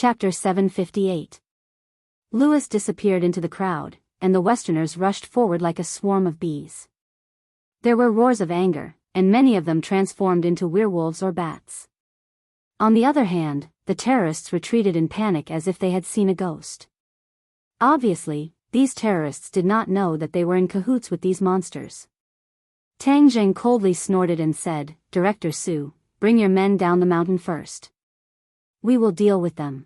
Chapter 758. Lewis disappeared into the crowd, and the Westerners rushed forward like a swarm of bees. There were roars of anger, and many of them transformed into werewolves or bats. On the other hand, the terrorists retreated in panic as if they had seen a ghost. Obviously, these terrorists did not know that they were in cahoots with these monsters. Tang Zheng coldly snorted and said, "Director Su, bring your men down the mountain first. We will deal with them."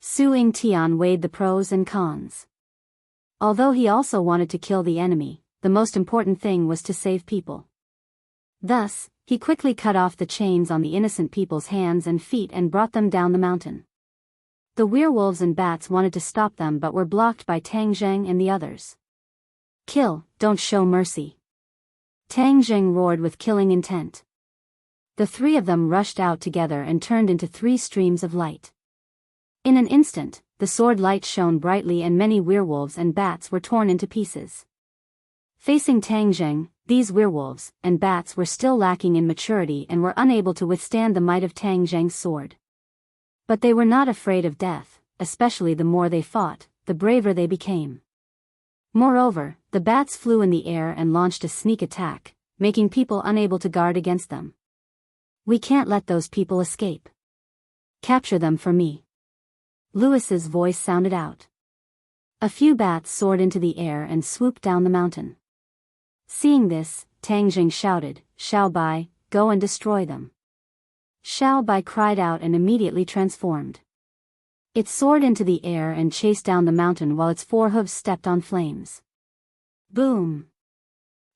Su Yingtian weighed the pros and cons. Although he also wanted to kill the enemy, the most important thing was to save people. Thus, he quickly cut off the chains on the innocent people's hands and feet and brought them down the mountain. The werewolves and bats wanted to stop them but were blocked by Tang Zheng and the others. "Kill, don't show mercy." Tang Zheng roared with killing intent. The three of them rushed out together and turned into three streams of light. In an instant, the sword light shone brightly and many werewolves and bats were torn into pieces. Facing Tang Zheng, these werewolves and bats were still lacking in maturity and were unable to withstand the might of Tang Zheng's sword. But they were not afraid of death, especially the more they fought, the braver they became. Moreover, the bats flew in the air and launched a sneak attack, making people unable to guard against them. "We can't let those people escape. Capture them for me." Lewis's voice sounded out. A few bats soared into the air and swooped down the mountain. Seeing this, Tang Zheng shouted, "Xiao Bai, go and destroy them." Xiao Bai cried out and immediately transformed. It soared into the air and chased down the mountain while its four hooves stepped on flames. Boom!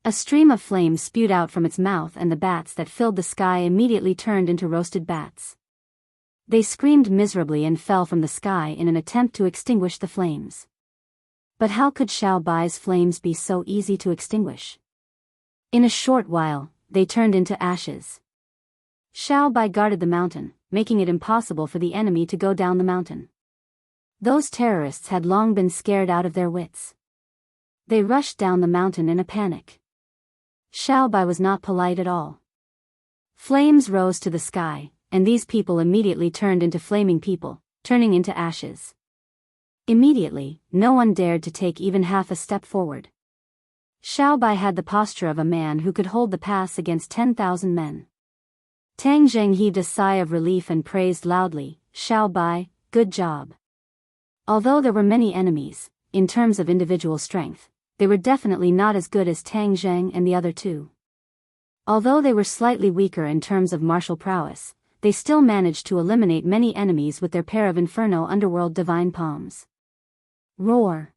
A stream of flames spewed out from its mouth and the bats that filled the sky immediately turned into roasted bats. They screamed miserably and fell from the sky in an attempt to extinguish the flames. But how could Xiao Bai's flames be so easy to extinguish? In a short while, they turned into ashes. Xiao Bai guarded the mountain, making it impossible for the enemy to go down the mountain. Those terrorists had long been scared out of their wits. They rushed down the mountain in a panic. Xiao Bai was not polite at all. Flames rose to the sky, and these people immediately turned into flaming people, turning into ashes. Immediately, no one dared to take even half a step forward. Xiao Bai had the posture of a man who could hold the pass against 10,000 men. Tang Zheng heaved a sigh of relief and praised loudly, "Xiao Bai, good job." Although there were many enemies, in terms of individual strength, they were definitely not as good as Tang Zheng and the other two. Although they were slightly weaker in terms of martial prowess, they still managed to eliminate many enemies with their pair of Inferno Underworld Divine Palms. Roar!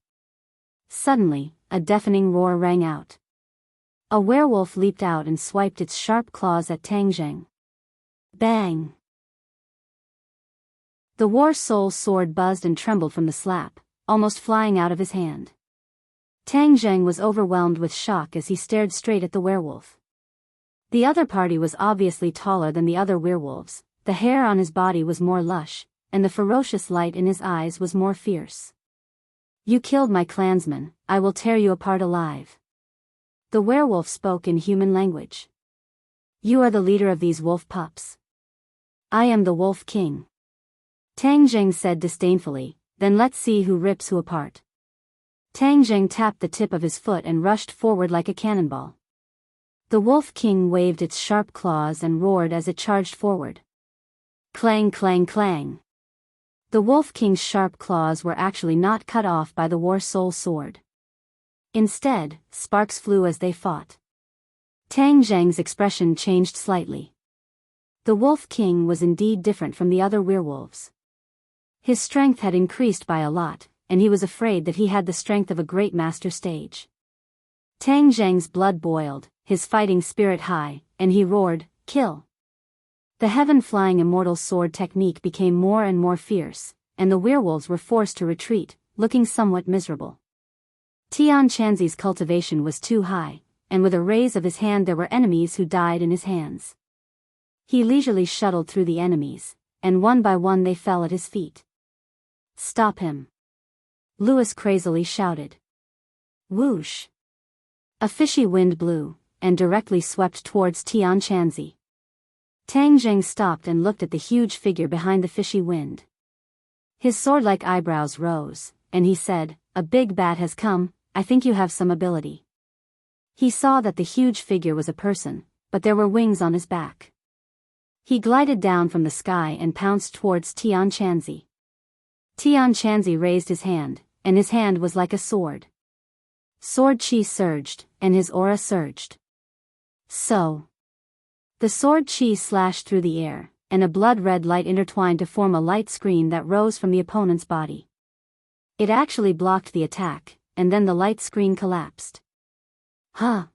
Suddenly, a deafening roar rang out. A werewolf leaped out and swiped its sharp claws at Tang Zheng. Bang! The War Soul's sword buzzed and trembled from the slap, almost flying out of his hand. Tang Zheng was overwhelmed with shock as he stared straight at the werewolf. The other party was obviously taller than the other werewolves, the hair on his body was more lush, and the ferocious light in his eyes was more fierce. "You killed my clansmen, I will tear you apart alive." The werewolf spoke in human language. "You are the leader of these wolf pups. I am the Wolf King." Tang Zheng said disdainfully, "Then let's see who rips who apart." Tang Zheng tapped the tip of his foot and rushed forward like a cannonball. The Wolf King waved its sharp claws and roared as it charged forward. Clang clang clang. The Wolf King's sharp claws were actually not cut off by the War Soul sword. Instead, sparks flew as they fought. Tang Zheng's expression changed slightly. The Wolf King was indeed different from the other werewolves. His strength had increased by a lot, and he was afraid that he had the strength of a great master sage. Tang Zheng's blood boiled, his fighting spirit high, and he roared, "Kill!" The heaven-flying immortal sword technique became more and more fierce, and the werewolves were forced to retreat, looking somewhat miserable. Tian Chanzi's cultivation was too high, and with a raise of his hand there were enemies who died in his hands. He leisurely shuttled through the enemies, and one by one they fell at his feet. "Stop him!" Lewis crazily shouted. Whoosh! A fishy wind blew, and directly swept towards Tian Chanzi. Tang Zheng stopped and looked at the huge figure behind the fishy wind. His sword-like eyebrows rose, and he said, "A big bat has come, I think you have some ability." He saw that the huge figure was a person, but there were wings on his back. He glided down from the sky and pounced towards Tian Chanzi. Tian Chanzi raised his hand, and his hand was like a sword. Sword chi surged, and his aura surged. So. The sword chi slashed through the air, and a blood-red light intertwined to form a light screen that rose from the opponent's body. It actually blocked the attack, and then the light screen collapsed. Huh.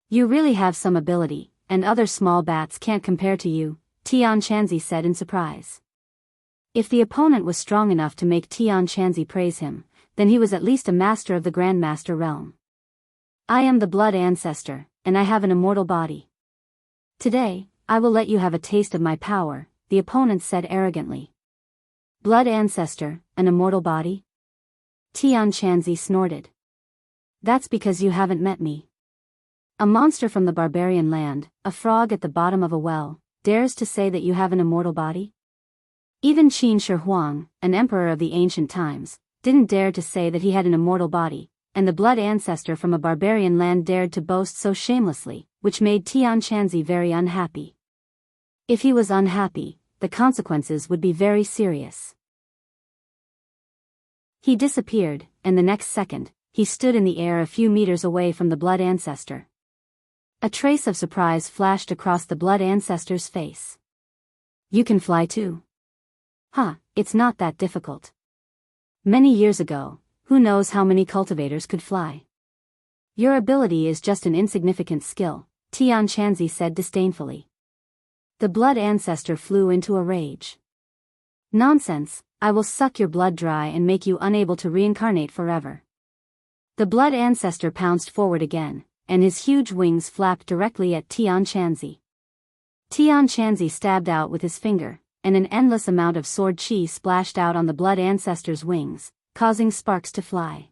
You really have some ability, and other small bats can't compare to you, Tian Chanzi said in surprise. If the opponent was strong enough to make Tian Chanzi praise him, then he was at least a master of the Grandmaster realm. I am the Blood Ancestor, and I have an immortal body. Today, I will let you have a taste of my power, the opponent said arrogantly. Blood Ancestor, an immortal body? Tian Chanzi snorted. That's because you haven't met me. A monster from the barbarian land, a frog at the bottom of a well, dares to say that you have an immortal body? Even Qin Shi Huang, an emperor of the ancient times, didn't dare to say that he had an immortal body, and the Blood Ancestor from a barbarian land dared to boast so shamelessly, which made Tian Chanzi very unhappy. If he was unhappy, the consequences would be very serious. He disappeared, and the next second, he stood in the air a few meters away from the Blood Ancestor. A trace of surprise flashed across the Blood Ancestor's face. You can fly too? Huh, it's not that difficult. Many years ago, who knows how many cultivators could fly? Your ability is just an insignificant skill, Tian Chanzi said disdainfully. The Blood Ancestor flew into a rage. Nonsense, I will suck your blood dry and make you unable to reincarnate forever. The Blood Ancestor pounced forward again, and his huge wings flapped directly at Tian Chanzi. Tian Chanzi stabbed out with his finger, and an endless amount of sword chi splashed out on the Blood Ancestor's wings, causing sparks to fly.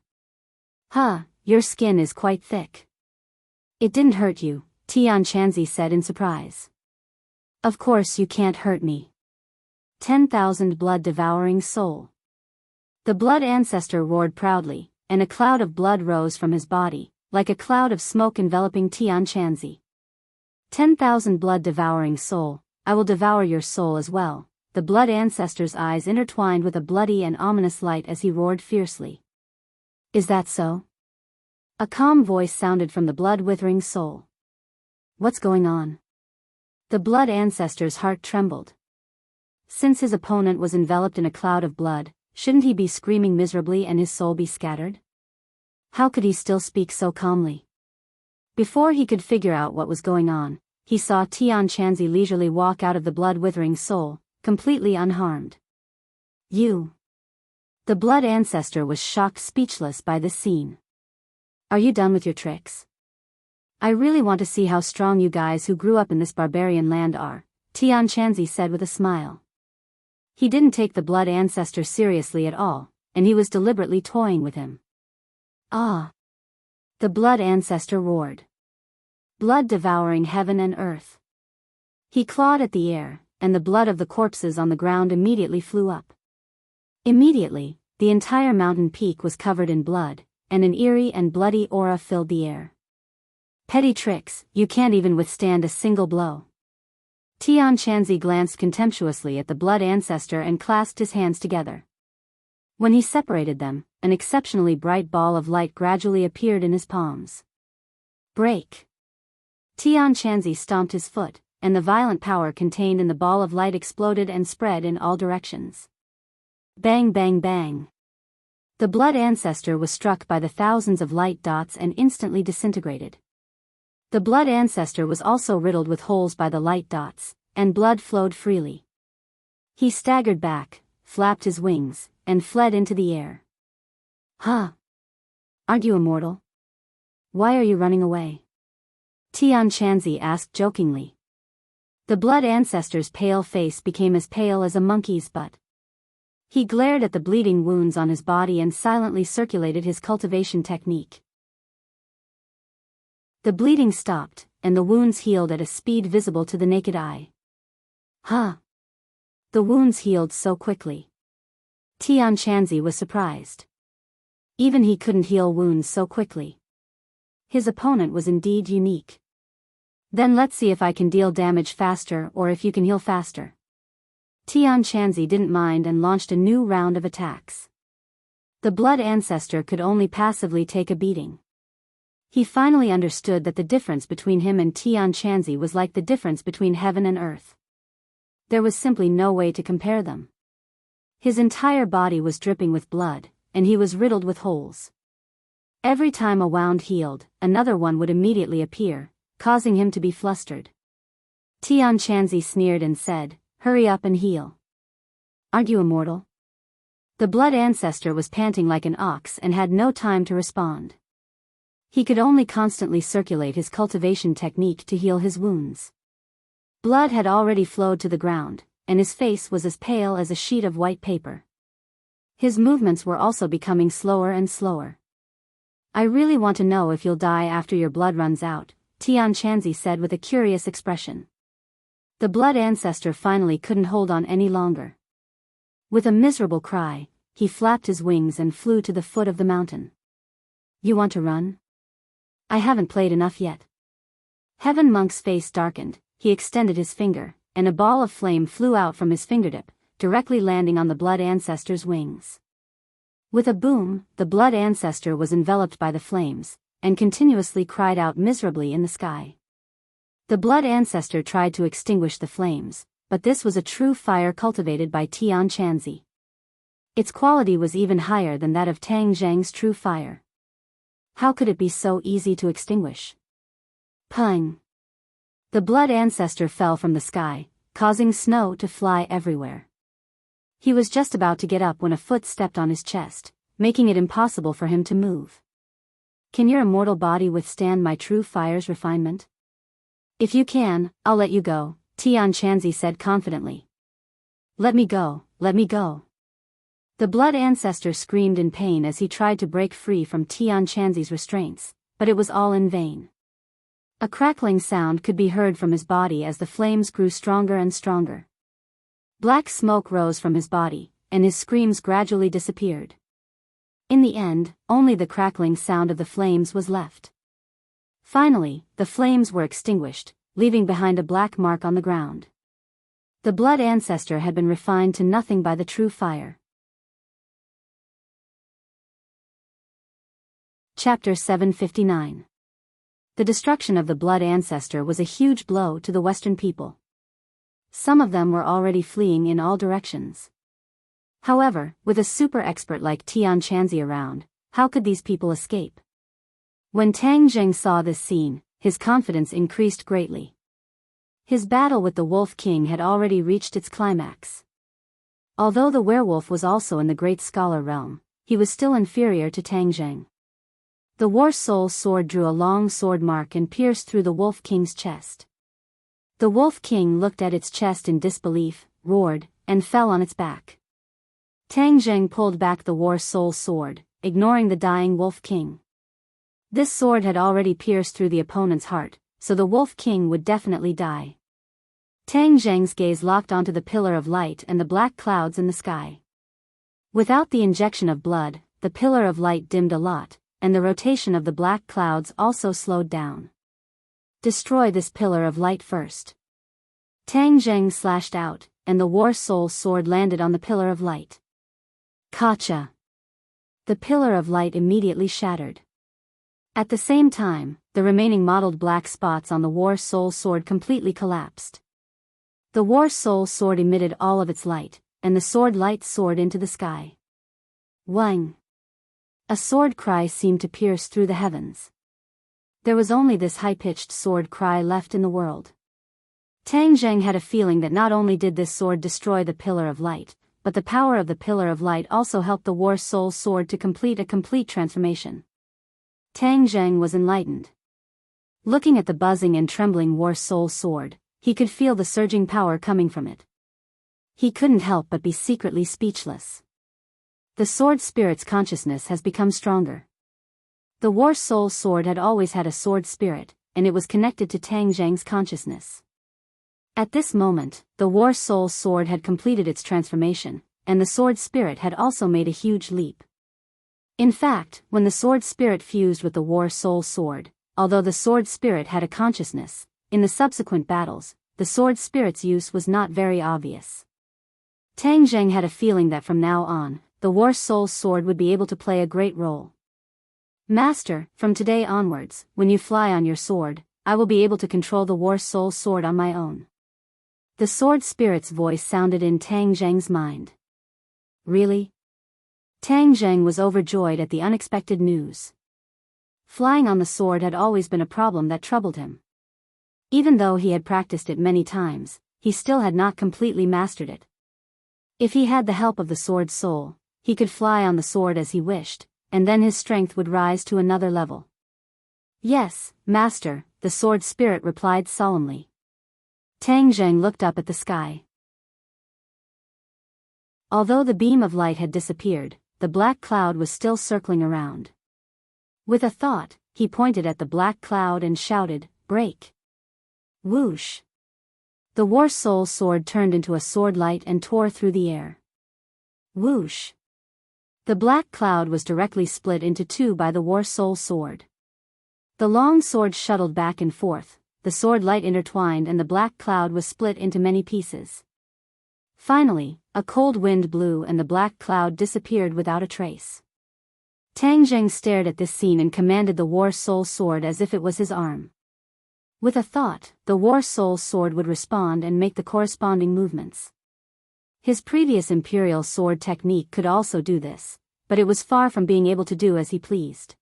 Huh, your skin is quite thick. It didn't hurt you, Tian Chanzi said in surprise. Of course you can't hurt me. 10,000 blood-devouring soul. The Blood Ancestor roared proudly, and a cloud of blood rose from his body, like a cloud of smoke enveloping Tian Chanzi. 10,000 blood-devouring soul, I will devour your soul as well. The Blood Ancestor's eyes intertwined with a bloody and ominous light as he roared fiercely. Is that so? A calm voice sounded from the blood-withering soul. What's going on? The Blood Ancestor's heart trembled. Since his opponent was enveloped in a cloud of blood, shouldn't he be screaming miserably and his soul be scattered? How could he still speak so calmly? Before he could figure out what was going on, he saw Tian Chanzi leisurely walk out of the blood-withering soul, completely unharmed. You. The Blood Ancestor was shocked speechless by this scene. Are you done with your tricks? I really want to see how strong you guys who grew up in this barbarian land are, Tian Chanzi said with a smile. He didn't take the Blood Ancestor seriously at all, and he was deliberately toying with him. Ah! The Blood Ancestor roared. Blood devouring heaven and earth. He clawed at the air, and the blood of the corpses on the ground immediately flew up. Immediately, the entire mountain peak was covered in blood, and an eerie and bloody aura filled the air. Petty tricks, you can't even withstand a single blow. Tian Chanzi glanced contemptuously at the Blood Ancestor and clasped his hands together. When he separated them, an exceptionally bright ball of light gradually appeared in his palms. Break! Tian Chanzi stomped his foot, and the violent power contained in the ball of light exploded and spread in all directions. Bang bang bang! The Blood Ancestor was struck by the thousands of light dots and instantly disintegrated. The Blood Ancestor was also riddled with holes by the light dots, and blood flowed freely. He staggered back, flapped his wings, and fled into the air. Huh? Aren't you immortal? Why are you running away? Tian Chanzi asked jokingly. The Blood Ancestor's pale face became as pale as a monkey's butt. He glared at the bleeding wounds on his body and silently circulated his cultivation technique. The bleeding stopped, and the wounds healed at a speed visible to the naked eye. Huh? The wounds healed so quickly. Tian Chanzi was surprised. Even he couldn't heal wounds so quickly. His opponent was indeed unique. Then let's see if I can deal damage faster or if you can heal faster. Tian Chanzi didn't mind and launched a new round of attacks. The blood ancestor could only passively take a beating. He finally understood that the difference between him and Tian Chanzi was like the difference between heaven and earth. There was simply no way to compare them. His entire body was dripping with blood, and he was riddled with holes. Every time a wound healed, another one would immediately appear, causing him to be flustered. Tian Chanzi sneered and said, "Hurry up and heal. Aren't you immortal?" The blood ancestor was panting like an ox and had no time to respond. He could only constantly circulate his cultivation technique to heal his wounds. Blood had already flowed to the ground, and his face was as pale as a sheet of white paper. His movements were also becoming slower and slower. "I really want to know if you'll die after your blood runs out," Tian Chanzi said with a curious expression. The blood ancestor finally couldn't hold on any longer. With a miserable cry, he flapped his wings and flew to the foot of the mountain. "You want to run? I haven't played enough yet." Heaven Monk's face darkened, he extended his finger, and a ball of flame flew out from his fingertip, directly landing on the blood ancestor's wings. With a boom, the blood ancestor was enveloped by the flames, and continuously cried out miserably in the sky. The blood ancestor tried to extinguish the flames, but this was a true fire cultivated by Tian Chanzi. Its quality was even higher than that of Tang Zhang's true fire. How could it be so easy to extinguish? Pung! The blood ancestor fell from the sky, causing snow to fly everywhere. He was just about to get up when a foot stepped on his chest, making it impossible for him to move. "Can your immortal body withstand my true fire's refinement?" "If you can, I'll let you go," Tian Chanzi said confidently. "Let me go, let me go." The blood ancestor screamed in pain as he tried to break free from Tian Chanzi's restraints, but it was all in vain. A crackling sound could be heard from his body as the flames grew stronger and stronger. Black smoke rose from his body, and his screams gradually disappeared. In the end, only the crackling sound of the flames was left. Finally, the flames were extinguished, leaving behind a black mark on the ground. The blood ancestor had been refined to nothing by the true fire. Chapter 759. The destruction of the blood ancestor was a huge blow to the Western people. Some of them were already fleeing in all directions. However, with a super expert like Tian Chanzi around, how could these people escape? When Tang Zheng saw this scene, his confidence increased greatly. His battle with the Wolf King had already reached its climax. Although the werewolf was also in the Great Scholar realm, he was still inferior to Tang Zheng. The War Soul sword drew a long sword mark and pierced through the Wolf King's chest. The Wolf King looked at its chest in disbelief, roared, and fell on its back. Tang Zheng pulled back the War Soul sword, ignoring the dying Wolf King. This sword had already pierced through the opponent's heart, so the Wolf King would definitely die. Tang Zheng's gaze locked onto the pillar of light and the black clouds in the sky. Without the injection of blood, the pillar of light dimmed a lot, and the rotation of the black clouds also slowed down. "Destroy this pillar of light first." Tang Zheng slashed out, and the War Soul sword landed on the pillar of light. Kacha! The pillar of light immediately shattered. At the same time, the remaining mottled black spots on the War Soul sword completely collapsed. The War Soul sword emitted all of its light, and the sword light soared into the sky. Wang! A sword cry seemed to pierce through the heavens. There was only this high-pitched sword cry left in the world. Tang Zheng had a feeling that not only did this sword destroy the Pillar of Light, but the power of the Pillar of Light also helped the War Soul sword to complete a complete transformation. Tang Zheng was enlightened. Looking at the buzzing and trembling War Soul sword, he could feel the surging power coming from it. He couldn't help but be secretly speechless. The sword spirit's consciousness has become stronger. The War Soul sword had always had a sword spirit, and it was connected to Tang Zheng's consciousness. At this moment, the War Soul sword had completed its transformation, and the sword spirit had also made a huge leap. In fact, when the sword spirit fused with the war soul sword, although the sword spirit had a consciousness, in the subsequent battles, the sword spirit's use was not very obvious. Tang Zheng had a feeling that from now on, the war soul sword would be able to play a great role. Master, from today onwards, when you fly on your sword, I will be able to control the war soul sword on my own. The sword spirit's voice sounded in Tang Zheng's mind. Really? Tang Zheng was overjoyed at the unexpected news. Flying on the sword had always been a problem that troubled him. Even though he had practiced it many times, he still had not completely mastered it. If he had the help of the sword soul, he could fly on the sword as he wished, and then his strength would rise to another level. Yes, Master, the sword spirit replied solemnly. Tang Zheng looked up at the sky. Although the beam of light had disappeared, the black cloud was still circling around. With a thought, he pointed at the black cloud and shouted, "Break!" Whoosh! The war soul sword turned into a sword light and tore through the air. Whoosh! The black cloud was directly split into two by the war soul sword. The long sword shuttled back and forth, the sword light intertwined and the black cloud was split into many pieces. Finally, a cold wind blew and the black cloud disappeared without a trace. Tang Zheng stared at this scene and commanded the war soul sword as if it was his arm. With a thought, the war soul sword would respond and make the corresponding movements. His previous imperial sword technique could also do this, but it was far from being able to do as he pleased.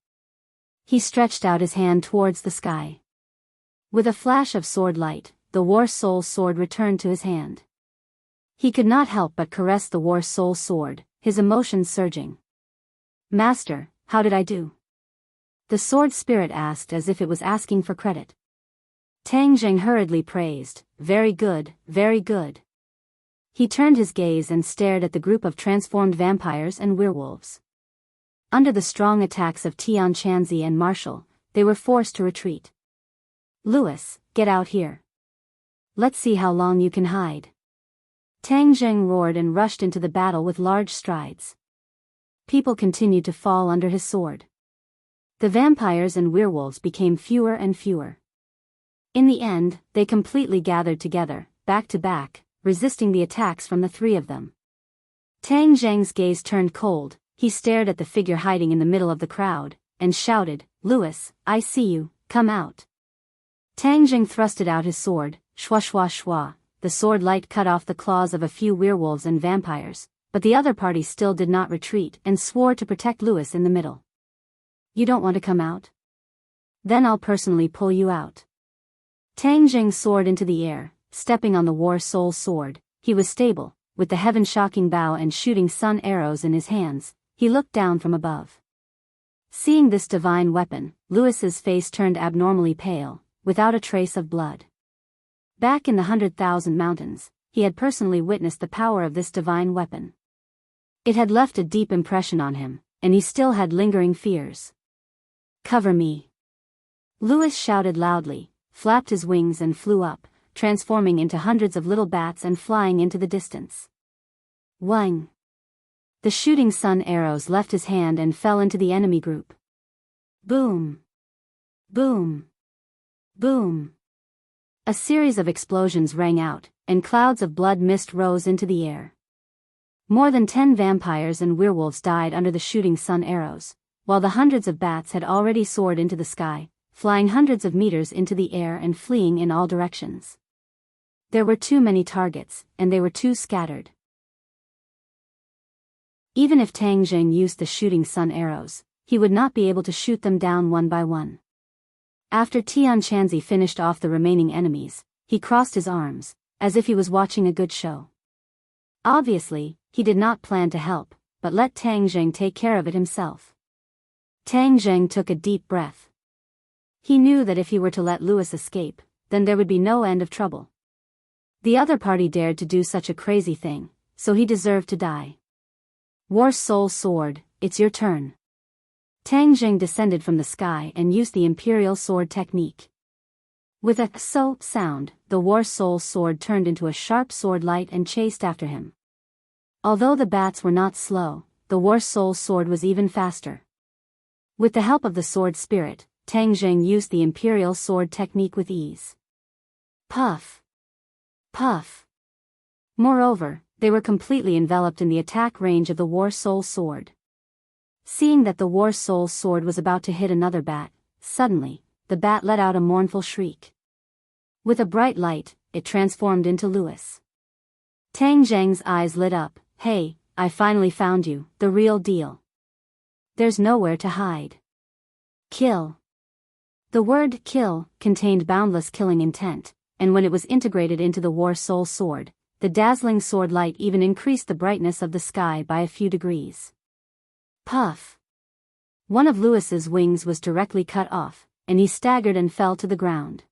He stretched out his hand towards the sky. With a flash of sword light, the war soul sword returned to his hand. He could not help but caress the war soul sword, his emotions surging. "Master, how did I do?" The sword spirit asked as if it was asking for credit. Tang Zheng hurriedly praised, "Very good, very good." He turned his gaze and stared at the group of transformed vampires and werewolves. Under the strong attacks of Tian Chanzi and Marshall, they were forced to retreat. "Louis, get out here. Let's see how long you can hide." Tang Zheng roared and rushed into the battle with large strides. People continued to fall under his sword. The vampires and werewolves became fewer and fewer. In the end, they completely gathered together, back to back, resisting the attacks from the three of them. Tang Zheng's gaze turned cold, he stared at the figure hiding in the middle of the crowd, and shouted, "Louis, I see you, come out." Tang Zheng thrusted out his sword, shwa shwa shwa, the sword light cut off the claws of a few werewolves and vampires, but the other party still did not retreat and swore to protect Louis in the middle. "You don't want to come out? Then I'll personally pull you out." Tang Zheng soared into the air, stepping on the war soul sword. He was stable, with the heaven-shocking bow and shooting sun arrows in his hands. He looked down from above. Seeing this divine weapon, Louis's face turned abnormally pale, without a trace of blood. Back in the 100,000 Mountains, he had personally witnessed the power of this divine weapon. It had left a deep impression on him, and he still had lingering fears. "Cover me!" Louis shouted loudly, flapped his wings and flew up, transforming into hundreds of little bats and flying into the distance. Wang! The shooting sun arrows left his hand and fell into the enemy group. Boom! Boom! Boom! A series of explosions rang out, and clouds of blood mist rose into the air. More than 10 vampires and werewolves died under the shooting sun arrows, while the hundreds of bats had already soared into the sky, flying hundreds of meters into the air and fleeing in all directions. There were too many targets, and they were too scattered. Even if Tang Zheng used the shooting sun arrows, he would not be able to shoot them down one by one. After Tian Chanzi finished off the remaining enemies, he crossed his arms, as if he was watching a good show. Obviously, he did not plan to help, but let Tang Zheng take care of it himself. Tang Zheng took a deep breath. He knew that if he were to let Louis escape, then there would be no end of trouble. The other party dared to do such a crazy thing, so he deserved to die. War Soul Sword, it's your turn. Tang Zheng descended from the sky and used the Imperial Sword technique. With a so sound, the War Soul Sword turned into a sharp sword light and chased after him. Although the bats were not slow, the war soul's sword was even faster. With the help of the sword spirit, Tang Zheng used the imperial sword technique with ease. Puff! Puff! Moreover, they were completely enveloped in the attack range of the war soul's sword. Seeing that the war soul's sword was about to hit another bat, suddenly, the bat let out a mournful shriek. With a bright light, it transformed into Louis. Tang Zheng's eyes lit up. Hey, I finally found you, the real deal. There's nowhere to hide. Kill. The word kill contained boundless killing intent, and when it was integrated into the war soul sword, the dazzling sword light even increased the brightness of the sky by a few degrees. Puff! One of Louis's wings was directly cut off, and he staggered and fell to the ground.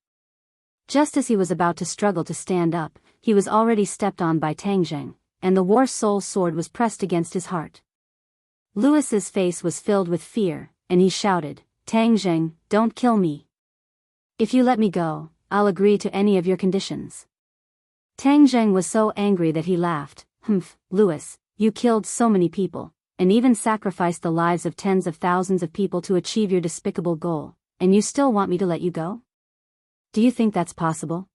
Just as he was about to struggle to stand up, he was already stepped on by Tang Zheng, and the war soul sword was pressed against his heart. Louis's face was filled with fear, and he shouted, Tang Zheng, don't kill me. If you let me go, I'll agree to any of your conditions. Tang Zheng was so angry that he laughed. Humph, Louis, you killed so many people, and even sacrificed the lives of tens of thousands of people to achieve your despicable goal, and you still want me to let you go? Do you think that's possible?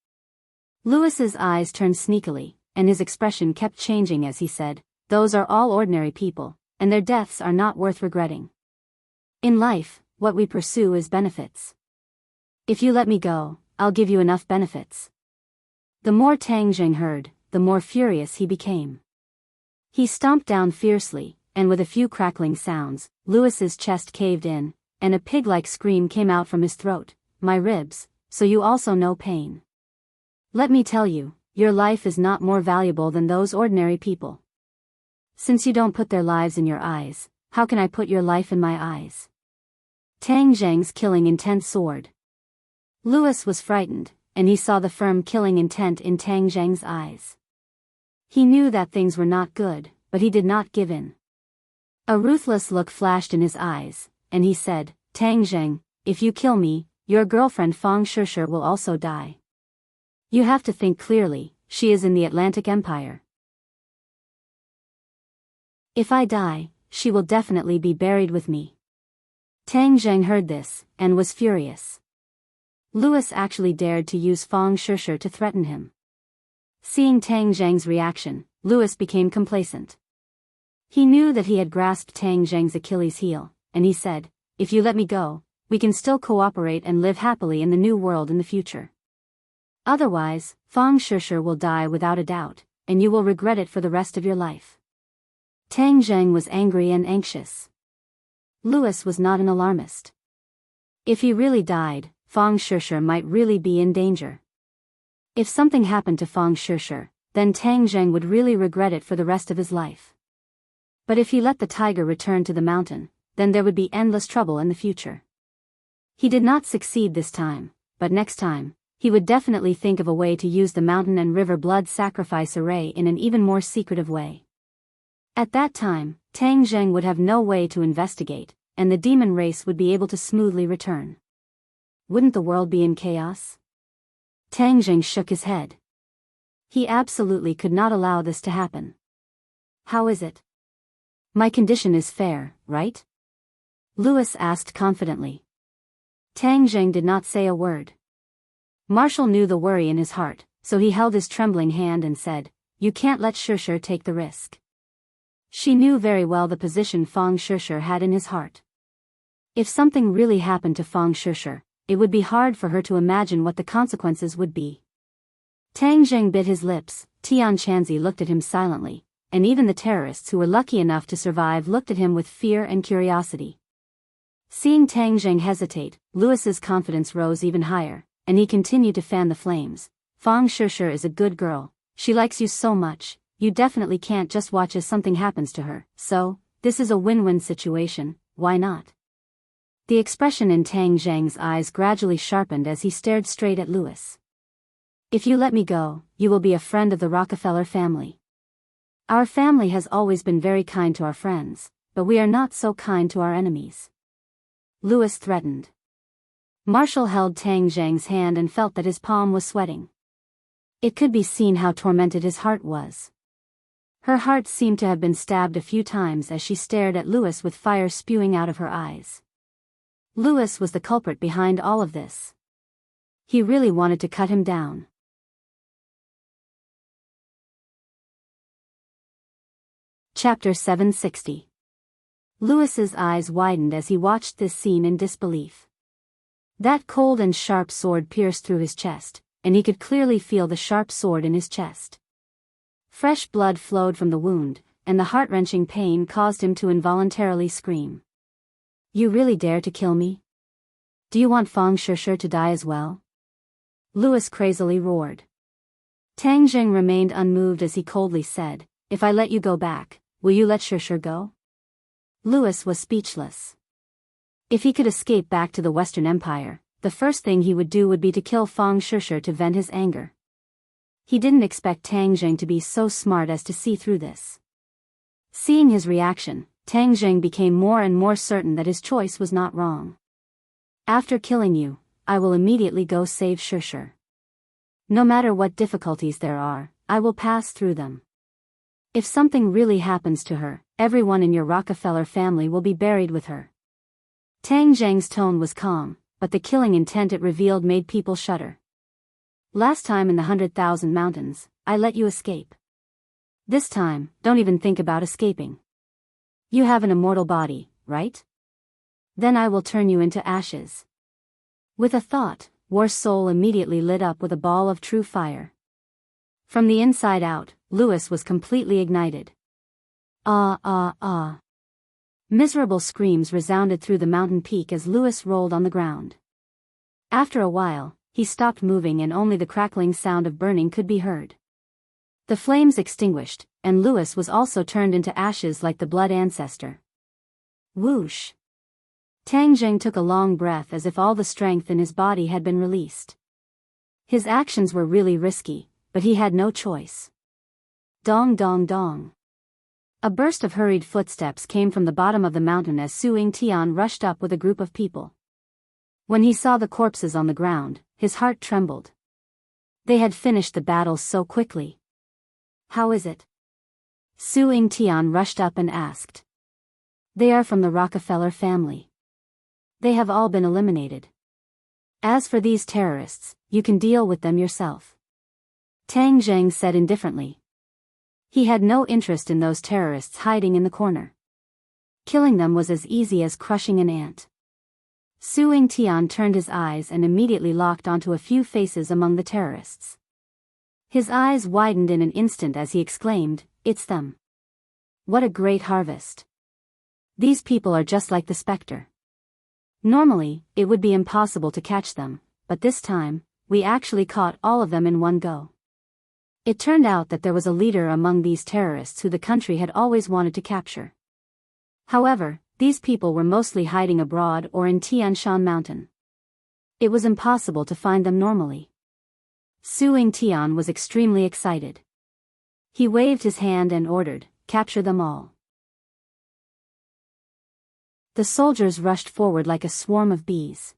Louis's eyes turned sneakily, and his expression kept changing as he said, those are all ordinary people, and their deaths are not worth regretting. In life, what we pursue is benefits. If you let me go, I'll give you enough benefits. The more Tang Zheng heard, the more furious he became. He stomped down fiercely, and with a few crackling sounds, Louis's chest caved in, and a pig-like scream came out from his throat. My ribs, so you also know pain. Let me tell you, your life is not more valuable than those ordinary people. Since you don't put their lives in your eyes, how can I put your life in my eyes? Tang Zheng's killing intent soared. Louis was frightened, and he saw the firm killing intent in Tang Zheng's eyes. He knew that things were not good, but he did not give in. A ruthless look flashed in his eyes, and he said, Tang Zheng, if you kill me, your girlfriend Fang Shishir will also die. You have to think clearly, she is in the Atlantic Empire. If I die, she will definitely be buried with me. Tang Zheng heard this, and was furious. Louis actually dared to use Fang Shishir to threaten him. Seeing Tang Zheng's reaction, Louis became complacent. He knew that he had grasped Tang Zheng's Achilles heel, and he said, if you let me go, we can still cooperate and live happily in the new world in the future. Otherwise, Fang Shishir will die without a doubt, and you will regret it for the rest of your life. Tang Zheng was angry and anxious. Louis was not an alarmist. If he really died, Fang Shishir might really be in danger. If something happened to Fang Shishir, then Tang Zheng would really regret it for the rest of his life. But if he let the tiger return to the mountain, then there would be endless trouble in the future. He did not succeed this time, but next time, he would definitely think of a way to use the mountain and river blood sacrifice array in an even more secretive way. At that time, Tang Zheng would have no way to investigate, and the demon race would be able to smoothly return. Wouldn't the world be in chaos? Tang Zheng shook his head. He absolutely could not allow this to happen. How is it? My condition is fair, right? Louis asked confidently. Tang Zheng did not say a word. Marshall knew the worry in his heart, so he held his trembling hand and said, you can't let Shishir take the risk. She knew very well the position Fang Shishir had in his heart. If something really happened to Fang Shishir, it would be hard for her to imagine what the consequences would be. Tang Zheng bit his lips. Tian Chanzi looked at him silently, and even the terrorists who were lucky enough to survive looked at him with fear and curiosity. Seeing Tang Zheng hesitate, Louis's confidence rose even higher, and he continued to fan the flames. Fang Shishir is a good girl, she likes you so much, you definitely can't just watch as something happens to her, so, this is a win-win situation, why not? The expression in Tang Zheng's eyes gradually sharpened as he stared straight at Louis. If you let me go, you will be a friend of the Rockefeller family. Our family has always been very kind to our friends, but we are not so kind to our enemies. Louis threatened. Marshall held Tang Zheng's hand and felt that his palm was sweating. It could be seen how tormented his heart was. Her heart seemed to have been stabbed a few times as she stared at Louis with fire spewing out of her eyes. Louis was the culprit behind all of this. He really wanted to cut him down. Chapter 760. Louis's eyes widened as he watched this scene in disbelief. That cold and sharp sword pierced through his chest, and he could clearly feel the sharp sword in his chest. Fresh blood flowed from the wound, and the heart-wrenching pain caused him to involuntarily scream. You really dare to kill me? Do you want Fang Shishir to die as well? Louis crazily roared. Tang Jing remained unmoved as he coldly said, If I let you go back, will you let Shishir go? Louis was speechless. If he could escape back to the Western Empire, the first thing he would do would be to kill Fang Shishir to vent his anger. He didn't expect Tang Jing to be so smart as to see through this. Seeing his reaction, Tang Jing became more and more certain that his choice was not wrong. After killing you, I will immediately go save Shishir. No matter what difficulties there are, I will pass through them. If something really happens to her, everyone in your Rockefeller family will be buried with her. Tang Jing's tone was calm, but the killing intent it revealed made people shudder. Last time in the 100,000 mountains, I let you escape. This time, don't even think about escaping. You have an immortal body, right? Then I will turn you into ashes. With a thought, War's soul immediately lit up with a ball of true fire. From the inside out, Louis was completely ignited. Ah ah ah. Miserable screams resounded through the mountain peak as Louis rolled on the ground. After a while, he stopped moving and only the crackling sound of burning could be heard. The flames extinguished, and Louis was also turned into ashes like the blood ancestor. Whoosh! Tang Jing took a long breath as if all the strength in his body had been released. His actions were really risky, but he had no choice. Dong dong dong. A burst of hurried footsteps came from the bottom of the mountain as Su Yingtian rushed up with a group of people. When he saw the corpses on the ground, his heart trembled. They had finished the battle so quickly. How is it? Su Yingtian rushed up and asked. They are from the Rockefeller family. They have all been eliminated. As for these terrorists, you can deal with them yourself. Tang Jing said indifferently. He had no interest in those terrorists hiding in the corner. Killing them was as easy as crushing an ant. Su Yingtian turned his eyes and immediately locked onto a few faces among the terrorists. His eyes widened in an instant as he exclaimed, It's them. What a great harvest. These people are just like the specter. Normally, it would be impossible to catch them, but this time, we actually caught all of them in one go. It turned out that there was a leader among these terrorists who the country had always wanted to capture. However, these people were mostly hiding abroad or in Tian Shan Mountain. It was impossible to find them normally. Su Yingtian was extremely excited. He waved his hand and ordered, Capture them all. The soldiers rushed forward like a swarm of bees.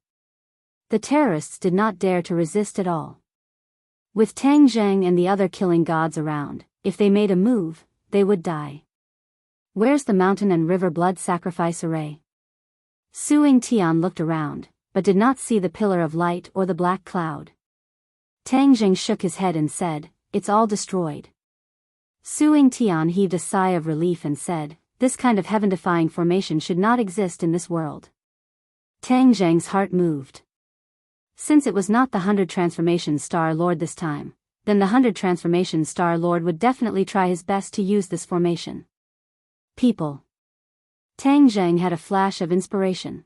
The terrorists did not dare to resist at all. With Tang Jing and the other killing gods around, if they made a move, they would die. Where's the mountain and river blood sacrifice array? Su Yingtian looked around, but did not see the pillar of light or the black cloud. Tang Jing shook his head and said, It's all destroyed. Su Yingtian heaved a sigh of relief and said, This kind of heaven-defying formation should not exist in this world. Tang Jing's heart moved. Since it was not the 100 Transformation Star Lord this time, then the 100 Transformation Star Lord would definitely try his best to use this formation. People. Tang Jing had a flash of inspiration.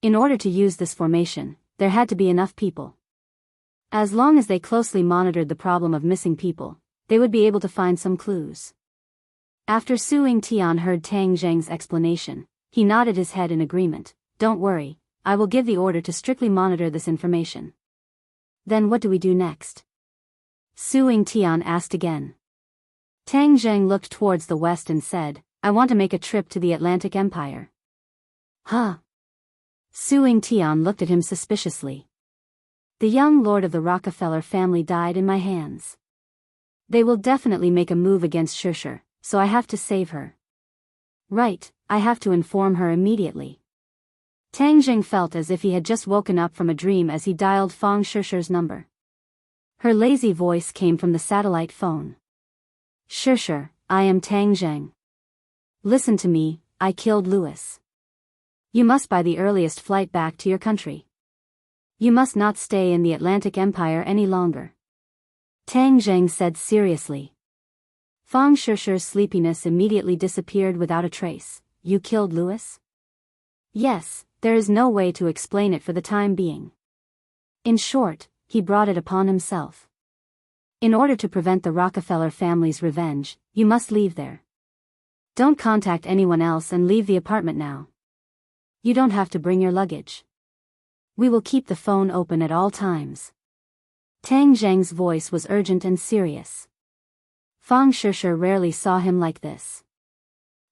In order to use this formation, there had to be enough people. As long as they closely monitored the problem of missing people, they would be able to find some clues. After Su Yingtian heard Tang Jing's explanation, he nodded his head in agreement. Don't worry, I will give the order to strictly monitor this information. Then what do we do next? Su Yingtian asked again. Tang Jing looked towards the west and said, I want to make a trip to the Atlantic Empire. Huh? Su Yingtian looked at him suspiciously. The young lord of the Rockefeller family died in my hands. They will definitely make a move against Shusher, so I have to save her. Right, I have to inform her immediately. Tang Jing felt as if he had just woken up from a dream as he dialed Fang Shusher's number. Her lazy voice came from the satellite phone. Shusher, I am Tang Jing. Listen to me, I killed Louis. You must buy the earliest flight back to your country. You must not stay in the Atlantic Empire any longer. Tang Jing said seriously. Fang Shusher's sleepiness immediately disappeared without a trace. You killed Louis? Yes, there is no way to explain it for the time being. In short, he brought it upon himself. In order to prevent the Rockefeller family's revenge, you must leave there. Don't contact anyone else and leave the apartment now. You don't have to bring your luggage. We will keep the phone open at all times. Tang Zheng's voice was urgent and serious. Fang Shusher rarely saw him like this.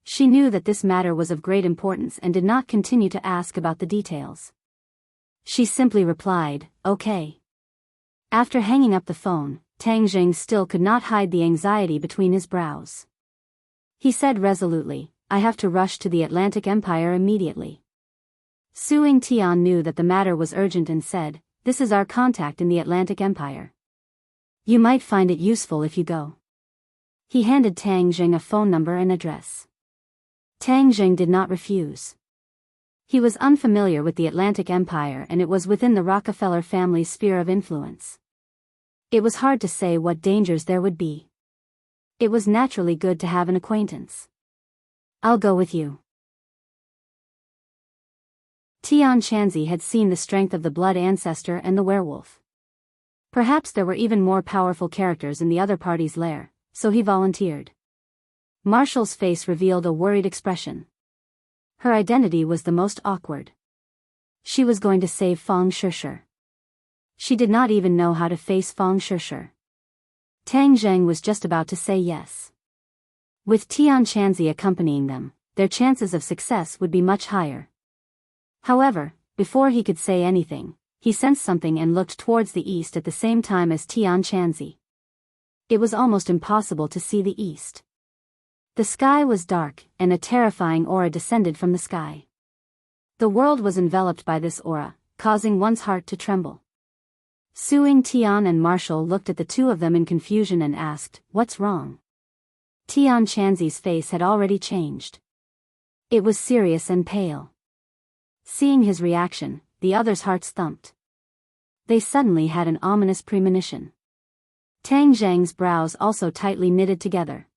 She knew that this matter was of great importance and did not continue to ask about the details. She simply replied, okay. After hanging up the phone, Tang Jing still could not hide the anxiety between his brows. He said resolutely, I have to rush to the Atlantic Empire immediately. Suing Tian knew that the matter was urgent and said, this is our contact in the Atlantic Empire. You might find it useful if you go. He handed Tang Jing a phone number and address. Tang Jing did not refuse. He was unfamiliar with the Atlantic Empire and it was within the Rockefeller family's sphere of influence. It was hard to say what dangers there would be. It was naturally good to have an acquaintance. I'll go with you. Tian Chanzi had seen the strength of the blood ancestor and the werewolf. Perhaps there were even more powerful characters in the other party's lair, so he volunteered. Marshall's face revealed a worried expression. Her identity was the most awkward. She was going to save Fang Shusher. She did not even know how to face Fang Shusher. Tang Zheng was just about to say yes. With Tian Chanzi accompanying them, their chances of success would be much higher. However, before he could say anything, he sensed something and looked towards the east at the same time as Tian Chanzi. It was almost impossible to see the east. The sky was dark, and a terrifying aura descended from the sky. The world was enveloped by this aura, causing one's heart to tremble. Suing Tian and Marshall looked at the two of them in confusion and asked, what's wrong? Tian Chanzi's face had already changed. It was serious and pale. Seeing his reaction, the others' hearts thumped. They suddenly had an ominous premonition. Tang Zheng's brows also tightly knitted together.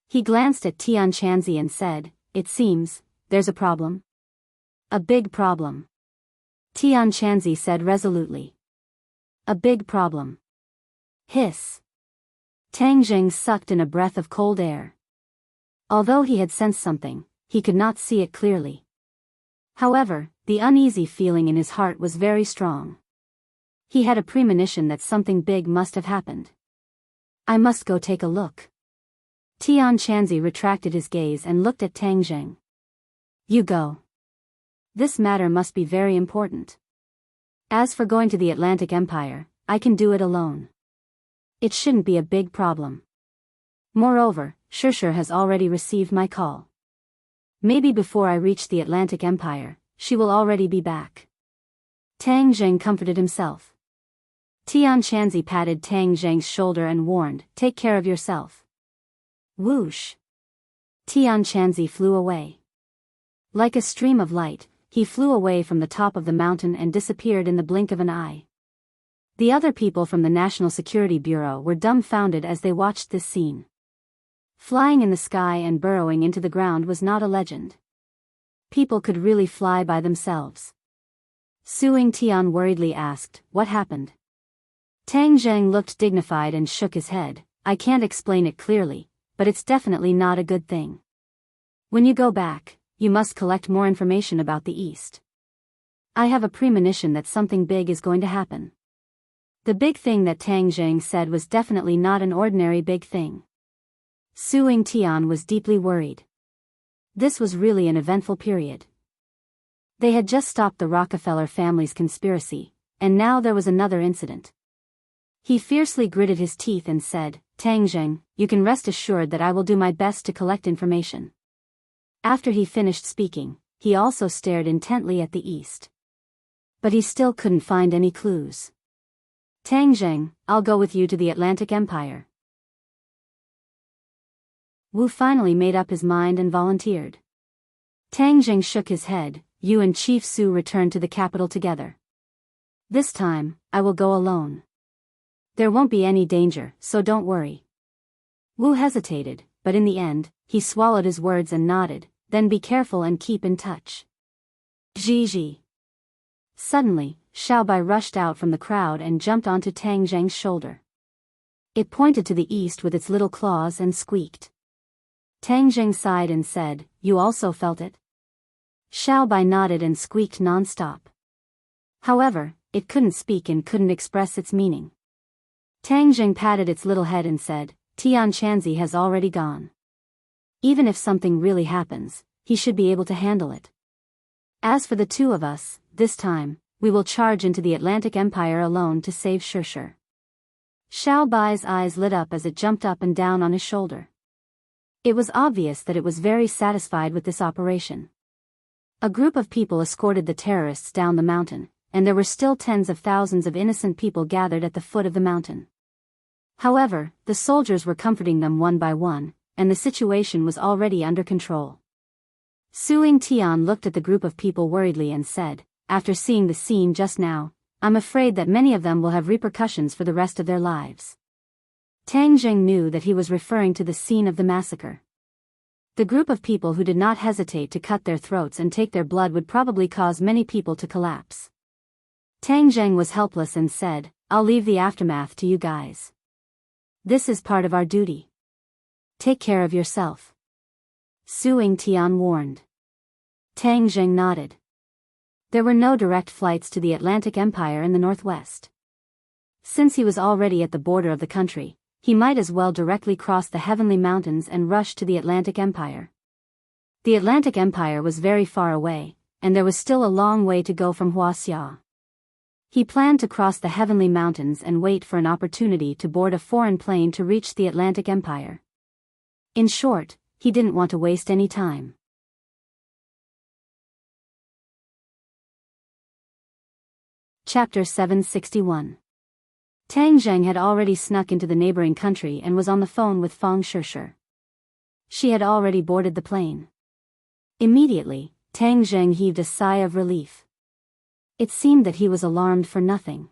He glanced at Tian Chanzi and said, it seems, there's a problem. A big problem. Tian Chanzi said resolutely. A big problem. Hiss. Tang Jing sucked in a breath of cold air. Although he had sensed something, he could not see it clearly. However, the uneasy feeling in his heart was very strong. He had a premonition that something big must have happened. I must go take a look. Tian Chanzi retracted his gaze and looked at Tang Jing. You go. This matter must be very important. As for going to the Atlantic Empire, I can do it alone. It shouldn't be a big problem. Moreover, Shusher has already received my call. Maybe before I reach the Atlantic Empire, she will already be back. Tang Jing comforted himself. Tian Chanzi patted Tang Jing's shoulder and warned, take care of yourself. Whoosh. Tian Chanzi flew away. Like a stream of light, he flew away from the top of the mountain and disappeared in the blink of an eye. The other people from the National Security Bureau were dumbfounded as they watched this scene. Flying in the sky and burrowing into the ground was not a legend. People could really fly by themselves. Suing Tian worriedly asked, what happened? Tang Zheng looked dignified and shook his head, I can't explain it clearly, but it's definitely not a good thing. When you go back, you must collect more information about the East. I have a premonition that something big is going to happen. The big thing that Tang Zheng said was definitely not an ordinary big thing. Suing Tian was deeply worried. This was really an eventful period. They had just stopped the Rockefeller family's conspiracy, and now there was another incident. He fiercely gritted his teeth and said, Tang Zheng, you can rest assured that I will do my best to collect information. After he finished speaking, he also stared intently at the east. But he still couldn't find any clues. Tang Zheng, I'll go with you to the Atlantic Empire. Wu finally made up his mind and volunteered. Tang Zheng shook his head. You and Chief Su returned to the capital together. This time, I will go alone. There won't be any danger, so don't worry. Wu hesitated, but in the end, he swallowed his words and nodded. Then be careful and keep in touch. Ji. Suddenly, Xiaobai rushed out from the crowd and jumped onto Tang Zheng's shoulder. It pointed to the east with its little claws and squeaked. Tang Zheng sighed and said, You also felt it? Xiaobai nodded and squeaked non-stop. However, it couldn't speak and couldn't express its meaning. Tang Zheng patted its little head and said, Tian Chanzi has already gone. Even if something really happens, he should be able to handle it. As for the two of us, this time, we will charge into the Atlantic Empire alone to save Shirshir. Xiaobai's eyes lit up as it jumped up and down on his shoulder. It was obvious that it was very satisfied with this operation. A group of people escorted the terrorists down the mountain, and there were still tens of thousands of innocent people gathered at the foot of the mountain. However, the soldiers were comforting them one by one, and the situation was already under control. Suing Tian looked at the group of people worriedly and said, After seeing the scene just now, I'm afraid that many of them will have repercussions for the rest of their lives. Tang Zheng knew that he was referring to the scene of the massacre. The group of people who did not hesitate to cut their throats and take their blood would probably cause many people to collapse. Tang Zheng was helpless and said, I'll leave the aftermath to you guys. This is part of our duty. Take care of yourself. Suing Tian warned. Tang Zheng nodded. There were no direct flights to the Atlantic Empire in the northwest. Since he was already at the border of the country, he might as well directly cross the Heavenly Mountains and rush to the Atlantic Empire. The Atlantic Empire was very far away, and there was still a long way to go from Huaxia. He planned to cross the Heavenly Mountains and wait for an opportunity to board a foreign plane to reach the Atlantic Empire. In short, he didn't want to waste any time. Chapter 761. Tang Zheng had already snuck into the neighboring country and was on the phone with Fang Shirshir. She had already boarded the plane. Immediately, Tang Zheng heaved a sigh of relief. It seemed that he was alarmed for nothing.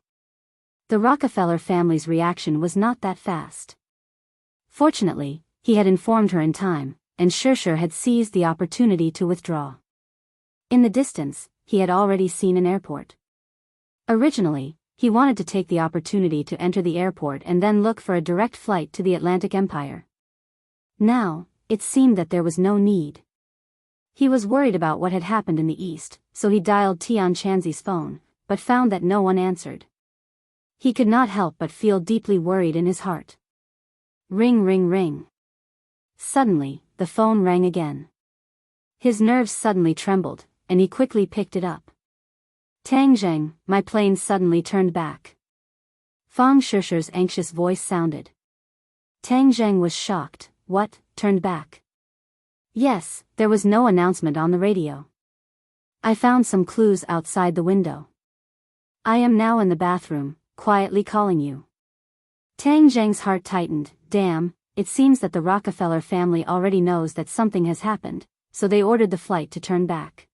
The Rockefeller family's reaction was not that fast. Fortunately, he had informed her in time, and Shirshir had seized the opportunity to withdraw. In the distance, he had already seen an airport. Originally, he wanted to take the opportunity to enter the airport and then look for a direct flight to the Atlantic Empire. Now, it seemed that there was no need. He was worried about what had happened in the east, so he dialed Tian Chanzi's phone, but found that no one answered. He could not help but feel deeply worried in his heart. Ring ring ring. Suddenly, the phone rang again. His nerves suddenly trembled, and he quickly picked it up. Tang Zheng, my plane suddenly turned back. Fang Shirshir's anxious voice sounded. Tang Zheng was shocked. What, turned back? Yes, there was no announcement on the radio. I found some clues outside the window. I am now in the bathroom, quietly calling you. Tang Zheng's heart tightened. Damn, it seems that the Rockefeller family already knows that something has happened, so they ordered the flight to turn back.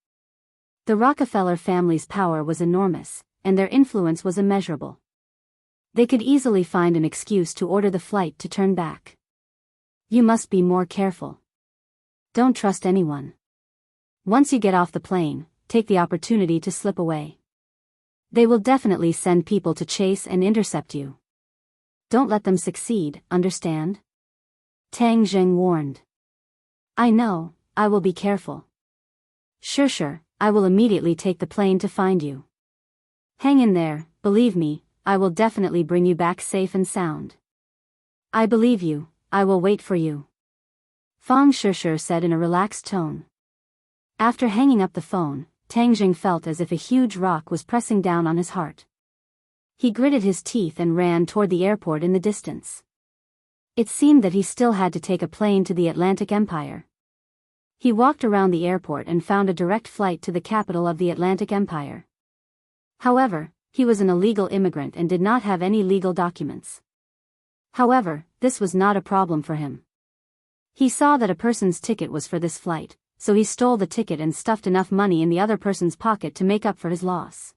The Rockefeller family's power was enormous, and their influence was immeasurable. They could easily find an excuse to order the flight to turn back. You must be more careful. Don't trust anyone. Once you get off the plane, take the opportunity to slip away. They will definitely send people to chase and intercept you. Don't let them succeed, understand? Tang Zheng warned. I know, I will be careful. Sure, I will immediately take the plane to find you. Hang in there, believe me, I will definitely bring you back safe and sound. I believe you, I will wait for you. Fang Shirshir said in a relaxed tone. After hanging up the phone, Tang Zheng felt as if a huge rock was pressing down on his heart. He gritted his teeth and ran toward the airport in the distance. It seemed that he still had to take a plane to the Atlantic Empire. He walked around the airport and found a direct flight to the capital of the Atlantic Empire. However, he was an illegal immigrant and did not have any legal documents. However, this was not a problem for him. He saw that a person's ticket was for this flight, so he stole the ticket and stuffed enough money in the other person's pocket to make up for his loss.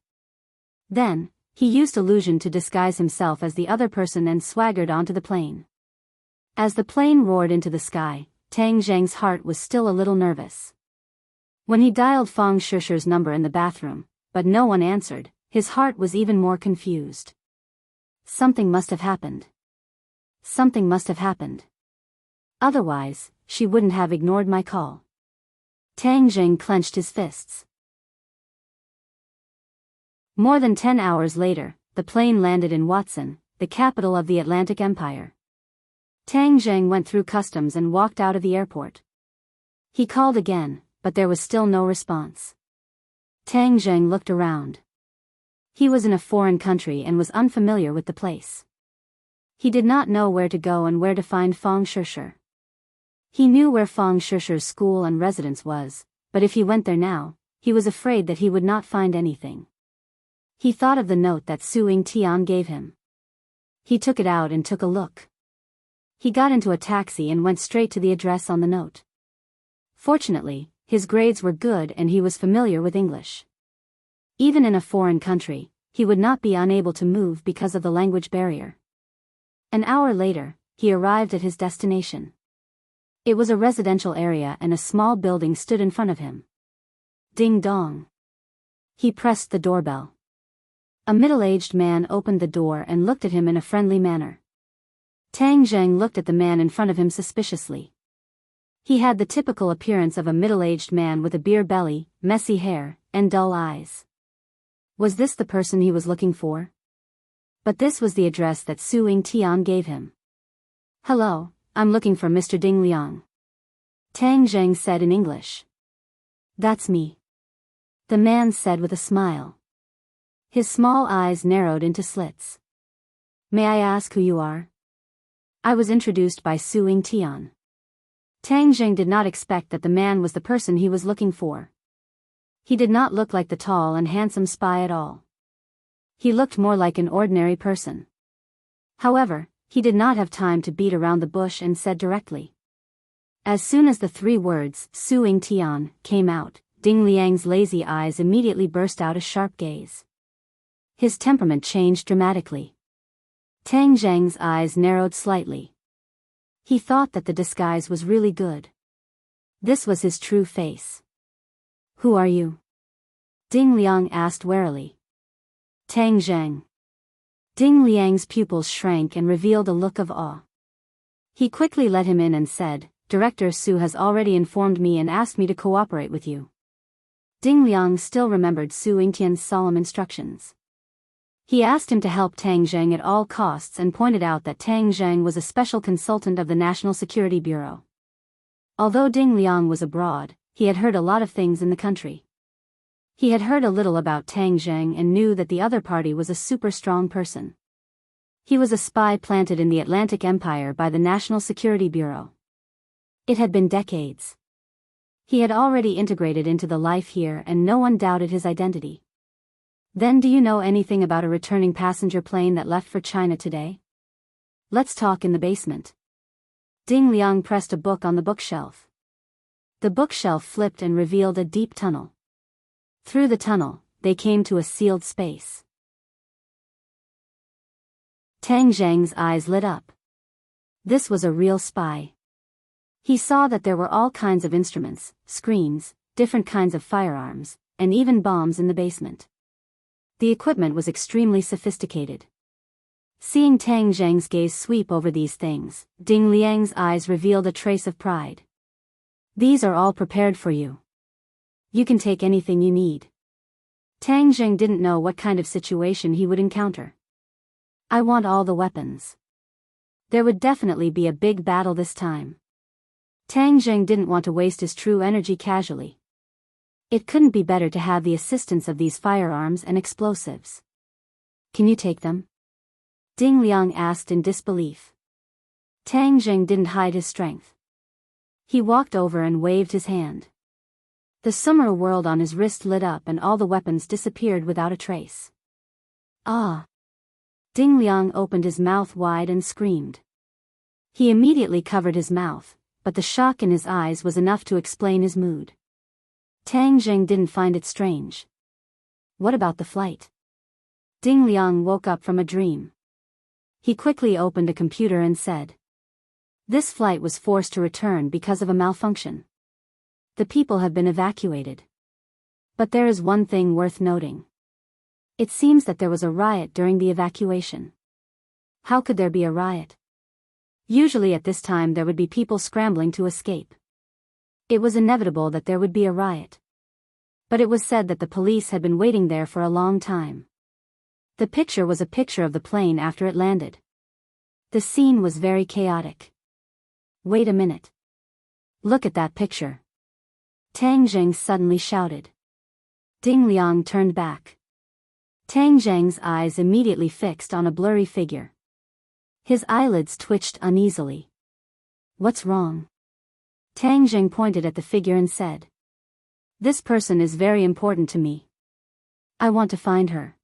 Then, he used illusion to disguise himself as the other person and swaggered onto the plane. As the plane roared into the sky, Tang Zheng's heart was still a little nervous. When he dialed Fang Shishi's number in the bathroom, but no one answered, his heart was even more confused. Something must have happened. Something must have happened. Otherwise, she wouldn't have ignored my call. Tang Zheng clenched his fists. More than 10 hours later, the plane landed in Watson, the capital of the Atlantic Empire. Tang Zheng went through customs and walked out of the airport. He called again, but there was still no response. Tang Zheng looked around. He was in a foreign country and was unfamiliar with the place. He did not know where to go and where to find Fang Shishi. He knew where Fang Shishi's school and residence was, but if he went there now, he was afraid that he would not find anything. He thought of the note that Su Yingtian gave him. He took it out and took a look. He got into a taxi and went straight to the address on the note. Fortunately, his grades were good and he was familiar with English. Even in a foreign country, he would not be unable to move because of the language barrier. An hour later, he arrived at his destination. It was a residential area and a small building stood in front of him. Ding dong. He pressed the doorbell. A middle-aged man opened the door and looked at him in a friendly manner. Tang Zheng looked at the man in front of him suspiciously. He had the typical appearance of a middle-aged man with a beer belly, messy hair, and dull eyes. Was this the person he was looking for? But this was the address that Su Yingtian gave him. "Hello, I'm looking for Mr. Ding Liang," Tang Zheng said in English. "That's me," the man said with a smile. His small eyes narrowed into slits. "May I ask who you are?" "I was introduced by Su Yingtian." Tang Zheng did not expect that the man was the person he was looking for. He did not look like the tall and handsome spy at all. He looked more like an ordinary person. However, he did not have time to beat around the bush and said directly. As soon as the 3 words, Su Yingtian, came out, Ding Liang's lazy eyes immediately burst out a sharp gaze. His temperament changed dramatically. Tang Zheng's eyes narrowed slightly. He thought that the disguise was really good. This was his true face. "Who are you?" Ding Liang asked warily. "Tang Zheng." Ding Liang's pupils shrank and revealed a look of awe. He quickly let him in and said, "Director Su has already informed me and asked me to cooperate with you." Ding Liang still remembered Su Yingtian's solemn instructions. He asked him to help Tang Zheng at all costs and pointed out that Tang Zheng was a special consultant of the National Security Bureau. Although Ding Liang was abroad, he had heard a lot of things in the country. He had heard a little about Tang Zheng and knew that the other party was a super strong person. He was a spy planted in the Atlantic Empire by the National Security Bureau. It had been decades. He had already integrated into the life here and no one doubted his identity. "Then do you know anything about a returning passenger plane that left for China today? Let's talk in the basement." Ding Liang pressed a book on the bookshelf. The bookshelf flipped and revealed a deep tunnel. Through the tunnel, they came to a sealed space. Tang Zheng's eyes lit up. This was a real spy. He saw that there were all kinds of instruments, screens, different kinds of firearms, and even bombs in the basement. The equipment was extremely sophisticated. Seeing Tang Zheng's gaze sweep over these things, Ding Liang's eyes revealed a trace of pride. "These are all prepared for you. You can take anything you need." Tang Zheng didn't know what kind of situation he would encounter. "I want all the weapons." There would definitely be a big battle this time. Tang Zheng didn't want to waste his true energy casually. It couldn't be better to have the assistance of these firearms and explosives. "Can you take them?" Ding Liang asked in disbelief. Tang Jing didn't hide his strength. He walked over and waved his hand. The summer world on his wrist lit up and all the weapons disappeared without a trace. Ah! Ding Liang opened his mouth wide and screamed. He immediately covered his mouth, but the shock in his eyes was enough to explain his mood. Tang Jing didn't find it strange. What about the flight? Ding Liang woke up from a dream. He quickly opened a computer and said, "This flight was forced to return because of a malfunction. The people have been evacuated. But there is one thing worth noting. It seems that there was a riot during the evacuation." How could there be a riot? Usually at this time there would be people scrambling to escape. It was inevitable that there would be a riot. But it was said that the police had been waiting there for a long time. The picture was a picture of the plane after it landed. The scene was very chaotic. Wait a minute. Look at that picture. Tang Jing suddenly shouted. Ding Liang turned back. Tang Jing's eyes immediately fixed on a blurry figure. His eyelids twitched uneasily. What's wrong? Tang Jing pointed at the figure and said, "This person is very important to me. I want to find her."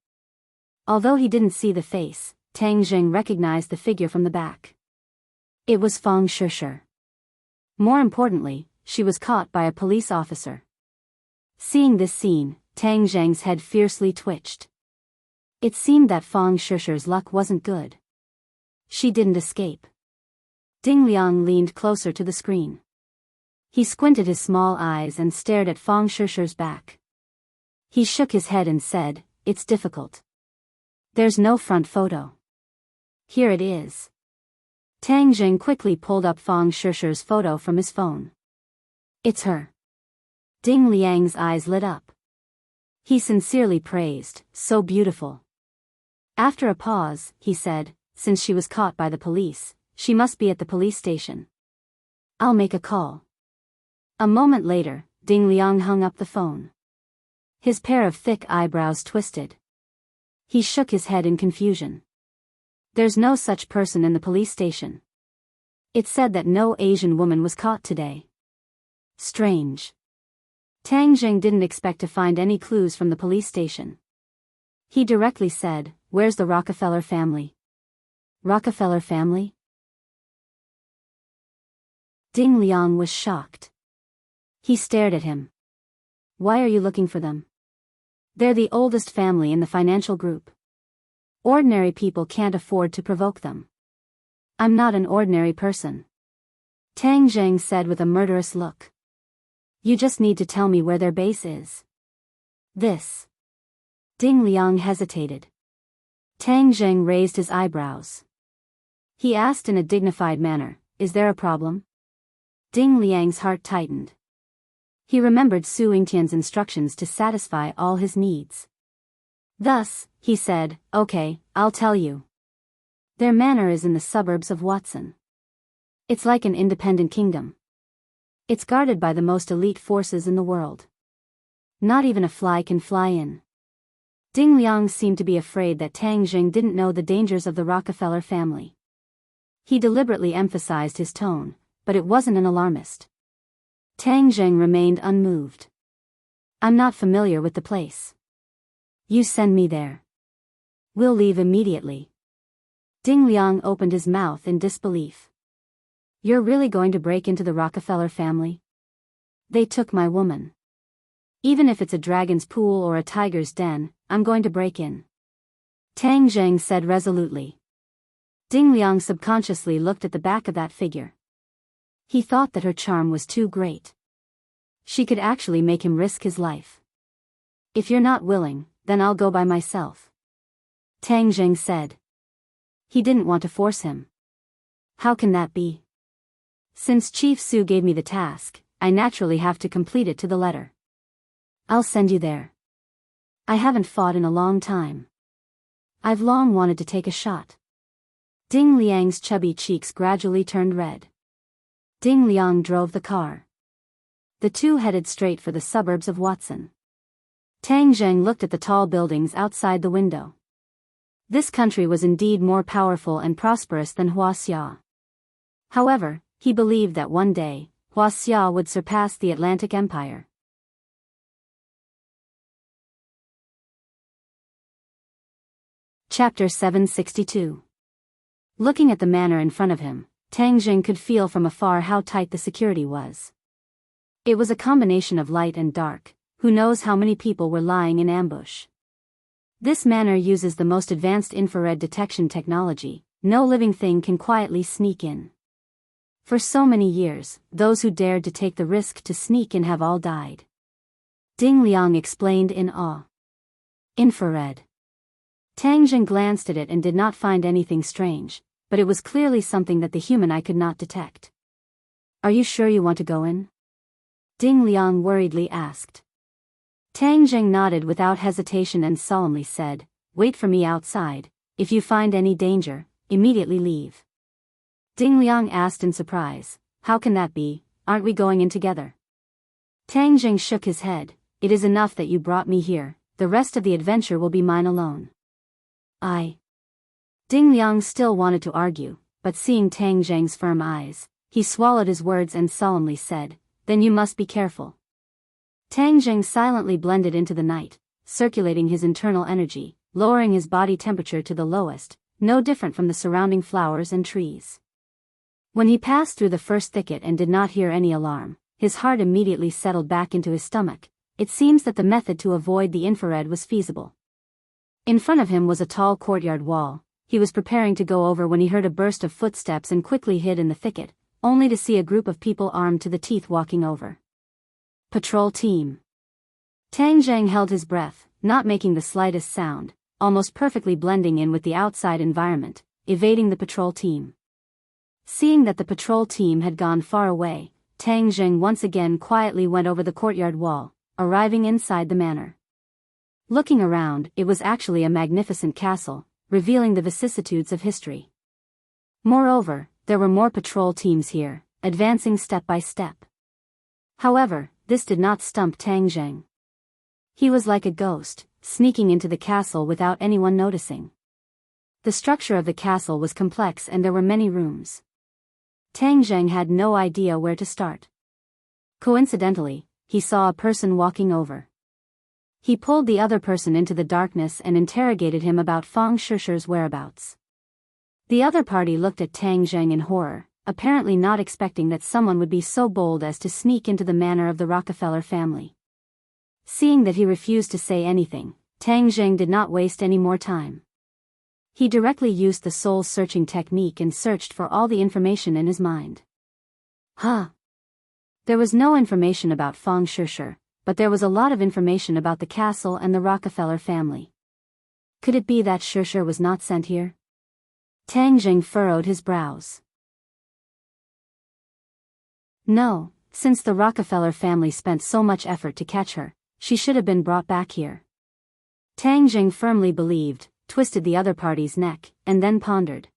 Although he didn't see the face, Tang Jing recognized the figure from the back. It was Fang Shishir. More importantly, she was caught by a police officer. Seeing this scene, Tang Jing's head fiercely twitched. It seemed that Fang Shishir's luck wasn't good. She didn't escape. Ding Liang leaned closer to the screen. He squinted his small eyes and stared at Fang Shishir's back. He shook his head and said, "It's difficult. There's no front photo. Here it is." Tang Jing quickly pulled up Fang Shishir's photo from his phone. "It's her." Ding Liang's eyes lit up. He sincerely praised, "So beautiful." After a pause, he said, "Since she was caught by the police, she must be at the police station. I'll make a call." A moment later, Ding Liang hung up the phone. His pair of thick eyebrows twisted. He shook his head in confusion. There's no such person in the police station. It said that no Asian woman was caught today. Strange. Tang Jing didn't expect to find any clues from the police station. He directly said, "Where's the Rockefeller family?" Rockefeller family? Ding Liang was shocked. He stared at him. "Why are you looking for them?" "They're the oldest family in the financial group. Ordinary people can't afford to provoke them." "I'm not an ordinary person," Tang Jing said with a murderous look. "You just need to tell me where their base is." "This." Ding Liang hesitated. Tang Jing raised his eyebrows. He asked in a dignified manner, "Is there a problem?" Ding Liang's heart tightened. He remembered Su Yingtian's instructions to satisfy all his needs. Thus, he said, "Okay, I'll tell you. Their manor is in the suburbs of Watson. It's like an independent kingdom. It's guarded by the most elite forces in the world. Not even a fly can fly in." Ding Liang seemed to be afraid that Tang Jing didn't know the dangers of the Rockefeller family. He deliberately emphasized his tone, but it wasn't an alarmist. Tang Jing remained unmoved. "I'm not familiar with the place. You send me there. We'll leave immediately." Ding Liang opened his mouth in disbelief. "You're really going to break into the Rockefeller family? They took my woman. Even if it's a dragon's pool or a tiger's den, I'm going to break in," Tang Jing said resolutely. Ding Liang subconsciously looked at the back of that figure. He thought that her charm was too great. She could actually make him risk his life. "If you're not willing, then I'll go by myself," Tang Jing said. He didn't want to force him. "How can that be? Since Chief Su gave me the task, I naturally have to complete it to the letter. I'll send you there. I haven't fought in a long time. I've long wanted to take a shot." Ding Liang's chubby cheeks gradually turned red. Ding Liang drove the car. The two headed straight for the suburbs of Watson. Tang Jing looked at the tall buildings outside the window. This country was indeed more powerful and prosperous than Huaxia. However, he believed that one day, Huaxia would surpass the Atlantic Empire. Chapter 762. Looking at the manor in front of him, Tang Jing could feel from afar how tight the security was. It was a combination of light and dark. Who knows how many people were lying in ambush. This manor uses the most advanced infrared detection technology. No living thing can quietly sneak in. For so many years, those who dared to take the risk to sneak in have all died. Ding Liang explained in awe. Infrared. Tang Jing glanced at it and did not find anything strange, but it was clearly something that the human eye could not detect. Are you sure you want to go in? Ding Liang worriedly asked. Tang Jing nodded without hesitation and solemnly said, "Wait for me outside. If you find any danger, immediately leave." Ding Liang asked in surprise, "How can that be? Aren't we going in together?" Tang Jing shook his head. "It is enough that you brought me here. The rest of the adventure will be mine alone." Ding Liang still wanted to argue, but seeing Tang Jing's firm eyes, he swallowed his words and solemnly said, "Then you must be careful." Tang Jing silently blended into the night, circulating his internal energy, lowering his body temperature to the lowest, no different from the surrounding flowers and trees. When he passed through the first thicket and did not hear any alarm, his heart immediately settled back into his stomach. It seems that the method to avoid the infrared was feasible. In front of him was a tall courtyard wall. He was preparing to go over when he heard a burst of footsteps and quickly hid in the thicket, only to see a group of people armed to the teeth walking over. Patrol team. Tang Jing held his breath, not making the slightest sound, almost perfectly blending in with the outside environment, evading the patrol team. Seeing that the patrol team had gone far away, Tang Jing once again quietly went over the courtyard wall, arriving inside the manor. Looking around, it was actually a magnificent castle, revealing the vicissitudes of history. Moreover, there were more patrol teams here, advancing step by step. However, this did not stump Tang Jing. He was like a ghost, sneaking into the castle without anyone noticing. The structure of the castle was complex and there were many rooms. Tang Jing had no idea where to start. Coincidentally, he saw a person walking over. He pulled the other person into the darkness and interrogated him about Fang Shishi's whereabouts. The other party looked at Tang Jing in horror, apparently not expecting that someone would be so bold as to sneak into the manor of the Rockefeller family. Seeing that he refused to say anything, Tang Jing did not waste any more time. He directly used the soul-searching technique and searched for all the information in his mind. There was no information about Fang Shishi, but there was a lot of information about the castle and the Rockefeller family. Could it be that Shishi was not sent here? Tang Jing furrowed his brows. No, since the Rockefeller family spent so much effort to catch her, she should have been brought back here. Tang Jing firmly believed, twisted the other party's neck, and then pondered.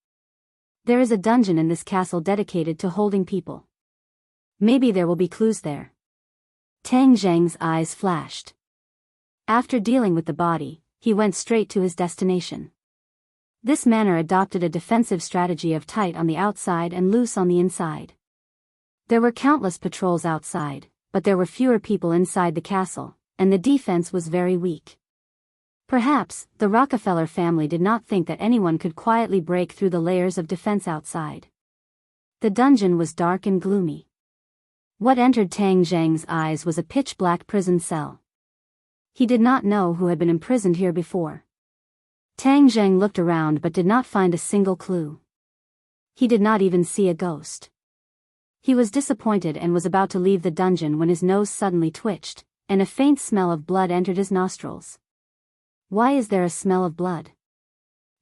There is a dungeon in this castle dedicated to holding people. Maybe there will be clues there. Tang Jing's eyes flashed. After dealing with the body, he went straight to his destination. This manor adopted a defensive strategy of tight on the outside and loose on the inside. There were countless patrols outside, but there were fewer people inside the castle, and the defense was very weak. Perhaps, the Rockefeller family did not think that anyone could quietly break through the layers of defense outside. The dungeon was dark and gloomy. What entered Tang Jing's eyes was a pitch-black prison cell. He did not know who had been imprisoned here before. Tang Jing looked around but did not find a single clue. He did not even see a ghost. He was disappointed and was about to leave the dungeon when his nose suddenly twitched, and a faint smell of blood entered his nostrils. Why is there a smell of blood?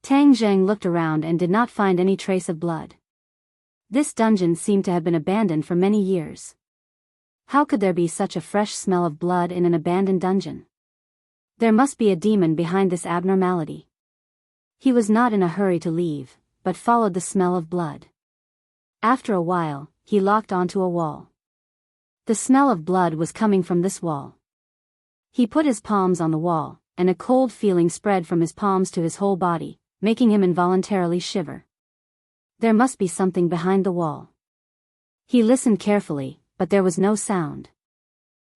Tang Jing looked around and did not find any trace of blood. This dungeon seemed to have been abandoned for many years. How could there be such a fresh smell of blood in an abandoned dungeon? There must be a demon behind this abnormality. He was not in a hurry to leave, but followed the smell of blood. After a while, he locked onto a wall. The smell of blood was coming from this wall. He put his palms on the wall, and a cold feeling spread from his palms to his whole body, making him involuntarily shiver. There must be something behind the wall. He listened carefully, but there was no sound.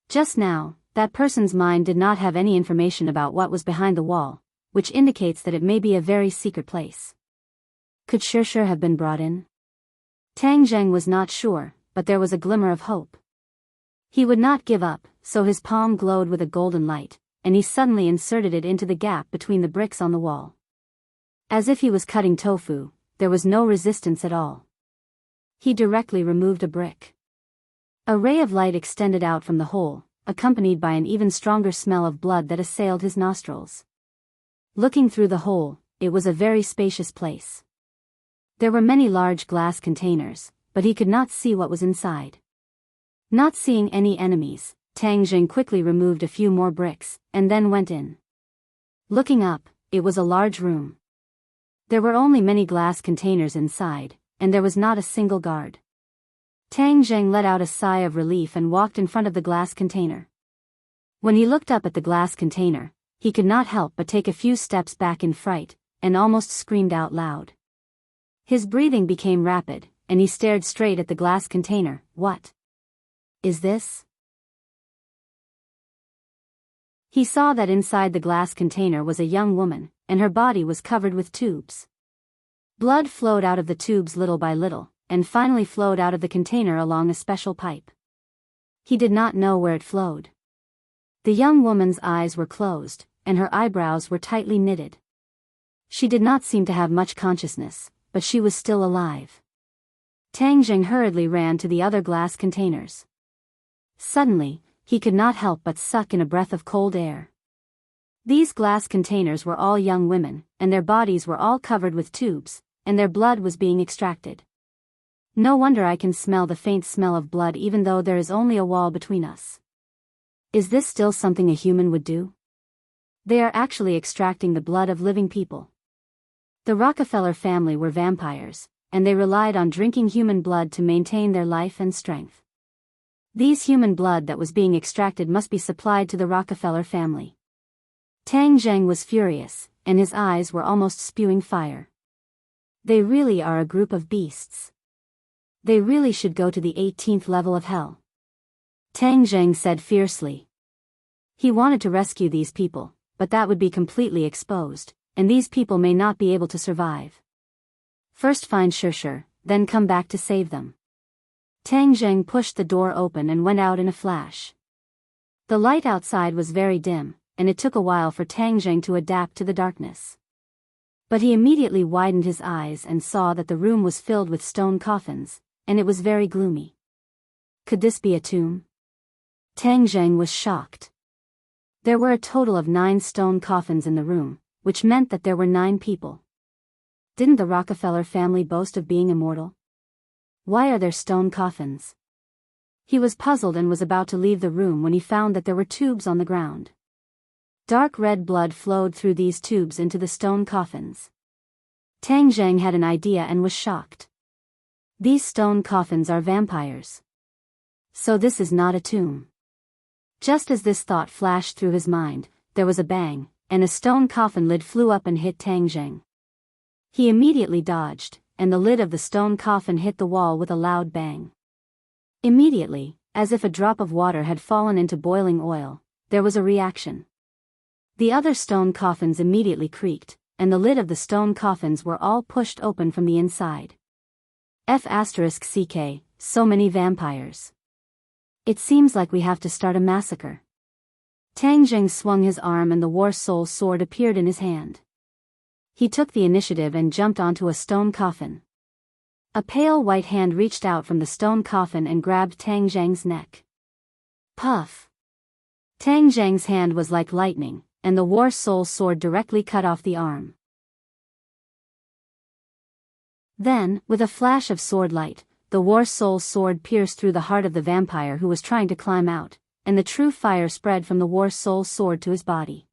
Just now, that person's mind did not have any information about what was behind the wall, which indicates that it may be a very secret place. Could Shirshir have been brought in? Tang Zheng was not sure, but there was a glimmer of hope. He would not give up, so his palm glowed with a golden light, and he suddenly inserted it into the gap between the bricks on the wall. As if he was cutting tofu, there was no resistance at all. He directly removed a brick. A ray of light extended out from the hole, accompanied by an even stronger smell of blood that assailed his nostrils. Looking through the hole, it was a very spacious place. There were many large glass containers, but he could not see what was inside. Not seeing any enemies, Tang Jing quickly removed a few more bricks, and then went in. Looking up, it was a large room. There were only many glass containers inside, and there was not a single guard. Tang Zheng let out a sigh of relief and walked in front of the glass container. When he looked up at the glass container, he could not help but take a few steps back in fright, and almost screamed out loud. His breathing became rapid, and he stared straight at the glass container. What is this? He saw that inside the glass container was a young woman, and her body was covered with tubes. Blood flowed out of the tubes little by little, and finally flowed out of the container along a special pipe. He did not know where it flowed. The young woman's eyes were closed, and her eyebrows were tightly knitted. She did not seem to have much consciousness, but she was still alive. Tang Jing hurriedly ran to the other glass containers. Suddenly, he could not help but suck in a breath of cold air. These glass containers were all young women, and their bodies were all covered with tubes, and their blood was being extracted. No wonder I can smell the faint smell of blood even though there is only a wall between us. Is this still something a human would do? They are actually extracting the blood of living people. The Rockefeller family were vampires, and they relied on drinking human blood to maintain their life and strength. These human blood that was being extracted must be supplied to the Rockefeller family. Tang Zheng was furious, and his eyes were almost spewing fire. They really are a group of beasts. They really should go to the 18th level of hell. Tang Zheng said fiercely. He wanted to rescue these people, but that would be completely exposed, and these people may not be able to survive. First find Shirshir, then come back to save them. Tang Zheng pushed the door open and went out in a flash. The light outside was very dim, and it took a while for Tang Zheng to adapt to the darkness. But he immediately widened his eyes and saw that the room was filled with stone coffins, and it was very gloomy. Could this be a tomb? Tang Zheng was shocked. There were a total of 9 stone coffins in the room, which meant that there were 9 people. Didn't the Rockefeller family boast of being immortal? Why are there stone coffins? He was puzzled and was about to leave the room when he found that there were tubes on the ground. Dark red blood flowed through these tubes into the stone coffins. Tang Zheng had an idea and was shocked. These stone coffins are vampires. So this is not a tomb. Just as this thought flashed through his mind, there was a bang, and a stone coffin lid flew up and hit Tang Zheng. He immediately dodged, and the lid of the stone coffin hit the wall with a loud bang. Immediately, as if a drop of water had fallen into boiling oil, there was a reaction. The other stone coffins immediately creaked, and the lid of the stone coffins were all pushed open from the inside. F***ck, so many vampires. It seems like we have to start a massacre. Tang Zheng swung his arm and the War Soul sword appeared in his hand. He took the initiative and jumped onto a stone coffin. A pale white hand reached out from the stone coffin and grabbed Tang Zheng's neck. Puff! Tang Zheng's hand was like lightning, and the War Soul sword directly cut off the arm. Then, with a flash of sword light, the War Soul sword pierced through the heart of the vampire who was trying to climb out, and the true fire spread from the War Soul sword to his body.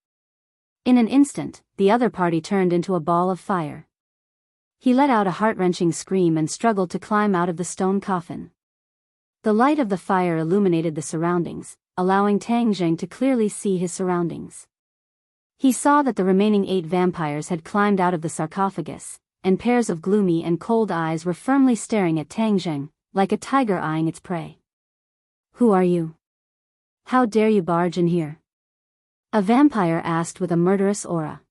In an instant, the other party turned into a ball of fire. He let out a heart-wrenching scream and struggled to climb out of the stone coffin. The light of the fire illuminated the surroundings, allowing Tang Zheng to clearly see his surroundings. He saw that the remaining 8 vampires had climbed out of the sarcophagus, and pairs of gloomy and cold eyes were firmly staring at Tang Zheng, like a tiger eyeing its prey. "Who are you? How dare you barge in here?" a vampire asked with a murderous aura.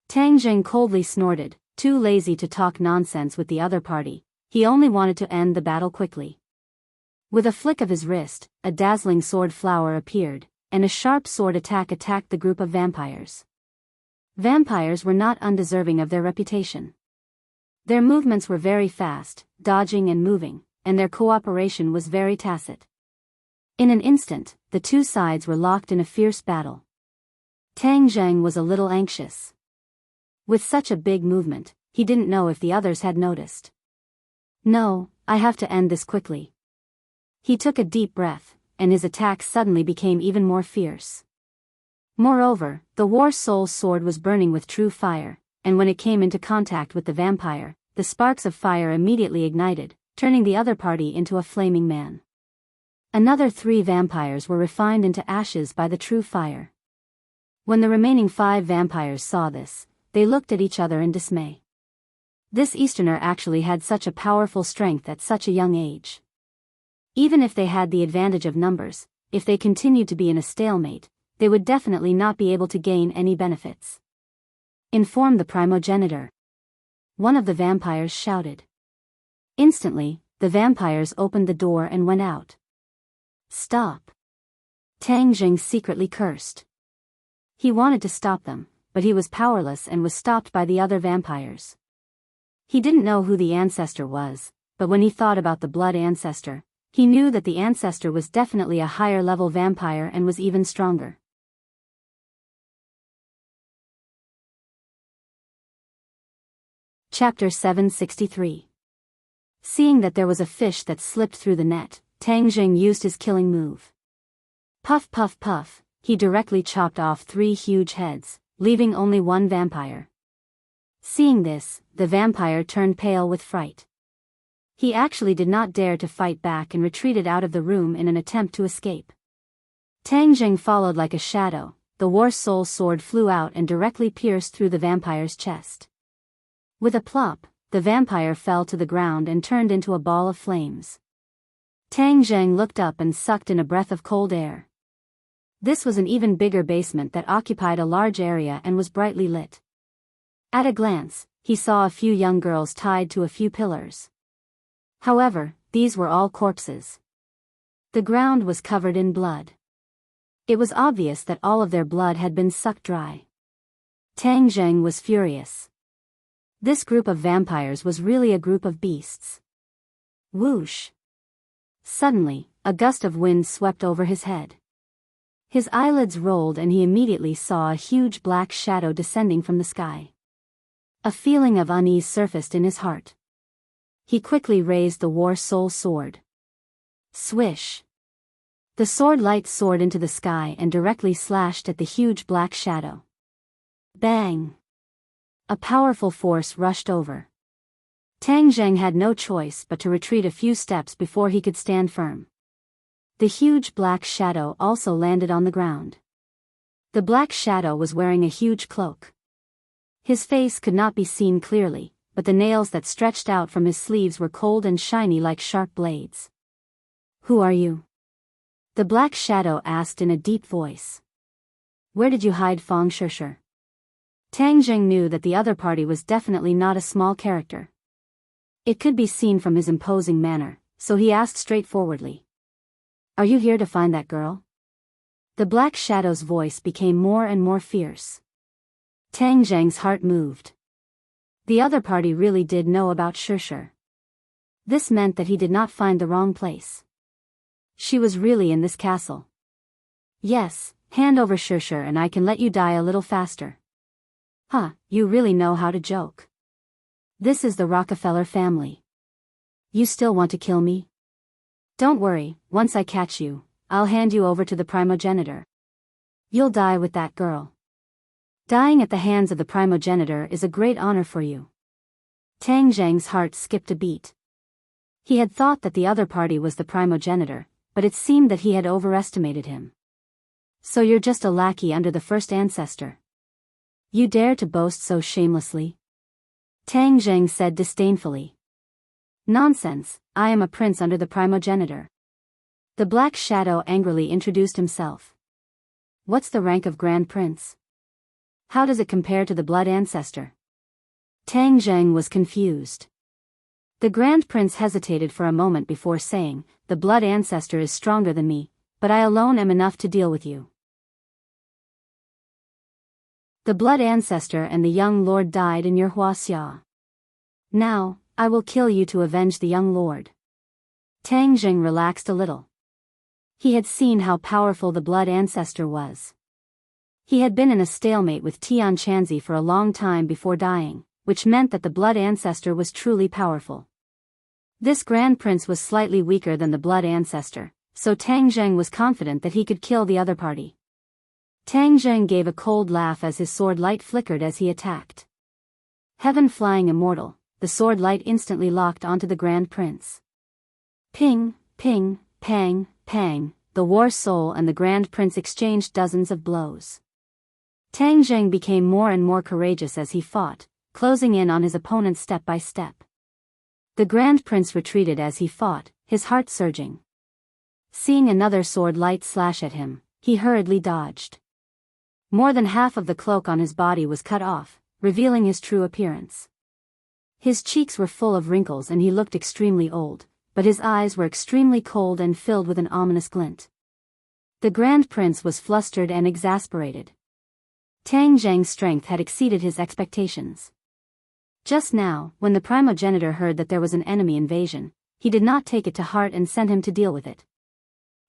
Tang Jing coldly snorted, too lazy to talk nonsense with the other party. He only wanted to end the battle quickly. With a flick of his wrist, a dazzling sword flower appeared, and a sharp sword attacked the group of vampires. Vampires were not undeserving of their reputation. Their movements were very fast, dodging and moving, and their cooperation was very tacit. In an instant, the two sides were locked in a fierce battle. Tang Zheng was a little anxious. With such a big movement, he didn't know if the others had noticed. "No, I have to end this quickly." He took a deep breath, and his attack suddenly became even more fierce. Moreover, the War Soul sword was burning with true fire, and when it came into contact with the vampire, the sparks of fire immediately ignited, turning the other party into a flaming man. Another 3 vampires were refined into ashes by the true fire. When the remaining 5 vampires saw this, they looked at each other in dismay. This Easterner actually had such a powerful strength at such a young age. Even if they had the advantage of numbers, if they continued to be in a stalemate, they would definitely not be able to gain any benefits. "Inform the primogenitor," one of the vampires shouted. Instantly, the vampires opened the door and went out. "Stop!" Tang Jing secretly cursed. He wanted to stop them, but he was powerless and was stopped by the other vampires. He didn't know who the ancestor was, but when he thought about the blood ancestor, he knew that the ancestor was definitely a higher-level vampire and was even stronger. Chapter 763. Seeing that there was a fish that slipped through the net, Tang Jing used his killing move. Puff puff puff, he directly chopped off 3 huge heads, leaving only 1 vampire. Seeing this, the vampire turned pale with fright. He actually did not dare to fight back and retreated out of the room in an attempt to escape. Tang Jing followed like a shadow. The War Soul sword flew out and directly pierced through the vampire's chest. With a plop, the vampire fell to the ground and turned into a ball of flames. Tang Jing looked up and sucked in a breath of cold air. This was an even bigger basement that occupied a large area and was brightly lit. At a glance, he saw a few young girls tied to a few pillars. However, these were all corpses. The ground was covered in blood. It was obvious that all of their blood had been sucked dry. Tang Zheng was furious. This group of vampires was really a group of beasts. Whoosh! Suddenly, a gust of wind swept over his head. His eyelids rolled and he immediately saw a huge black shadow descending from the sky. A feeling of unease surfaced in his heart. He quickly raised the War Soul sword. Swish! The sword light soared into the sky and directly slashed at the huge black shadow. Bang! A powerful force rushed over. Tang Zheng had no choice but to retreat a few steps before he could stand firm. The huge black shadow also landed on the ground. The black shadow was wearing a huge cloak. His face could not be seen clearly, but the nails that stretched out from his sleeves were cold and shiny like sharp blades. "Who are you?" the black shadow asked in a deep voice. "Where did you hide, Fong Shishir?" Tang Jing knew that the other party was definitely not a small character. It could be seen from his imposing manner, so he asked straightforwardly. "Are you here to find that girl?" The black shadow's voice became more and more fierce. Tang Zheng's heart moved. The other party really did know about Shishir. This meant that he did not find the wrong place. She was really in this castle. "Yes, hand over Shishir and I can let you die a little faster." "Huh, you really know how to joke. This is the Rockefeller family. You still want to kill me? Don't worry, once I catch you, I'll hand you over to the primogenitor. You'll die with that girl. Dying at the hands of the primogenitor is a great honor for you." Tang Zheng's heart skipped a beat. He had thought that the other party was the primogenitor, but it seemed that he had overestimated him. "So you're just a lackey under the first ancestor? You dare to boast so shamelessly?" Tang Zheng said disdainfully. Nonsense, I am a prince under the primogeniture. The Black Shadow angrily introduced himself. What's the rank of Grand Prince? How does it compare to the Blood Ancestor? Tang Zheng was confused. The Grand Prince hesitated for a moment before saying, the Blood Ancestor is stronger than me, but I alone am enough to deal with you. The Blood Ancestor and the young lord died in your Huaxia. Now, I will kill you to avenge the young lord. Tang Zheng relaxed a little. He had seen how powerful the Blood Ancestor was. He had been in a stalemate with Tian Chanzi for a long time before dying, which meant that the Blood Ancestor was truly powerful. This Grand Prince was slightly weaker than the Blood Ancestor, so Tang Zheng was confident that he could kill the other party. Tang Zheng gave a cold laugh as his sword light flickered as he attacked. Heaven flying immortal, the sword light instantly locked onto the Grand Prince. Ping, ping, pang, pang, the war soul and the Grand Prince exchanged dozens of blows. Tang Zheng became more and more courageous as he fought, closing in on his opponent step by step. The Grand Prince retreated as he fought, his heart surging. Seeing another sword light slash at him, he hurriedly dodged. More than half of the cloak on his body was cut off, revealing his true appearance. His cheeks were full of wrinkles and he looked extremely old, but his eyes were extremely cold and filled with an ominous glint. The Grand Prince was flustered and exasperated. Tang Zheng's strength had exceeded his expectations. Just now, when the primogenitor heard that there was an enemy invasion, he did not take it to heart and sent him to deal with it.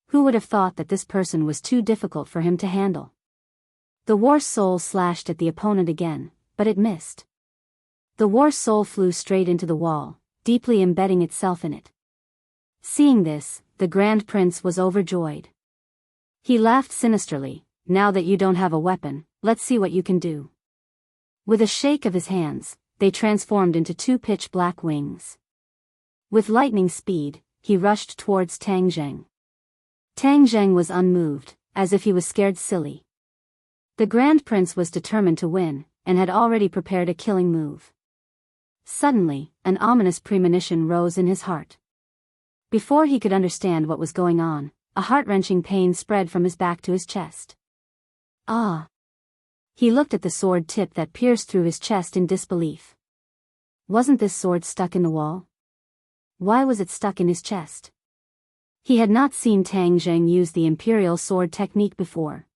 Who would have thought that this person was too difficult for him to handle? The war soul slashed at the opponent again, but it missed. The war soul flew straight into the wall, deeply embedding itself in it. Seeing this, the Grand Prince was overjoyed. He laughed sinisterly, now that you don't have a weapon, let's see what you can do. With a shake of his hands, they transformed into two pitch-black wings. With lightning speed, he rushed towards Tang Zheng. Tang Zheng was unmoved, as if he was scared silly. The Grand Prince was determined to win, and had already prepared a killing move. Suddenly, an ominous premonition rose in his heart. Before he could understand what was going on, a heart-wrenching pain spread from his back to his chest. Ah! He looked at the sword tip that pierced through his chest in disbelief. Wasn't this sword stuck in the wall? Why was it stuck in his chest? He had not seen Tang Zheng use the Imperial Sword technique before.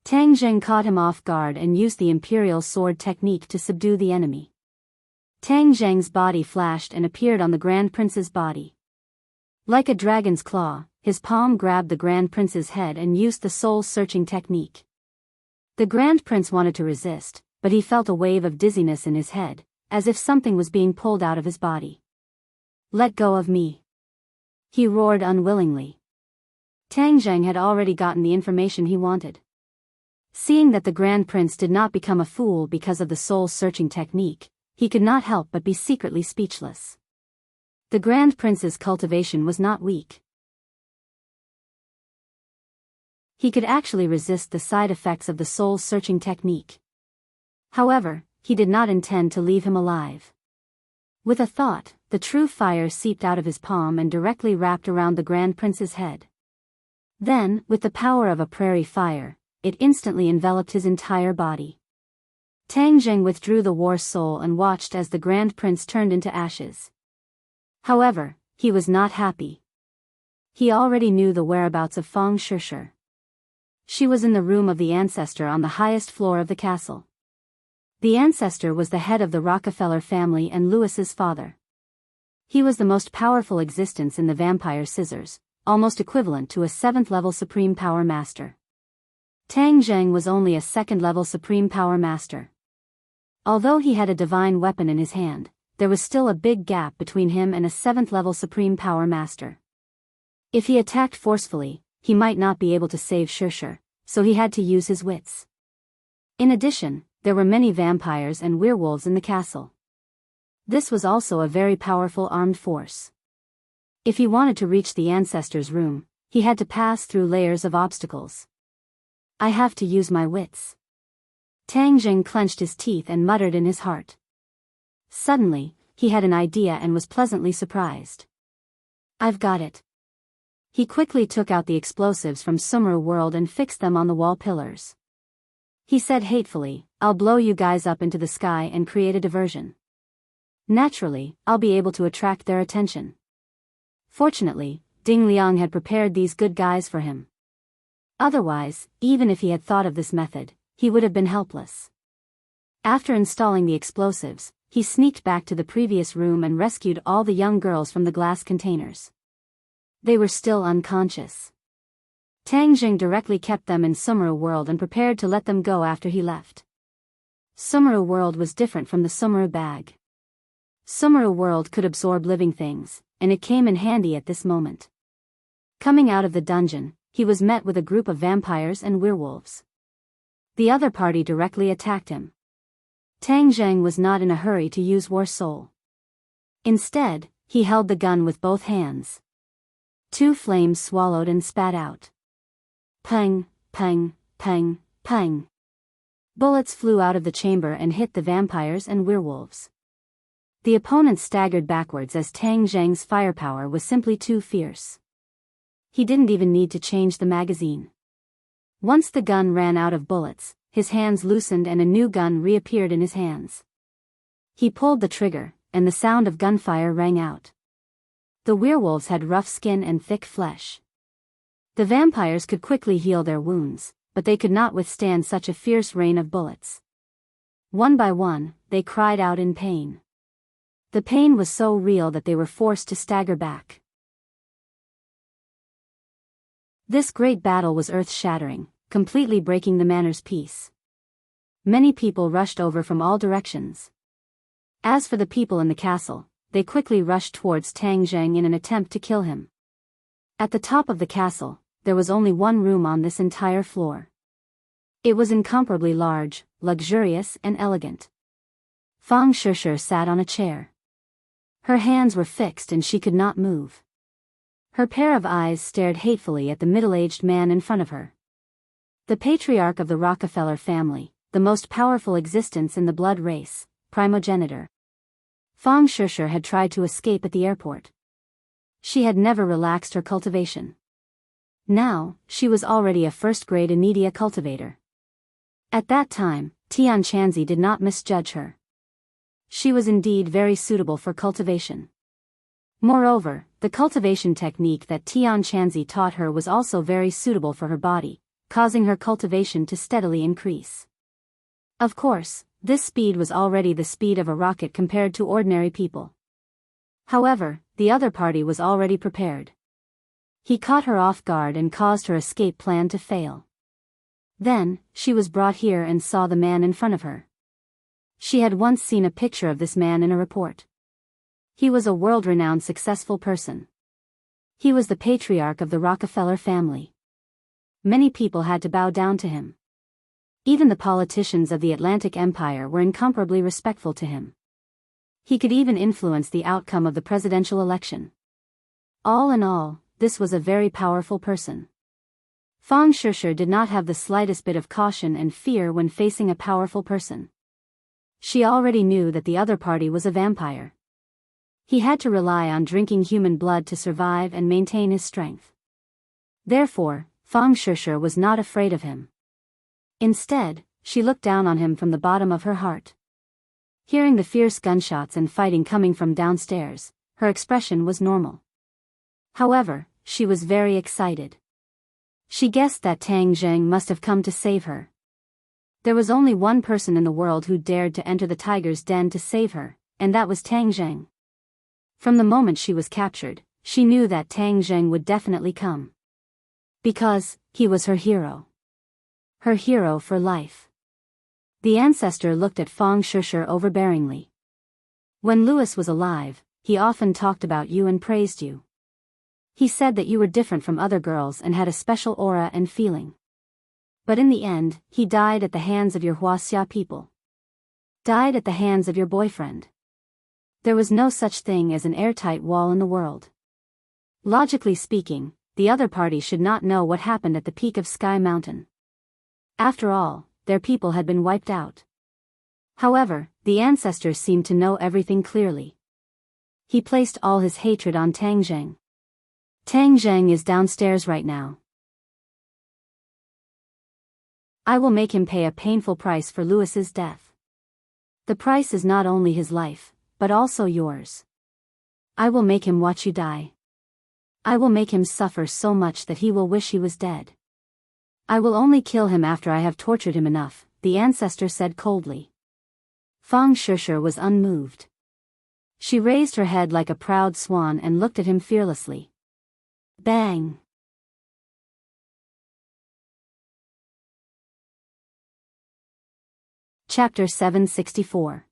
Tang Zheng caught him off guard and used the Imperial Sword technique to subdue the enemy. Tang Zheng's body flashed and appeared on the Grand Prince's body. Like a dragon's claw, his palm grabbed the Grand Prince's head and used the soul-searching technique. The Grand Prince wanted to resist, but he felt a wave of dizziness in his head, as if something was being pulled out of his body. Let go of me! He roared unwillingly. Tang Zheng had already gotten the information he wanted. Seeing that the Grand Prince did not become a fool because of the soul-searching technique, he could not help but be secretly speechless. The Grand Prince's cultivation was not weak. He could actually resist the side effects of the soul-searching technique. However, he did not intend to leave him alive. With a thought, the true fire seeped out of his palm and directly wrapped around the Grand Prince's head. Then, with the power of a prairie fire, it instantly enveloped his entire body. Tang Zheng withdrew the war soul and watched as the Grand Prince turned into ashes. However, he was not happy. He already knew the whereabouts of Feng Shishir. She was in the room of the ancestor on the highest floor of the castle. The ancestor was the head of the Rockefeller family and Louis's father. He was the most powerful existence in the Vampire Scissors, almost equivalent to a 7th-level Supreme Power Master. Tang Zheng was only a 2nd-level Supreme Power Master. Although he had a divine weapon in his hand, there was still a big gap between him and a 7th-level Supreme Power Master. If he attacked forcefully, he might not be able to save Shishir, so he had to use his wits. In addition, there were many vampires and werewolves in the castle. This was also a very powerful armed force. If he wanted to reach the ancestor's room, he had to pass through layers of obstacles. I have to use my wits. Tang Zheng clenched his teeth and muttered in his heart. Suddenly, he had an idea and was pleasantly surprised. "I've got it." He quickly took out the explosives from Summer World and fixed them on the wall pillars. He said hatefully, "I'll blow you guys up into the sky and create a diversion. Naturally, I'll be able to attract their attention." Fortunately, Ding Liang had prepared these good guys for him. Otherwise, even if he had thought of this method, he would have been helpless. After installing the explosives, he sneaked back to the previous room and rescued all the young girls from the glass containers. They were still unconscious. Tang Jing directly kept them in Summer World and prepared to let them go after he left. Summer World was different from the Summer bag. Summer World could absorb living things, and it came in handy at this moment. Coming out of the dungeon, he was met with a group of vampires and werewolves. The other party directly attacked him. Tang Zheng was not in a hurry to use War Soul. Instead, he held the gun with both hands. 2 flames swallowed and spat out. Pang, pang, pang, pang. Bullets flew out of the chamber and hit the vampires and werewolves. The opponents staggered backwards as Tang Zheng's firepower was simply too fierce. He didn't even need to change the magazine. Once the gun ran out of bullets, his hands loosened and a new gun reappeared in his hands. He pulled the trigger, and the sound of gunfire rang out. The werewolves had rough skin and thick flesh. The vampires could quickly heal their wounds, but they could not withstand such a fierce rain of bullets. One by one, they cried out in pain. The pain was so real that they were forced to stagger back. This great battle was earth-shattering, completely breaking the manor's peace. Many people rushed over from all directions. As for the people in the castle, they quickly rushed towards Tang Zheng in an attempt to kill him. At the top of the castle, there was only one room on this entire floor. It was incomparably large, luxurious and elegant. Fang Shishir sat on a chair. Her hands were fixed and she could not move. Her pair of eyes stared hatefully at the middle-aged man in front of her. The patriarch of the Rockefeller family, the most powerful existence in the blood race, primogenitor. Fang Shishir had tried to escape at the airport. She had never relaxed her cultivation. Now, she was already a first-grade Anidia cultivator. At that time, Tian Chanzi did not misjudge her. She was indeed very suitable for cultivation. Moreover, the cultivation technique that Tian Chanzi taught her was also very suitable for her body, causing her cultivation to steadily increase. Of course, this speed was already the speed of a rocket compared to ordinary people. However, the other party was already prepared. He caught her off guard and caused her escape plan to fail. Then, she was brought here and saw the man in front of her. She had once seen a picture of this man in a report. He was a world-renowned successful person. He was the patriarch of the Rockefeller family. Many people had to bow down to him. Even the politicians of the Atlantic Empire were incomparably respectful to him. He could even influence the outcome of the presidential election. All in all, this was a very powerful person. Fang Shishir did not have the slightest bit of caution and fear when facing a powerful person. She already knew that the other party was a vampire. He had to rely on drinking human blood to survive and maintain his strength. Therefore, Fang Shishir was not afraid of him. Instead, she looked down on him from the bottom of her heart. Hearing the fierce gunshots and fighting coming from downstairs, her expression was normal. However, she was very excited. She guessed that Tang Zheng must have come to save her. There was only one person in the world who dared to enter the tiger's den to save her, and that was Tang Zheng. From the moment she was captured, she knew that Tang Zheng would definitely come. Because, he was her hero. Her hero for life. The ancestor looked at Fang Shishir overbearingly. When Louis was alive, he often talked about you and praised you. He said that you were different from other girls and had a special aura and feeling. But in the end, he died at the hands of your Huaxia people. Died at the hands of your boyfriend. There was no such thing as an airtight wall in the world. Logically speaking, the other party should not know what happened at the peak of Sky Mountain. After all, their people had been wiped out. However, the ancestors seemed to know everything clearly. He placed all his hatred on Tang Zheng. Tang Zheng is downstairs right now. I will make him pay a painful price for Louis's death. The price is not only his life, but also yours. I will make him watch you die. I will make him suffer so much that he will wish he was dead. I will only kill him after I have tortured him enough, the ancestor said coldly. Fang Shusher was unmoved. She raised her head like a proud swan and looked at him fearlessly. Bang! Chapter 764.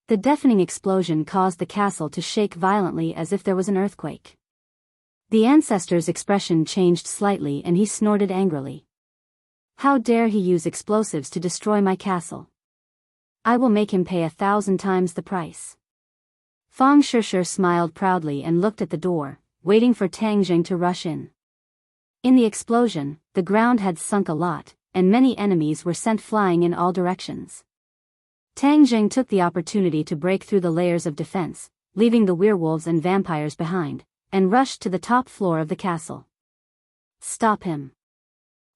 The deafening explosion caused the castle to shake violently as if there was an earthquake. The ancestor's expression changed slightly and he snorted angrily. How dare he use explosives to destroy my castle? I will make him pay 1,000 times the price. Fang Shusher smiled proudly and looked at the door, waiting for Tang Zheng to rush in. In the explosion, the ground had sunk a lot, and many enemies were sent flying in all directions. Tang Zheng took the opportunity to break through the layers of defense, leaving the werewolves and vampires behind, and rushed to the top floor of the castle. Stop him.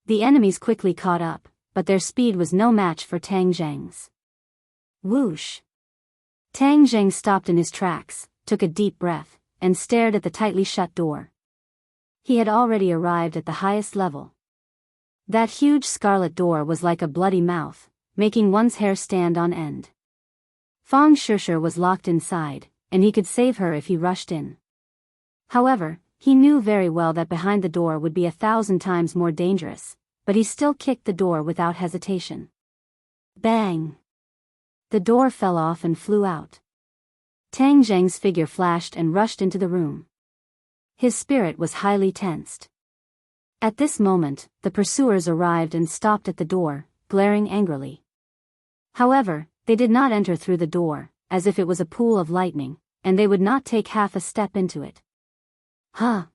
The enemies quickly caught up, but their speed was no match for Tang Zheng's. Whoosh! Tang Zheng stopped in his tracks, took a deep breath, and stared at the tightly shut door. He had already arrived at the highest level. That huge scarlet door was like a bloody mouth, making one's hair stand on end. Fang Shusher was locked inside, and he could save her if he rushed in. However, he knew very well that behind the door would be 1,000 times more dangerous, but he still kicked the door without hesitation. Bang! The door fell off and flew out. Tang Zheng's figure flashed and rushed into the room. His spirit was highly tensed. At this moment, the pursuers arrived and stopped at the door, glaring angrily. However, they did not enter through the door, as if it was a pool of lightning, and they would not take half a step into it. Huh?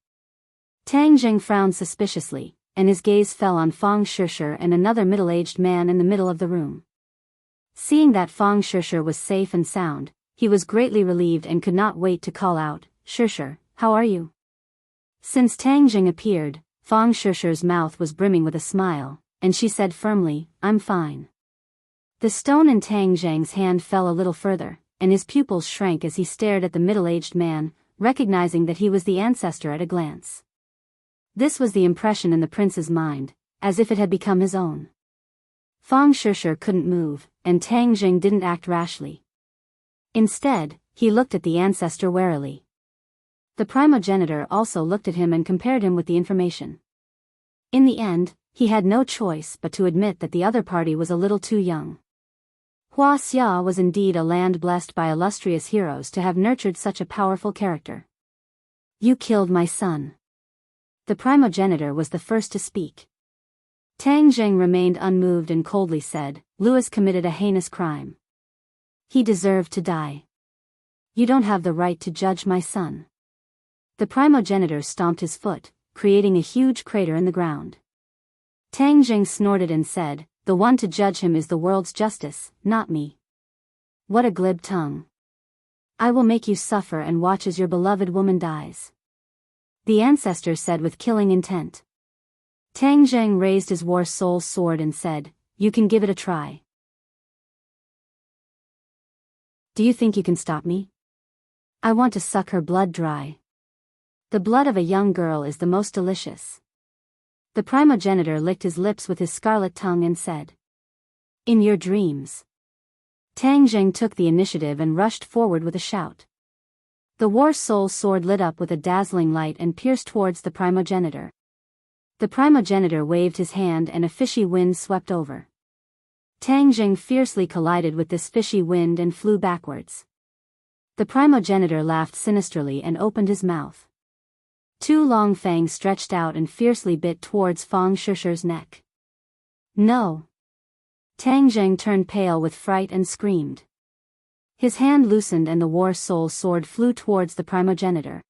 Tang Zheng frowned suspiciously, and his gaze fell on Fang Shusher and another middle-aged man in the middle of the room. Seeing that Fang Shusher was safe and sound, he was greatly relieved and could not wait to call out, "Shusher, how are you?" Since Tang Zheng appeared, Fang Shusher's mouth was brimming with a smile, and she said firmly, "I'm fine." The stone in Tang Zheng's hand fell a little further, and his pupils shrank as he stared at the middle-aged man, recognizing that he was the ancestor at a glance. This was the impression in the prince's mind, as if it had become his own. Fang Shusher couldn't move, and Tang Zheng didn't act rashly. Instead, he looked at the ancestor warily. The primogenitor also looked at him and compared him with the information. In the end, he had no choice but to admit that the other party was a little too young. Hua Xia was indeed a land blessed by illustrious heroes to have nurtured such a powerful character. You killed my son. The primogenitor was the first to speak. Tang Zheng remained unmoved and coldly said, Louis committed a heinous crime. He deserved to die. You don't have the right to judge my son. The primogenitor stomped his foot, creating a huge crater in the ground. Tang Zheng snorted and said, the one to judge him is the world's justice, not me. What a glib tongue. I will make you suffer and watch as your beloved woman dies. The ancestor said with killing intent. Tang Zheng raised his war soul sword and said, you can give it a try. Do you think you can stop me? I want to suck her blood dry. The blood of a young girl is the most delicious. The primogenitor licked his lips with his scarlet tongue and said, in your dreams. Tang Zheng took the initiative and rushed forward with a shout. The war soul sword lit up with a dazzling light and pierced towards the primogenitor. The primogenitor waved his hand and a fishy wind swept over. Tang Zheng fiercely collided with this fishy wind and flew backwards. The primogenitor laughed sinisterly and opened his mouth. Two long fangs stretched out and fiercely bit towards Fang Shusher's neck. No! Tang Zheng turned pale with fright and screamed. His hand loosened and the war soul sword flew towards the primogenitor.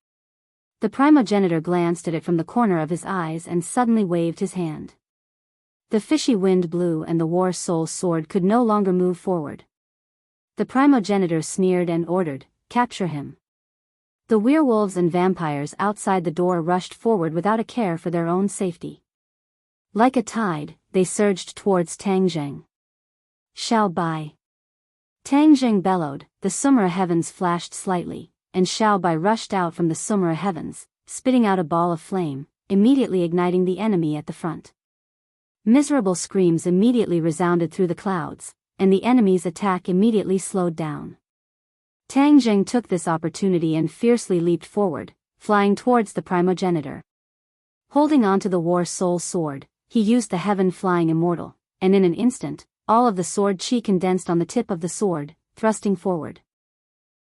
The primogenitor glanced at it from the corner of his eyes and suddenly waved his hand. The fishy wind blew and the war soul sword could no longer move forward. The primogenitor sneered and ordered, capture him. The werewolves and vampires outside the door rushed forward without a care for their own safety. Like a tide, they surged towards Tang Zheng. Xiao Bai. Tang Zheng bellowed, the Sumera heavens flashed slightly, and Xiao Bai rushed out from the Sumera heavens, spitting out a ball of flame, immediately igniting the enemy at the front. Miserable screams immediately resounded through the clouds, and the enemy's attack immediately slowed down. Tang Zheng took this opportunity and fiercely leaped forward, flying towards the primogenitor. Holding onto the war soul sword, he used the heaven-flying immortal, and in an instant, all of the sword chi condensed on the tip of the sword, thrusting forward.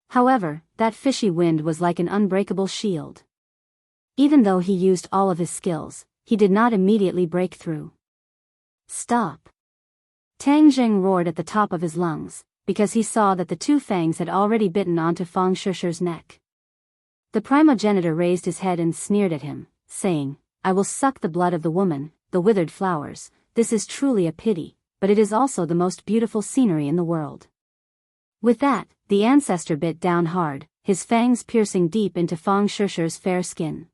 However, that fishy wind was like an unbreakable shield. Even though he used all of his skills, he did not immediately break through. Stop! Tang Zheng roared at the top of his lungs, because he saw that the two fangs had already bitten onto Fang Shishi's neck. The primogenitor raised his head and sneered at him, saying, "I will suck the blood of the woman, the withered flowers. This is truly a pity, but it is also the most beautiful scenery in the world." With that, the ancestor bit down hard, his fangs piercing deep into Fang Shishi's fair skin.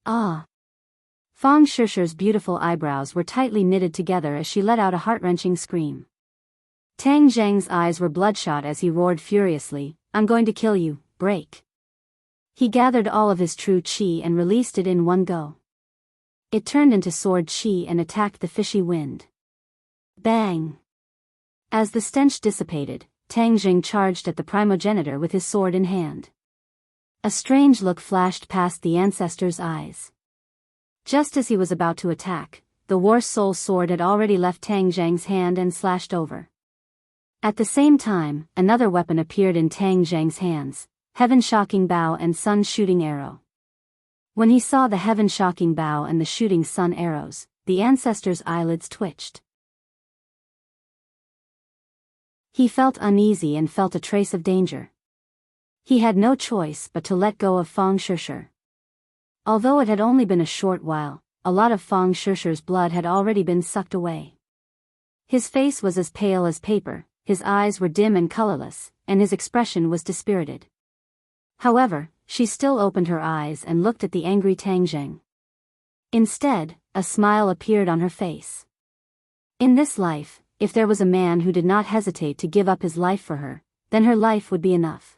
Ah! Fang Shishi's beautiful eyebrows were tightly knitted together as she let out a heart-wrenching scream. Tang Zheng's eyes were bloodshot as he roared furiously, "I'm going to kill you, break." He gathered all of his true chi and released it in one go. It turned into sword chi and attacked the fishy wind. Bang! As the stench dissipated, Tang Zheng charged at the primogenitor with his sword in hand. A strange look flashed past the ancestor's eyes. Just as he was about to attack, the war soul sword had already left Tang Zheng's hand and slashed over. At the same time, another weapon appeared in Tang Zheng's hands, heaven-shocking bow and sun-shooting arrow. When he saw the heaven-shocking bow and the shooting sun arrows, the ancestor's eyelids twitched. He felt uneasy and felt a trace of danger. He had no choice but to let go of Fang Shishi. Although it had only been a short while, a lot of Fang Shishi's blood had already been sucked away. His face was as pale as paper, his eyes were dim and colorless, and his expression was dispirited. However, she still opened her eyes and looked at the angry Tang Zheng. Instead, a smile appeared on her face. In this life, if there was a man who did not hesitate to give up his life for her, then her life would be enough.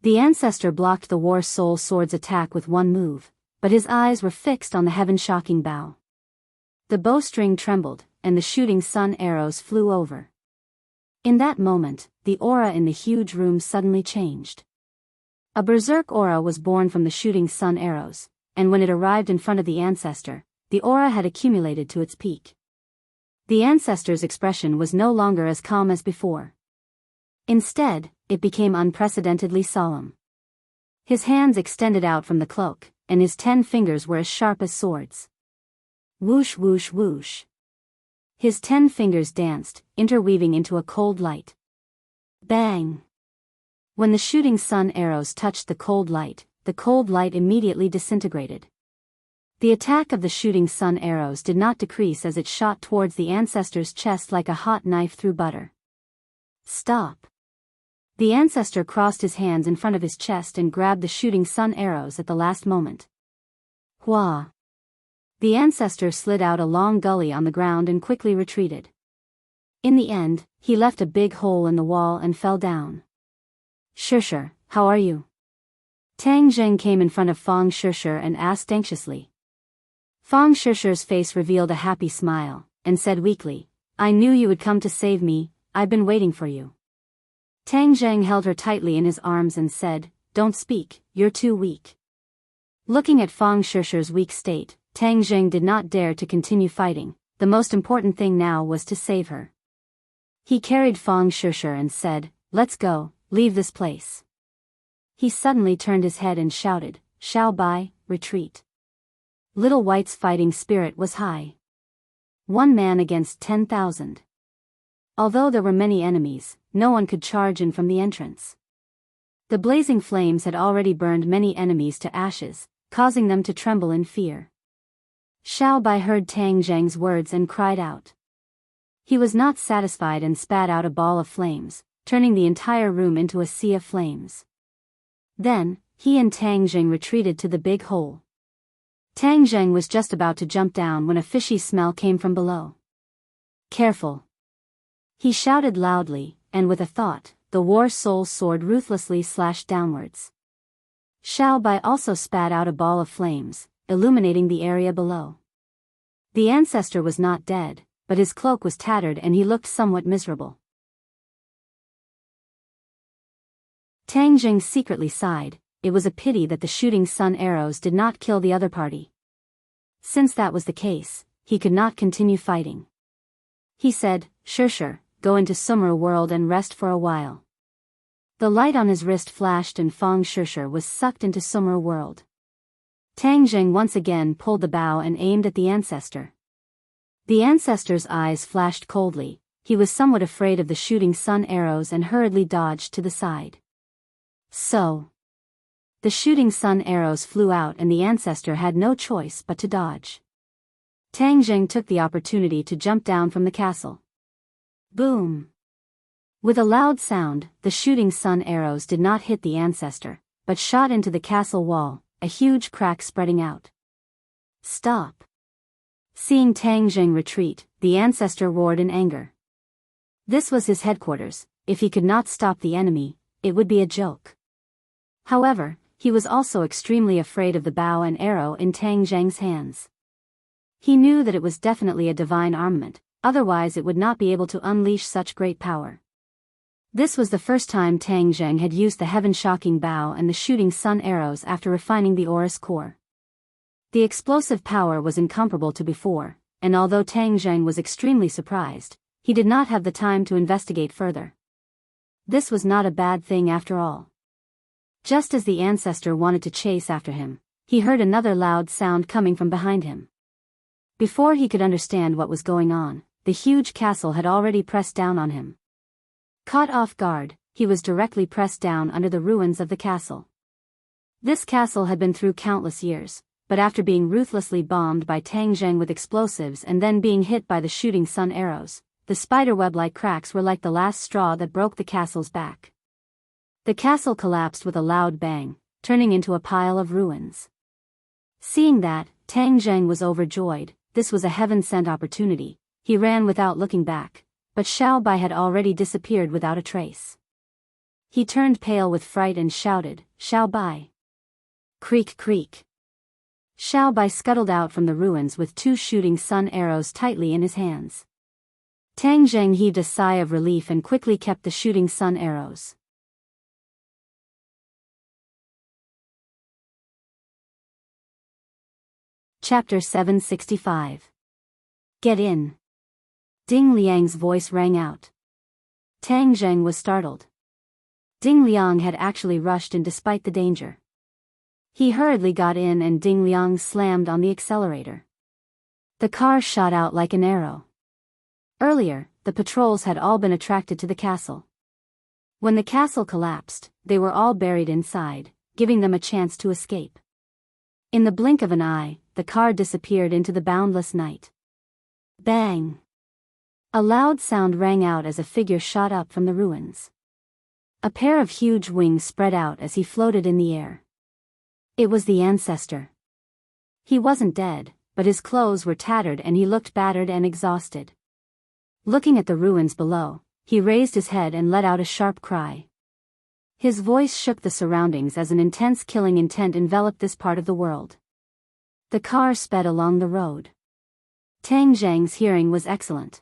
The ancestor blocked the war soul sword's attack with one move, but his eyes were fixed on the heaven-shocking bow. The bowstring trembled, and the shooting sun arrows flew over. In that moment, the aura in the huge room suddenly changed. A berserk aura was born from the shooting sun arrows, and when it arrived in front of the ancestor, the aura had accumulated to its peak. The ancestor's expression was no longer as calm as before. Instead, it became unprecedentedly solemn. His hands extended out from the cloak, and his 10 fingers were as sharp as swords. Whoosh whoosh whoosh. His 10 fingers danced, interweaving into a cold light. Bang! When the shooting sun arrows touched the cold light immediately disintegrated. The attack of the shooting sun arrows did not decrease as it shot towards the ancestor's chest like a hot knife through butter. Stop! The ancestor crossed his hands in front of his chest and grabbed the shooting sun arrows at the last moment. Hua! The ancestor slid out a long gully on the ground and quickly retreated. In the end, he left a big hole in the wall and fell down. Shishi, how are you? Tang Zheng came in front of Fang Shishi and asked anxiously. Fang Shishi's face revealed a happy smile, and said weakly, "I knew you would come to save me, I've been waiting for you." Tang Zheng held her tightly in his arms and said, "Don't speak, you're too weak." Looking at Fang Shishi's weak state, Tang Zheng did not dare to continue fighting. The most important thing now was to save her. He carried Fang Shishi and said, "Let's go, leave this place." He suddenly turned his head and shouted, "Xiao Bai, retreat." Little White's fighting spirit was high. 1 man against 10,000. Although there were many enemies, no one could charge in from the entrance. The blazing flames had already burned many enemies to ashes, causing them to tremble in fear. Xiao Bai heard Tang Zheng's words and cried out. He was not satisfied and spat out a ball of flames, turning the entire room into a sea of flames. Then, he and Tang Jing retreated to the big hole. Tang Jing was just about to jump down when a fishy smell came from below. "Careful!" he shouted loudly, and with a thought, the war soul's sword ruthlessly slashed downwards. Xiao Bai also spat out a ball of flames, illuminating the area below. The ancestor was not dead, but his cloak was tattered and he looked somewhat miserable. Tang Jing secretly sighed. It was a pity that the shooting sun arrows did not kill the other party. Since that was the case, he could not continue fighting. He said, Sure, go into Summer World and rest for a while." The light on his wrist flashed and Fang Sure was sucked into Summer World. Tang Jing once again pulled the bow and aimed at the ancestor. The ancestor's eyes flashed coldly. He was somewhat afraid of the shooting sun arrows and hurriedly dodged to the side. So, the shooting sun arrows flew out and the ancestor had no choice but to dodge. Tang Jing took the opportunity to jump down from the castle. Boom! With a loud sound, the shooting sun arrows did not hit the ancestor, but shot into the castle wall, a huge crack spreading out. "Stop!" Seeing Tang Jing retreat, the ancestor roared in anger. This was his headquarters. If he could not stop the enemy, it would be a joke. However, he was also extremely afraid of the bow and arrow in Tang Jing's hands. He knew that it was definitely a divine armament, otherwise it would not be able to unleash such great power. This was the first time Tang Jing had used the heaven-shocking bow and the shooting sun arrows after refining the Aurus core. The explosive power was incomparable to before, and although Tang Jing was extremely surprised, he did not have the time to investigate further. This was not a bad thing after all. Just as the ancestor wanted to chase after him, he heard another loud sound coming from behind him. Before he could understand what was going on, the huge castle had already pressed down on him. Caught off guard, he was directly pressed down under the ruins of the castle. This castle had been through countless years, but after being ruthlessly bombed by Tang Jing with explosives and then being hit by the shooting sun arrows, the spiderweb-like cracks were like the last straw that broke the castle's back. The castle collapsed with a loud bang, turning into a pile of ruins. Seeing that, Tang Jing was overjoyed. This was a heaven-sent opportunity. He ran without looking back, but Xiao Bai had already disappeared without a trace. He turned pale with fright and shouted, "Xiao Bai!" Creak creak. Xiao Bai scuttled out from the ruins with two shooting sun arrows tightly in his hands. Tang Jing heaved a sigh of relief and quickly kept the shooting sun arrows. Chapter 765. Get in. Ding Liang's voice rang out. Tang Jing was startled. Ding Liang had actually rushed in despite the danger. He hurriedly got in and Ding Liang slammed on the accelerator. The car shot out like an arrow. Earlier, the patrols had all been attracted to the castle. When the castle collapsed, they were all buried inside, giving them a chance to escape. In the blink of an eye, the car disappeared into the boundless night. Bang! A loud sound rang out as a figure shot up from the ruins. A pair of huge wings spread out as he floated in the air. It was the ancestor. He wasn't dead, but his clothes were tattered and he looked battered and exhausted. Looking at the ruins below, he raised his head and let out a sharp cry. His voice shook the surroundings as an intense killing intent enveloped this part of the world. The car sped along the road. Tang Jing's hearing was excellent.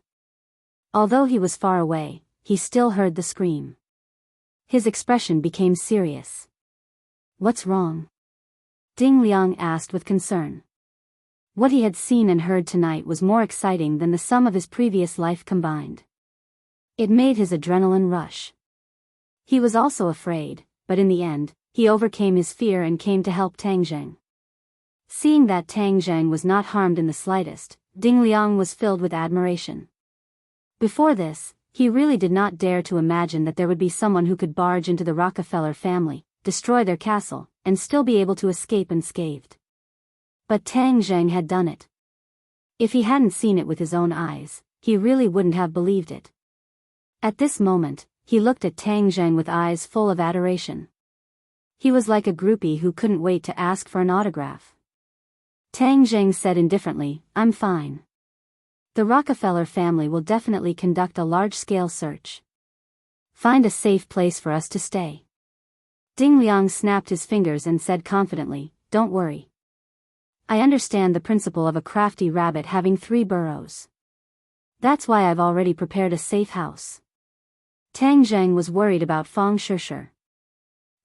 Although he was far away, he still heard the scream. His expression became serious. "What's wrong?" Ding Liang asked with concern. What he had seen and heard tonight was more exciting than the sum of his previous life combined. It made his adrenaline rush. He was also afraid, but in the end, he overcame his fear and came to help Tang Jing. Seeing that Tang Jing was not harmed in the slightest, Ding Liang was filled with admiration. Before this, he really did not dare to imagine that there would be someone who could barge into the Rockefeller family, destroy their castle, and still be able to escape unscathed. But Tang Jing had done it. If he hadn't seen it with his own eyes, he really wouldn't have believed it. At this moment, he looked at Tang Jing with eyes full of adoration. He was like a groupie who couldn't wait to ask for an autograph. Tang Zheng said indifferently, "I'm fine. The Rockefeller family will definitely conduct a large-scale search. Find a safe place for us to stay." Ding Liang snapped his fingers and said confidently, "Don't worry. I understand the principle of a crafty rabbit having 3 burrows. That's why I've already prepared a safe house." Tang Zheng was worried about Fang Shishir.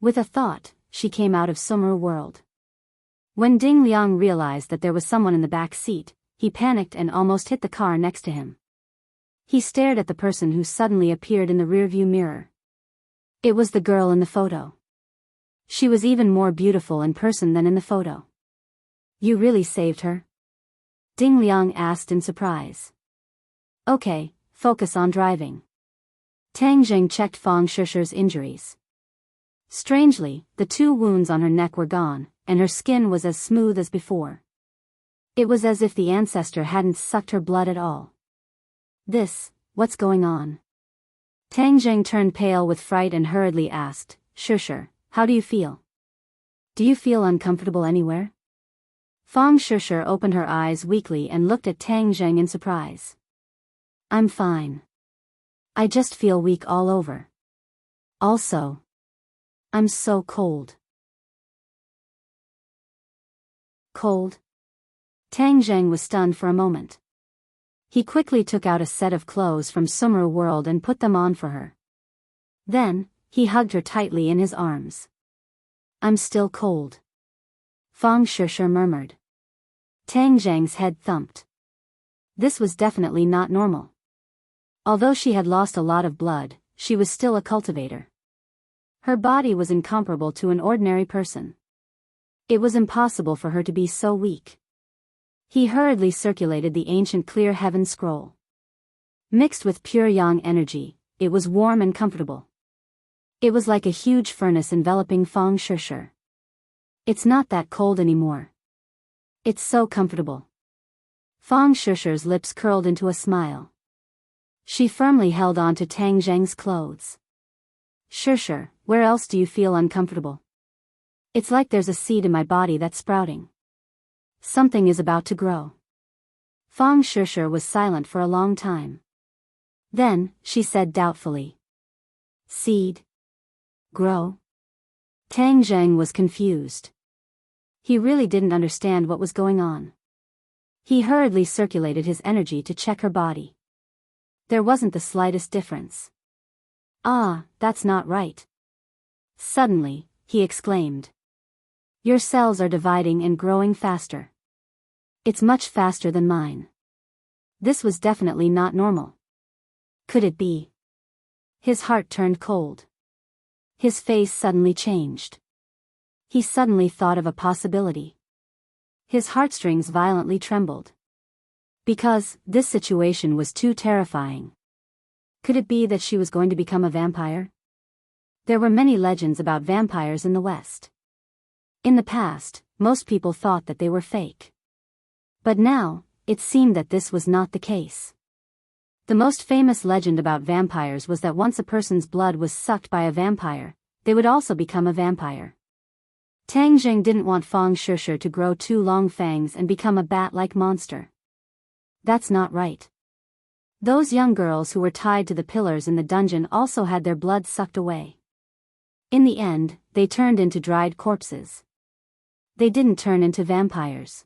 With a thought, she came out of Sumeru world. When Ding Liang realized that there was someone in the back seat, he panicked and almost hit the car next to him. He stared at the person who suddenly appeared in the rearview mirror. It was the girl in the photo. She was even more beautiful in person than in the photo. "You really saved her?" Ding Liang asked in surprise. "Okay, focus on driving." Tang Zheng checked Fang Shishir's injuries. Strangely, the 2 wounds on her neck were gone, and her skin was as smooth as before. It was as if the ancestor hadn't sucked her blood at all. What's going on?" Tang Zheng turned pale with fright and hurriedly asked, "Shishir, how do you feel? Do you feel uncomfortable anywhere?" Fang Shishir opened her eyes weakly and looked at Tang Zheng in surprise. "I'm fine. I just feel weak all over. Also, I'm so cold." Cold? Tang Zheng was stunned for a moment. He quickly took out a set of clothes from Sumeru world and put them on for her. Then, he hugged her tightly in his arms. "I'm still cold," Fang Shishir murmured. Tang Zheng's head thumped. This was definitely not normal. Although she had lost a lot of blood, she was still a cultivator. Her body was incomparable to an ordinary person. It was impossible for her to be so weak. He hurriedly circulated the ancient clear heaven scroll. Mixed with pure yang energy, it was warm and comfortable. It was like a huge furnace enveloping Fang Shishir. "It's not that cold anymore. It's so comfortable." Fang Shishir's lips curled into a smile. She firmly held on to Tang Zheng's clothes. "Shishir, where else do you feel uncomfortable?" "It's like there's a seed in my body that's sprouting. Something is about to grow." Fang Shishir was silent for a long time. Then, she said doubtfully, "Seed? Grow?" Tang Zheng was confused. He really didn't understand what was going on. He hurriedly circulated his energy to check her body. There wasn't the slightest difference. "Ah, that's not right." Suddenly, he exclaimed. "Your cells are dividing and growing faster. It's much faster than mine." This was definitely not normal. Could it be? His heart turned cold. His face suddenly changed. He suddenly thought of a possibility. His heartstrings violently trembled. Because, this situation was too terrifying. Could it be that she was going to become a vampire? There were many legends about vampires in the West. In the past, most people thought that they were fake. But now, it seemed that this was not the case. The most famous legend about vampires was that once a person's blood was sucked by a vampire, they would also become a vampire. Tang Zheng didn't want Fang Shishir to grow 2 long fangs and become a bat-like monster. That's not right. Those young girls who were tied to the pillars in the dungeon also had their blood sucked away. In the end, they turned into dried corpses. They didn't turn into vampires.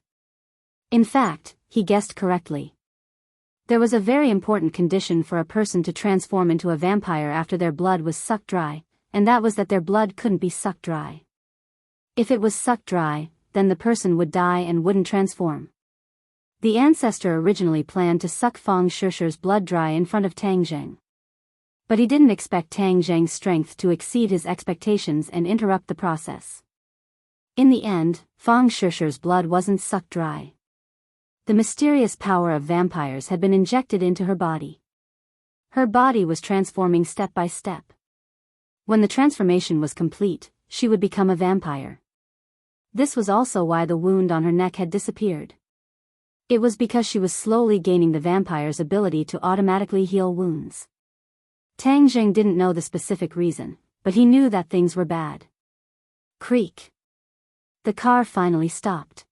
In fact, he guessed correctly. There was a very important condition for a person to transform into a vampire after their blood was sucked dry, and that was that their blood couldn't be sucked dry. If it was sucked dry, then the person would die and wouldn't transform. The ancestor originally planned to suck Fang Shishir's blood dry in front of Tang Zheng. But he didn't expect Tang Zheng's strength to exceed his expectations and interrupt the process. In the end, Fang Shishir's blood wasn't sucked dry. The mysterious power of vampires had been injected into her body. Her body was transforming step by step. When the transformation was complete, she would become a vampire. This was also why the wound on her neck had disappeared. It was because she was slowly gaining the vampire's ability to automatically heal wounds. Tang Zheng didn't know the specific reason, but he knew that things were bad. Creak. The car finally stopped.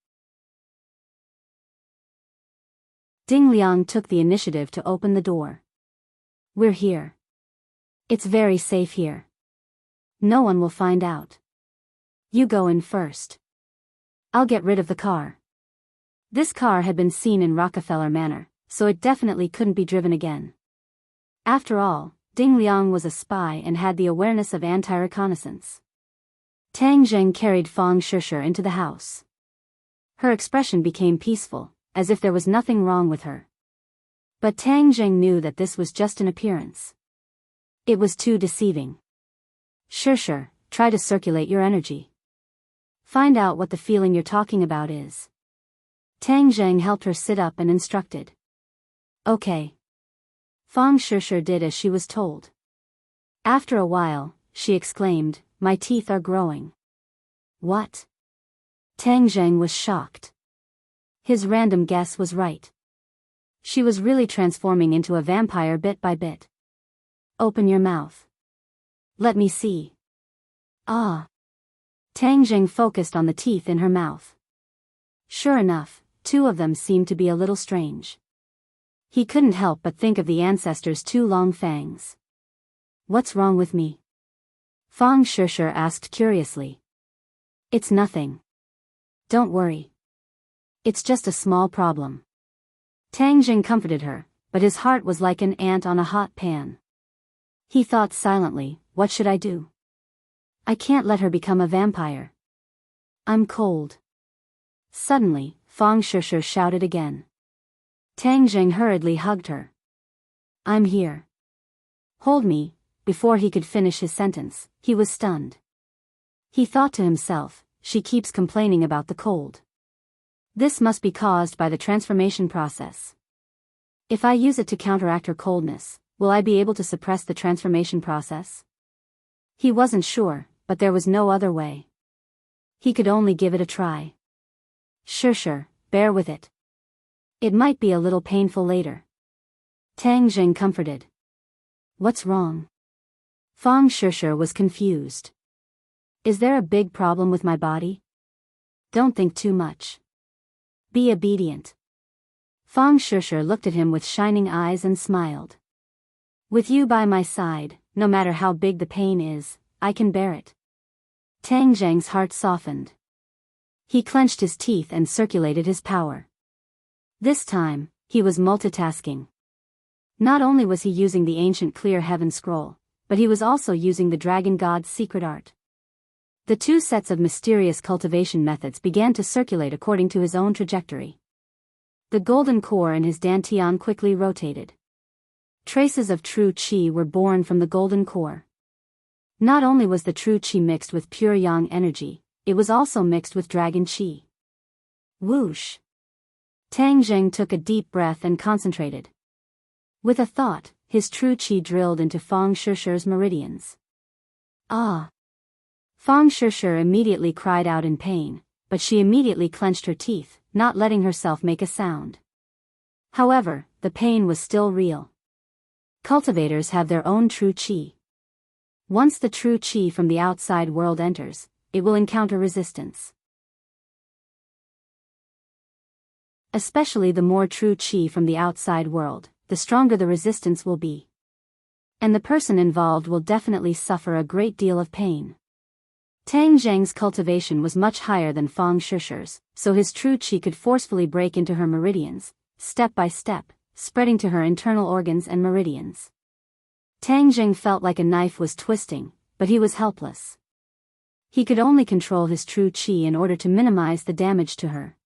Ding Liang took the initiative to open the door. We're here. It's very safe here. No one will find out. You go in first. I'll get rid of the car. This car had been seen in Rockefeller Manor, so it definitely couldn't be driven again. After all, Ding Liang was a spy and had the awareness of anti-reconnaissance. Tang Zheng carried Fang Shishir into the house. Her expression became peaceful, as if there was nothing wrong with her. But Tang Zheng knew that this was just an appearance. It was too deceiving. Shishir, try to circulate your energy. Find out what the feeling you're talking about is. Tang Zheng helped her sit up and instructed. Okay. Fang Shishir did as she was told. After a while, she exclaimed, my teeth are growing. What? Tang Zheng was shocked. His random guess was right. She was really transforming into a vampire bit by bit. Open your mouth. Let me see. Ah. Tang Zheng focused on the teeth in her mouth. Sure enough, two of them seemed to be a little strange. He couldn't help but think of the ancestors' two long fangs. What's wrong with me? Fang Shishir asked curiously. It's nothing. Don't worry. It's just a small problem. Tang Zheng comforted her, but his heart was like an ant on a hot pan. He thought silently, what should I do? I can't let her become a vampire. I'm cold. Suddenly, Fang Shishir shouted again. Tang Zheng hurriedly hugged her. I'm here. Hold me. Before he could finish his sentence, he was stunned. He thought to himself, she keeps complaining about the cold. This must be caused by the transformation process. If I use it to counteract her coldness, will I be able to suppress the transformation process? He wasn't sure, but there was no other way. He could only give it a try. Sure, bear with it. It might be a little painful later. Tang Zheng comforted. What's wrong? Fang Shishir was confused. Is there a big problem with my body? Don't think too much. Be obedient. Fang Shishir looked at him with shining eyes and smiled. With you by my side, no matter how big the pain is, I can bear it. Tang Zheng's heart softened. He clenched his teeth and circulated his power. This time, he was multitasking. Not only was he using the ancient Clear Heaven Scroll, but he was also using the Dragon God's secret art. The two sets of mysterious cultivation methods began to circulate according to his own trajectory. The golden core in his dantian quickly rotated. Traces of true qi were born from the golden core. Not only was the true qi mixed with pure yang energy, it was also mixed with dragon qi. Whoosh! Tang Zheng took a deep breath and concentrated. With a thought, his true qi drilled into Fang Shishir's meridians. Ah! Fang Shishir immediately cried out in pain, but she immediately clenched her teeth, not letting herself make a sound. However, the pain was still real. Cultivators have their own true qi. Once the true qi from the outside world enters, it will encounter resistance. Especially the more true qi from the outside world, the stronger the resistance will be. And the person involved will definitely suffer a great deal of pain. Tang Zheng's cultivation was much higher than Fang Shishir's, so his true qi could forcefully break into her meridians, step by step, spreading to her internal organs and meridians. Tang Zheng felt like a knife was twisting, but he was helpless. He could only control his true qi in order to minimize the damage to her.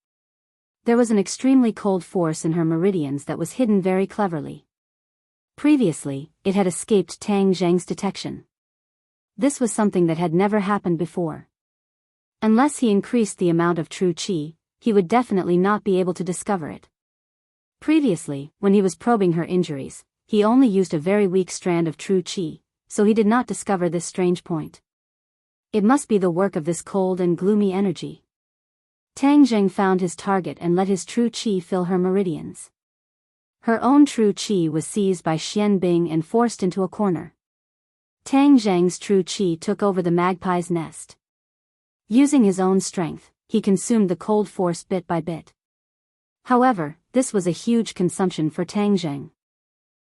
There was an extremely cold force in her meridians that was hidden very cleverly. Previously, it had escaped Tang Zheng's detection. This was something that had never happened before. Unless he increased the amount of true qi, he would definitely not be able to discover it. Previously, when he was probing her injuries, he only used a very weak strand of true qi, so he did not discover this strange point. It must be the work of this cold and gloomy energy. Tang Zheng found his target and let his true qi fill her meridians. Her own true qi was seized by Xian Bing and forced into a corner. Tang Zheng's true qi took over the magpie's nest. Using his own strength, he consumed the cold force bit by bit. However, this was a huge consumption for Tang Zheng.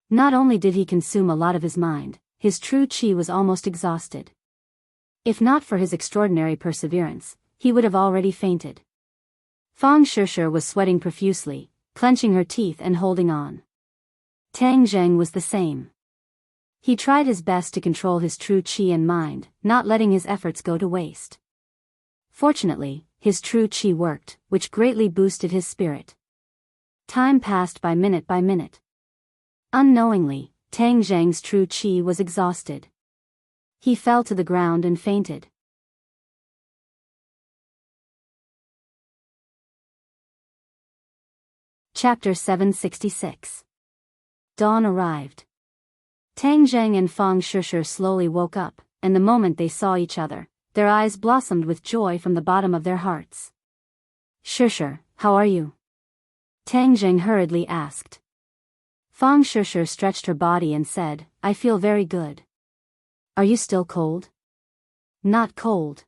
Not only did he consume a lot of his mind, his true qi was almost exhausted. If not for his extraordinary perseverance, he would have already fainted. Fang Shishir was sweating profusely, clenching her teeth and holding on. Tang Zheng was the same. He tried his best to control his true qi and mind, not letting his efforts go to waste. Fortunately, his true qi worked, which greatly boosted his spirit. Time passed by minute by minute. Unknowingly, Tang Zheng's true qi was exhausted. He fell to the ground and fainted. Chapter 766. Dawn arrived. Tang Zheng and Fang Shishir slowly woke up, and the moment they saw each other, their eyes blossomed with joy from the bottom of their hearts. Shishir, how are you? Tang Zheng hurriedly asked. Fang Shishir stretched her body and said, I feel very good. Are you still cold? Not cold.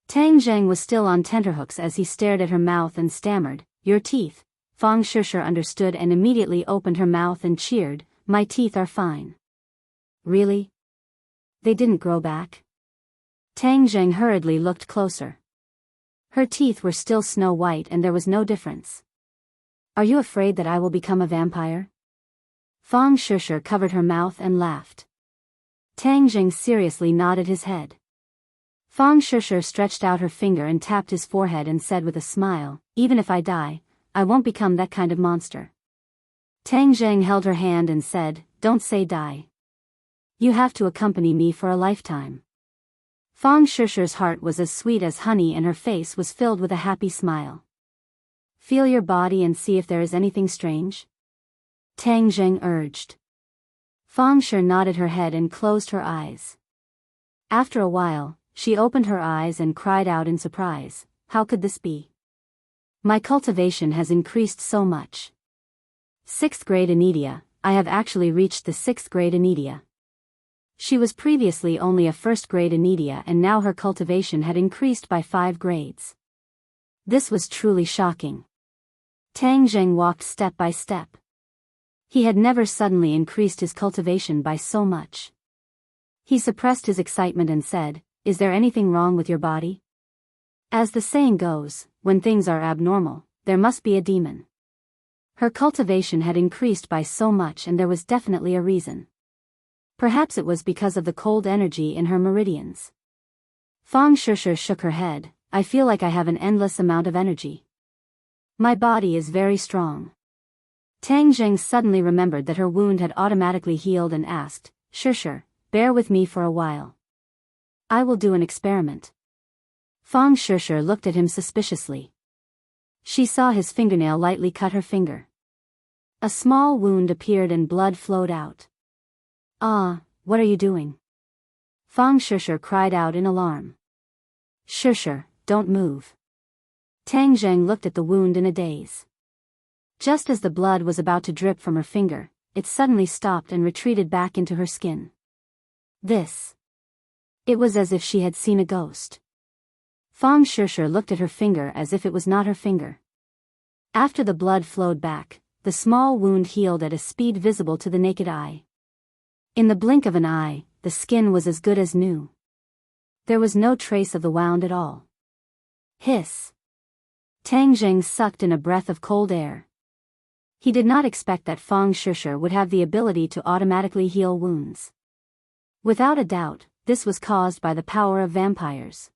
Tang Zheng was still on tenterhooks as he stared at her mouth and stammered, your teeth. Fang Shishir understood and immediately opened her mouth and cheered, my teeth are fine. Really? They didn't grow back? Tang Zheng hurriedly looked closer. Her teeth were still snow white and there was no difference. Are you afraid that I will become a vampire? Fang Shishir covered her mouth and laughed. Tang Zheng seriously nodded his head. Fang Shishir stretched out her finger and tapped his forehead and said with a smile, even if I die, I won't become that kind of monster. Tang Zheng held her hand and said, don't say die. You have to accompany me for a lifetime. Fang Shishir's heart was as sweet as honey and her face was filled with a happy smile. Feel your body and see if there is anything strange? Tang Zheng urged. Fang Shishir nodded her head and closed her eyes. After a while, she opened her eyes and cried out in surprise, how could this be? My cultivation has increased so much. 6th grade Anidia, I have actually reached the 6th grade Anidia. She was previously only a 1st grade Anidia and now her cultivation had increased by 5 grades. This was truly shocking. Tang Zheng walked step by step. He had never suddenly increased his cultivation by so much. He suppressed his excitement and said, is there anything wrong with your body? As the saying goes, when things are abnormal, there must be a demon. Her cultivation had increased by so much and there was definitely a reason. Perhaps it was because of the cold energy in her meridians. Fang Shishir shook her head, I feel like I have an endless amount of energy. My body is very strong. Tang Zheng suddenly remembered that her wound had automatically healed and asked, Shishir, bear with me for a while. I will do an experiment. Fang Shishir looked at him suspiciously. She saw his fingernail lightly cut her finger. A small wound appeared and blood flowed out. Ah, what are you doing? Fang Shishir cried out in alarm. Shishir, don't move. Tang Zheng looked at the wound in a daze. Just as the blood was about to drip from her finger, it suddenly stopped and retreated back into her skin. It was as if she had seen a ghost. Fang Shishir looked at her finger as if it was not her finger. After the blood flowed back, the small wound healed at a speed visible to the naked eye. In the blink of an eye, the skin was as good as new. There was no trace of the wound at all. Hiss. Tang Zheng sucked in a breath of cold air. He did not expect that Fang Shishir would have the ability to automatically heal wounds. Without a doubt, this was caused by the power of vampires.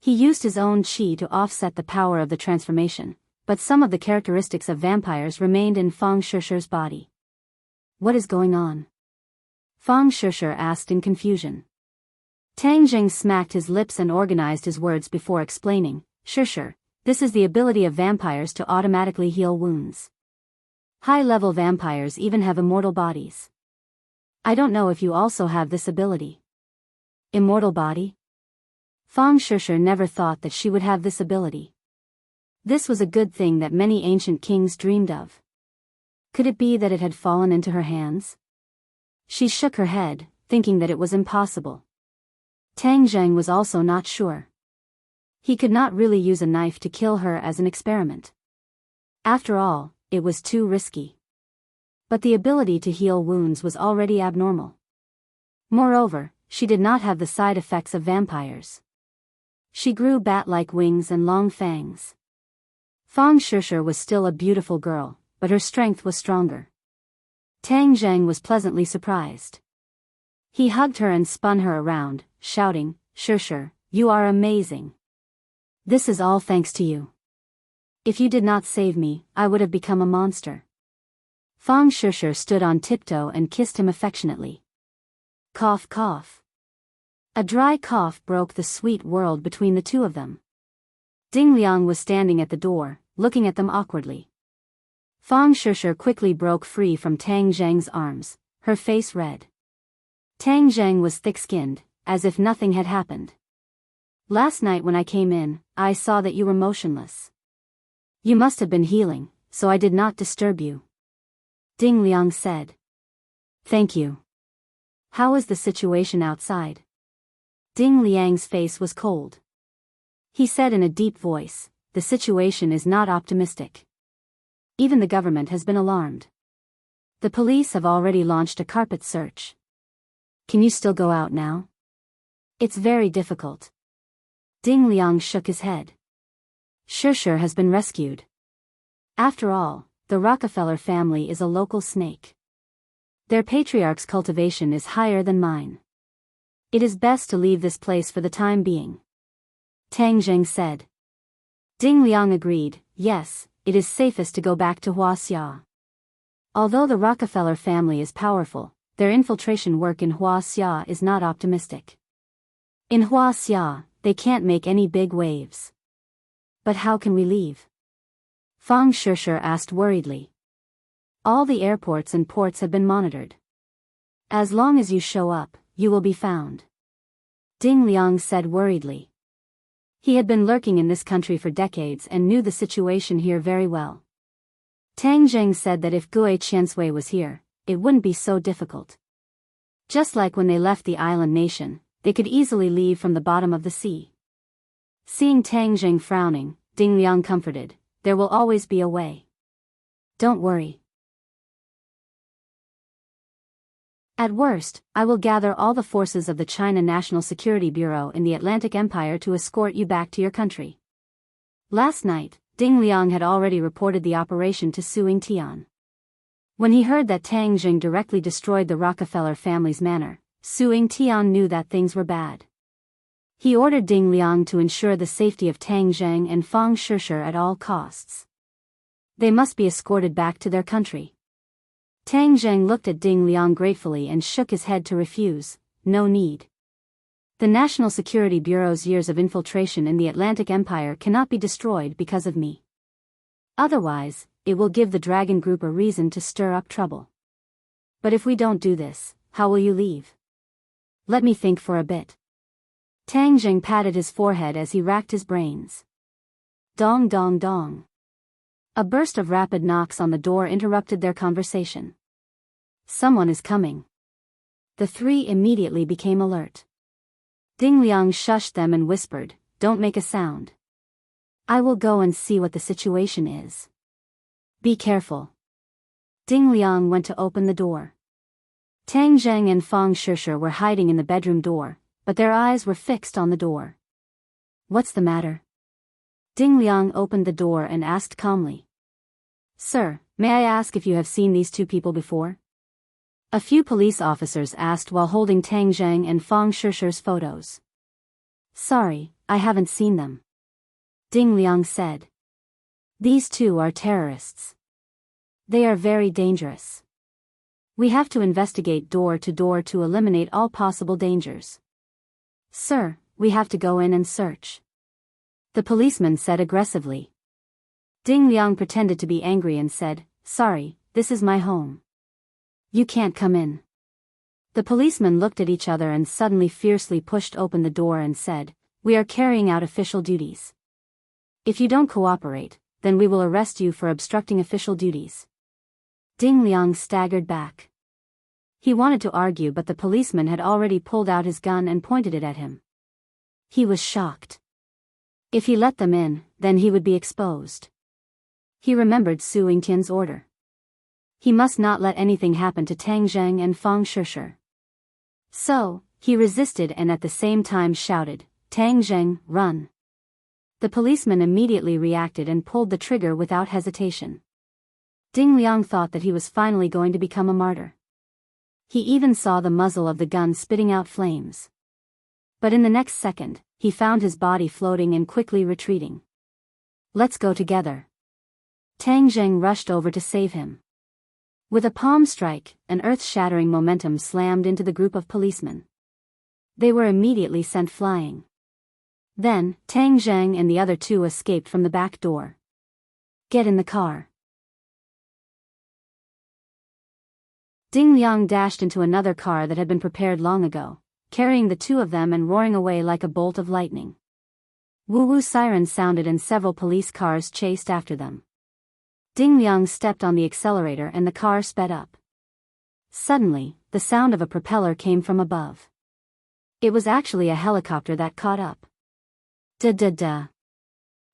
He used his own qi to offset the power of the transformation, but some of the characteristics of vampires remained in Fang Shishir's body. What is going on? Fang Shishir asked in confusion. Tang Zheng smacked his lips and organized his words before explaining, Shishir, this is the ability of vampires to automatically heal wounds. High-level vampires even have immortal bodies. I don't know if you also have this ability. Immortal body? Fang Shishir never thought that she would have this ability. This was a good thing that many ancient kings dreamed of. Could it be that it had fallen into her hands? She shook her head, thinking that it was impossible. Tang Zheng was also not sure. He could not really use a knife to kill her as an experiment. After all, it was too risky. But the ability to heal wounds was already abnormal. Moreover, she did not have the side effects of vampires. She grew bat-like wings and long fangs. Fang Shishir was still a beautiful girl, but her strength was stronger. Tang Zheng was pleasantly surprised. He hugged her and spun her around, shouting, "Shishir, you are amazing. This is all thanks to you. If you did not save me, I would have become a monster." Fang Shishir stood on tiptoe and kissed him affectionately. Cough cough. A dry cough broke the sweet world between the two of them. Ding Liang was standing at the door, looking at them awkwardly. Fang Shishir quickly broke free from Tang Zheng's arms, her face red. Tang Zheng was thick-skinned, as if nothing had happened. "Last night when I came in, I saw that you were motionless. You must have been healing, so I did not disturb you," Ding Liang said. "Thank you. How is the situation outside?" Ding Liang's face was cold. He said in a deep voice, "The situation is not optimistic. Even the government has been alarmed. The police have already launched a carpet search. Can you still go out now?" "It's very difficult." Ding Liang shook his head. "Shishir has been rescued. After all, the Rockefeller family is a local snake. Their patriarch's cultivation is higher than mine. It is best to leave this place for the time being," Tang Zheng said. Ding Liang agreed, "Yes, it is safest to go back to Huaxia. Although the Rockefeller family is powerful, their infiltration work in Huaxia is not optimistic. In Huaxia, they can't make any big waves." "But how can we leave?" Fang Shishir asked worriedly. "All the airports and ports have been monitored. As long as you show up, you will be found," Ding Liang said worriedly. He had been lurking in this country for decades and knew the situation here very well. Tang Zheng said that if Gue Qiansui was here, it wouldn't be so difficult. Just like when they left the island nation, they could easily leave from the bottom of the sea. Seeing Tang Zheng frowning, Ding Liang comforted, "There will always be a way. Don't worry. At worst, I will gather all the forces of the China National Security Bureau in the Atlantic Empire to escort you back to your country." Last night, Ding Liang had already reported the operation to Suing Tian. When he heard that Tang Zheng directly destroyed the Rockefeller family's manor, Suing Tian knew that things were bad. He ordered Ding Liang to ensure the safety of Tang Zheng and Fang Shishir at all costs. They must be escorted back to their country. Tang Zheng looked at Ding Liang gratefully and shook his head to refuse. "No need. The National Security Bureau's years of infiltration in the Atlantic Empire cannot be destroyed because of me. Otherwise, it will give the Dragon Group a reason to stir up trouble. But if we don't do this, how will you leave? Let me think for a bit." Tang Zheng patted his forehead as he racked his brains. Dong dong dong. A burst of rapid knocks on the door interrupted their conversation. "Someone is coming." The three immediately became alert. Ding Liang shushed them and whispered, "Don't make a sound. I will go and see what the situation is. Be careful." Ding Liang went to open the door. Tang Zheng and Fang Shishir were hiding in the bedroom door, but their eyes were fixed on the door. "What's the matter?" Ding Liang opened the door and asked calmly. "Sir, may I ask if you have seen these two people before?" A few police officers asked while holding Tang Zheng and Fang Shishir's photos. "Sorry, I haven't seen them," Ding Liang said. "These two are terrorists. They are very dangerous. We have to investigate door to door to eliminate all possible dangers." "Sir, we have to go in and search," the policeman said aggressively. Ding Liang pretended to be angry and said, "Sorry, this is my home. You can't come in." The policemen looked at each other and suddenly fiercely pushed open the door and said, "We are carrying out official duties. If you don't cooperate, then we will arrest you for obstructing official duties." Ding Liang staggered back. He wanted to argue, but the policeman had already pulled out his gun and pointed it at him. He was shocked. If he let them in, then he would be exposed. He remembered Su Yingtian's order. He must not let anything happen to Tang Zheng and Fang Shishir. So, he resisted and at the same time shouted, "Tang Zheng, run!" The policeman immediately reacted and pulled the trigger without hesitation. Ding Liang thought that he was finally going to become a martyr. He even saw the muzzle of the gun spitting out flames. But in the next second, he found his body floating and quickly retreating. "Let's go together." Tang Zheng rushed over to save him. With a palm strike, an earth-shattering momentum slammed into the group of policemen. They were immediately sent flying. Then, Tang Zheng and the other two escaped from the back door. "Get in the car." Ding Liang dashed into another car that had been prepared long ago, carrying the two of them and roaring away like a bolt of lightning. Woo-woo sirens sounded and several police cars chased after them. Ding Liang stepped on the accelerator and the car sped up. Suddenly, the sound of a propeller came from above. It was actually a helicopter that caught up. Da-da-da.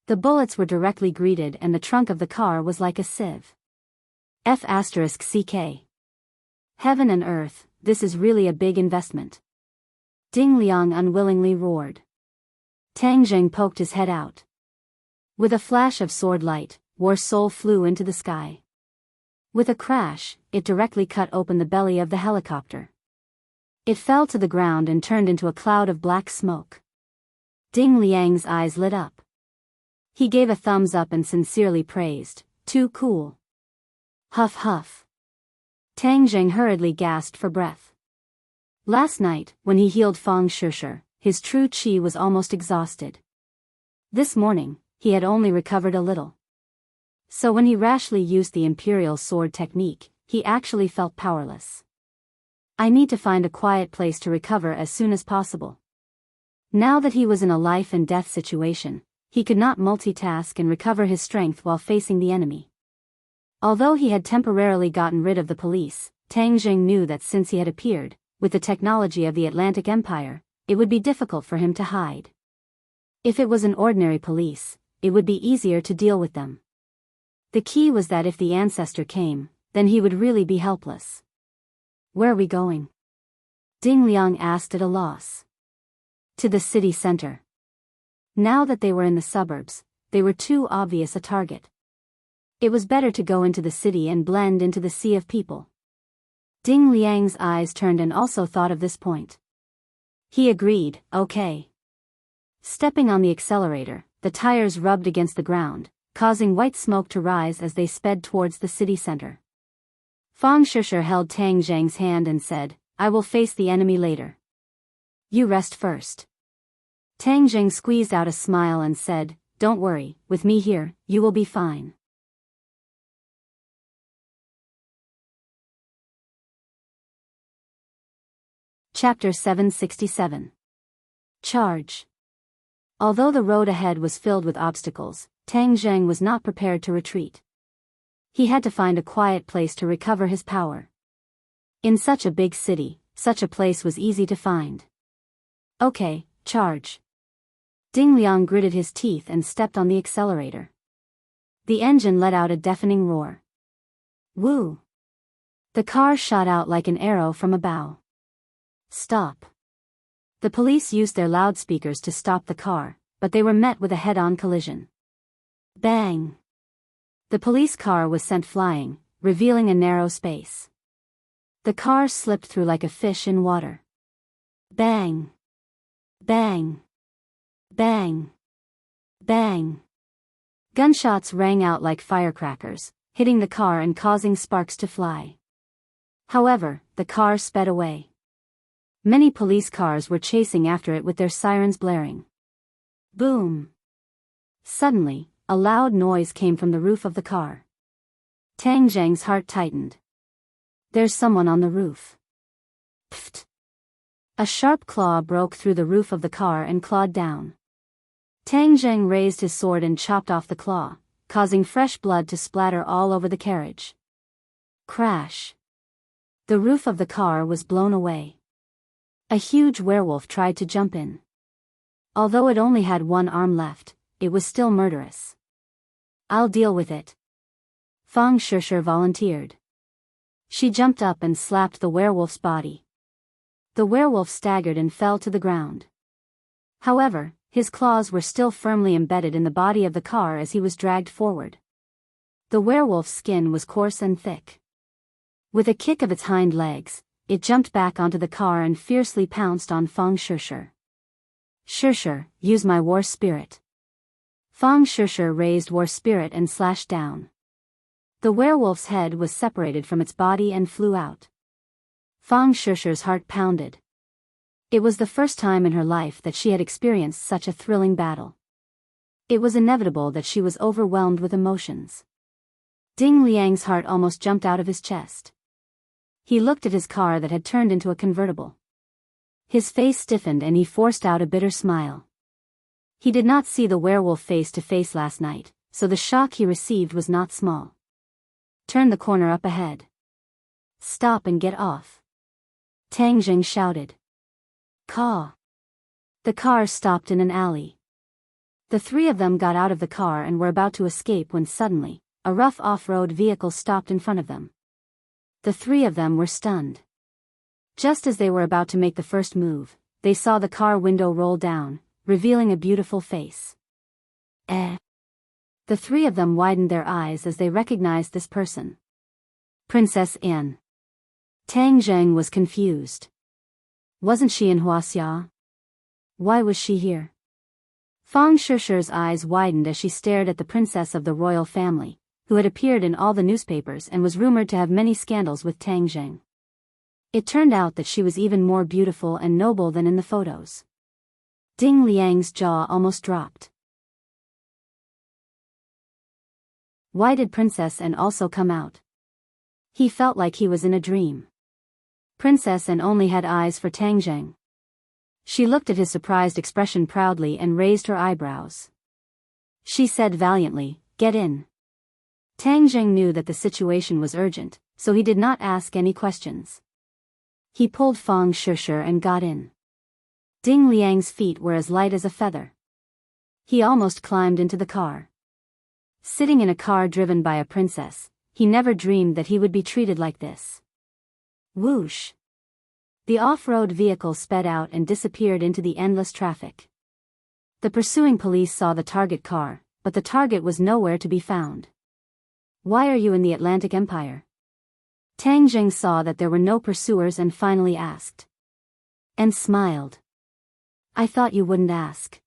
The bullets were directly greeted and the trunk of the car was like a sieve. F***CK. Heaven and earth, this is really a big investment. Ding Liang unwillingly roared. Tang Zheng poked his head out. With a flash of sword light, War Soul flew into the sky. With a crash, it directly cut open the belly of the helicopter. It fell to the ground and turned into a cloud of black smoke. Ding Liang's eyes lit up. He gave a thumbs up and sincerely praised, "Too cool." Huff huff. Tang Zheng hurriedly gasped for breath. Last night, when he healed Fang Shishir, his true qi was almost exhausted. This morning, he had only recovered a little. So when he rashly used the imperial sword technique, he actually felt powerless. "I need to find a quiet place to recover as soon as possible." Now that he was in a life and death situation, he could not multitask and recover his strength while facing the enemy. Although he had temporarily gotten rid of the police, Tang Zheng knew that since he had appeared, with the technology of the Atlantic Empire, it would be difficult for him to hide. If it was an ordinary police, it would be easier to deal with them. The key was that if the ancestor came, then he would really be helpless. "Where are we going?" Ding Liang asked at a loss. "To the city center." Now that they were in the suburbs, they were too obvious a target. It was better to go into the city and blend into the sea of people. Ding Liang's eyes turned and also thought of this point. He agreed, "Okay." Stepping on the accelerator, the tires rubbed against the ground, causing white smoke to rise as they sped towards the city center. Fang Shishir held Tang Zheng's hand and said, "I will face the enemy later. You rest first." Tang Zheng squeezed out a smile and said, "Don't worry, with me here, you will be fine." Chapter 767. Charge. Although the road ahead was filled with obstacles, Tang Zheng was not prepared to retreat. He had to find a quiet place to recover his power. In such a big city, such a place was easy to find. "Okay, charge." Ding Liang gritted his teeth and stepped on the accelerator. The engine let out a deafening roar. Woo! The car shot out like an arrow from a bow. "Stop." The police used their loudspeakers to stop the car, but they were met with a head-on collision. Bang! The police car was sent flying, revealing a narrow space. The car slipped through like a fish in water. Bang! Bang! Bang! Bang! Gunshots rang out like firecrackers, hitting the car and causing sparks to fly. However, the car sped away. Many police cars were chasing after it with their sirens blaring. Boom! Suddenly, a loud noise came from the roof of the car. Tang Zheng's heart tightened. "There's someone on the roof." Pfft! A sharp claw broke through the roof of the car and clawed down. Tang Zheng raised his sword and chopped off the claw, causing fresh blood to splatter all over the carriage. Crash! The roof of the car was blown away. A huge werewolf tried to jump in. Although it only had one arm left, it was still murderous. "I'll deal with it," Fang Shishir volunteered. She jumped up and slapped the werewolf's body. The werewolf staggered and fell to the ground. However, his claws were still firmly embedded in the body of the car as he was dragged forward. The werewolf's skin was coarse and thick. With a kick of its hind legs, it jumped back onto the car and fiercely pounced on Fang Shishir. "Shishir, use my war spirit." Fang Shishir raised war spirit and slashed down. The werewolf's head was separated from its body and flew out. Fang Shishir's heart pounded. It was the first time in her life that she had experienced such a thrilling battle. It was inevitable that she was overwhelmed with emotions. Ding Liang's heart almost jumped out of his chest. He looked at his car that had turned into a convertible. His face stiffened and he forced out a bitter smile. He did not see the werewolf face to face last night, so the shock he received was not small. "Turn the corner up ahead." "Stop and get off," Tang Jing shouted. "Caw." The car stopped in an alley. The three of them got out of the car and were about to escape when suddenly, a rough off-road vehicle stopped in front of them. The three of them were stunned. Just as they were about to make the first move, they saw the car window roll down, revealing a beautiful face. Eh? The three of them widened their eyes as they recognized this person. Princess Anne. Tang Zheng was confused. Wasn't she in Huaxia? Why was she here? Fang Shishir's eyes widened as she stared at the princess of the royal family, who had appeared in all the newspapers and was rumored to have many scandals with Tang Zheng. It turned out that she was even more beautiful and noble than in the photos. Ding Liang's jaw almost dropped. Why did Princess Anne also come out? He felt like he was in a dream. Princess Anne only had eyes for Tang Zheng. She looked at his surprised expression proudly and raised her eyebrows. She said valiantly, "Get in." Tang Zheng knew that the situation was urgent, so he did not ask any questions. He pulled Fang Shishir and got in. Ding Liang's feet were as light as a feather. He almost climbed into the car. Sitting in a car driven by a princess, he never dreamed that he would be treated like this. Whoosh! The off-road vehicle sped out and disappeared into the endless traffic. The pursuing police saw the target car, but the target was nowhere to be found. "Why are you in the Atlantic Empire?" Tang Zheng saw that there were no pursuers and finally asked. And smiled. "I thought you wouldn't ask."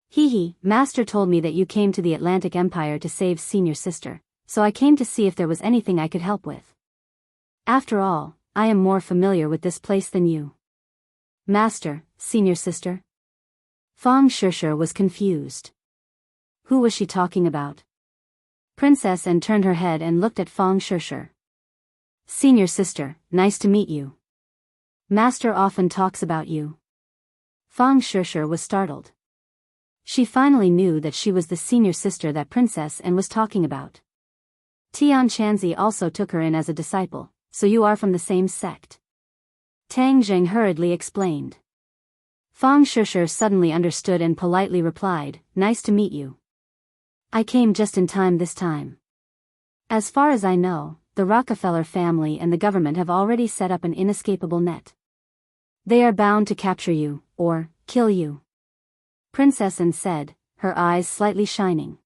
Hee, Master told me that you came to the Atlantic Empire to save Senior Sister, so I came to see if there was anything I could help with. After all, I am more familiar with this place than you. Master, Senior Sister? Fang Shishir was confused. Who was she talking about? Princess Anne turned her head and looked at Fang Shishir. Senior Sister, nice to meet you. Master often talks about you. Fang Shishir was startled. She finally knew that she was the senior sister that Princess Anne was talking about. Tian Chanzi also took her in as a disciple, so you are from the same sect. Tang Zheng hurriedly explained. Fang Shishir suddenly understood and politely replied, "Nice to meet you. I came just in time this time. As far as I know, the Rockefeller family and the government have already set up an inescapable net. They are bound to capture you, or kill you." Princess Anne said, her eyes slightly shining.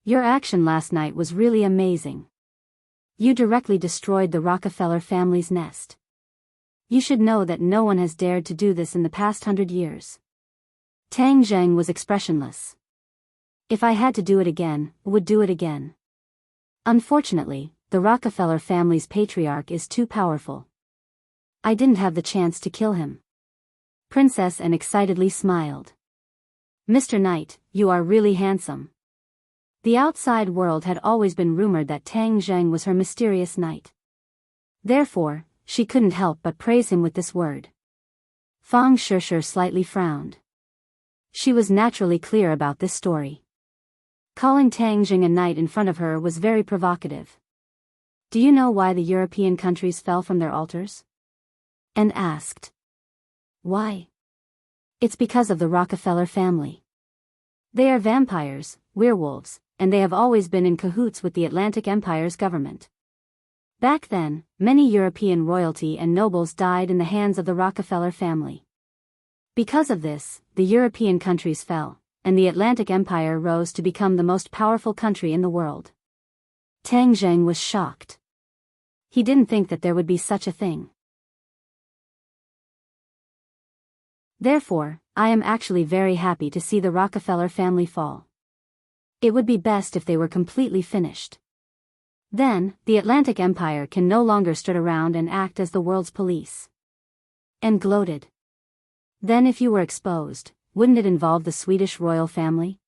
Your action last night was really amazing. You directly destroyed the Rockefeller family's nest. You should know that no one has dared to do this in the past 100 years. Tang Zheng was expressionless. If I had to do it again, would do it again. Unfortunately, the Rockefeller family's patriarch is too powerful. I didn't have the chance to kill him. Princess Anne excitedly smiled. Mr. Knight, you are really handsome. The outside world had always been rumored that Tang Zheng was her mysterious knight. Therefore, she couldn't help but praise him with this word. Fang Shishir slightly frowned. She was naturally clear about this story. Calling Tang Zheng a knight in front of her was very provocative. "Do you know why the European countries fell from their altars?" And asked. "Why?" "It's because of the Rockefeller family. They are vampires, werewolves, and they have always been in cahoots with the Atlantic Empire's government. Back then, many European royalty and nobles died in the hands of the Rockefeller family. Because of this, the European countries fell, and the Atlantic Empire rose to become the most powerful country in the world." Tang Zheng was shocked. He didn't think that there would be such a thing. "Therefore, I am actually very happy to see the Rockefeller family fall. It would be best if they were completely finished. Then, the Atlantic Empire can no longer stood around and act as the world's police." And gloated. "Then if you were exposed, wouldn't it involve the Swedish royal family?"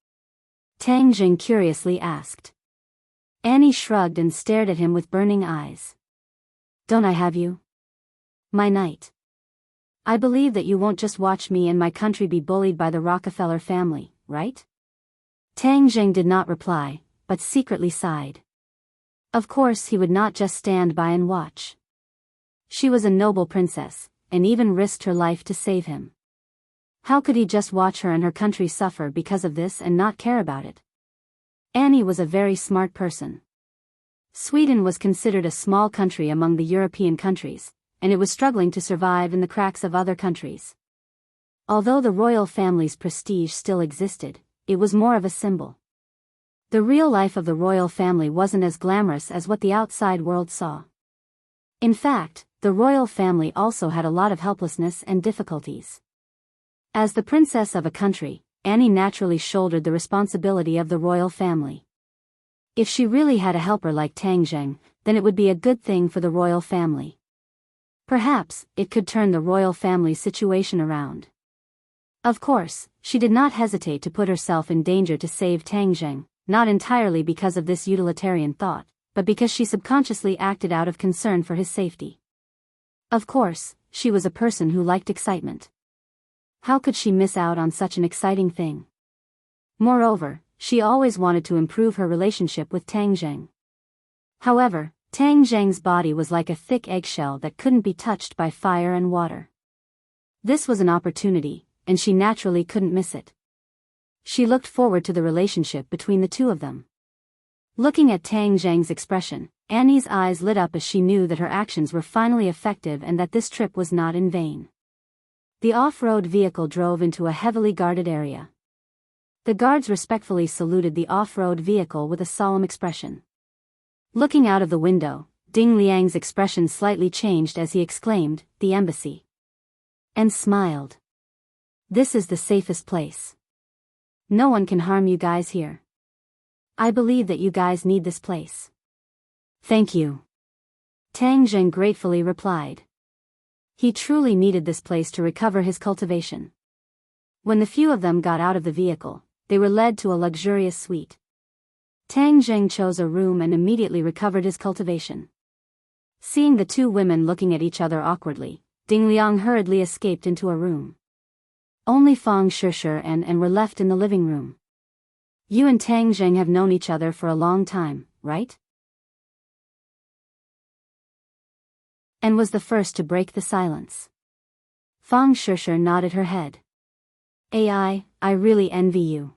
Tang Jing curiously asked. Annie shrugged and stared at him with burning eyes. "Don't I have you? My knight. I believe that you won't just watch me and my country be bullied by the Rockefeller family, right?" Tang Jing did not reply, but secretly sighed. Of course he would not just stand by and watch. She was a noble princess, and even risked her life to save him. How could he just watch her and her country suffer because of this and not care about it? Annie was a very smart person. Sweden was considered a small country among the European countries, and it was struggling to survive in the cracks of other countries. Although the royal family's prestige still existed, it was more of a symbol. The real life of the royal family wasn't as glamorous as what the outside world saw. In fact, the royal family also had a lot of helplessness and difficulties. As the princess of a country, Annie naturally shouldered the responsibility of the royal family. If she really had a helper like Tang Zheng, then it would be a good thing for the royal family. Perhaps, it could turn the royal family's situation around. Of course, she did not hesitate to put herself in danger to save Tang Zheng, not entirely because of this utilitarian thought, but because she subconsciously acted out of concern for his safety. Of course, she was a person who liked excitement. How could she miss out on such an exciting thing? Moreover, she always wanted to improve her relationship with Tang Zheng. However, Tang Zheng's body was like a thick eggshell that couldn't be touched by fire and water. This was an opportunity, and she naturally couldn't miss it. She looked forward to the relationship between the two of them. Looking at Tang Zheng's expression, Annie's eyes lit up as she knew that her actions were finally effective and that this trip was not in vain. The off-road vehicle drove into a heavily guarded area. The guards respectfully saluted the off-road vehicle with a solemn expression. Looking out of the window, Ding Liang's expression slightly changed as he exclaimed, "The embassy." And smiled. "This is the safest place. No one can harm you guys here. I believe that you guys need this place." "Thank you," Tang Zheng gratefully replied. He truly needed this place to recover his cultivation. When the few of them got out of the vehicle, they were led to a luxurious suite. Tang Zheng chose a room and immediately recovered his cultivation. Seeing the two women looking at each other awkwardly, Ding Liang hurriedly escaped into a room. Only Fang Shishir and were left in the living room. "You and Tang Zheng have known each other for a long time, right?" And was the first to break the silence. Fang Shishir nodded her head. I really envy you.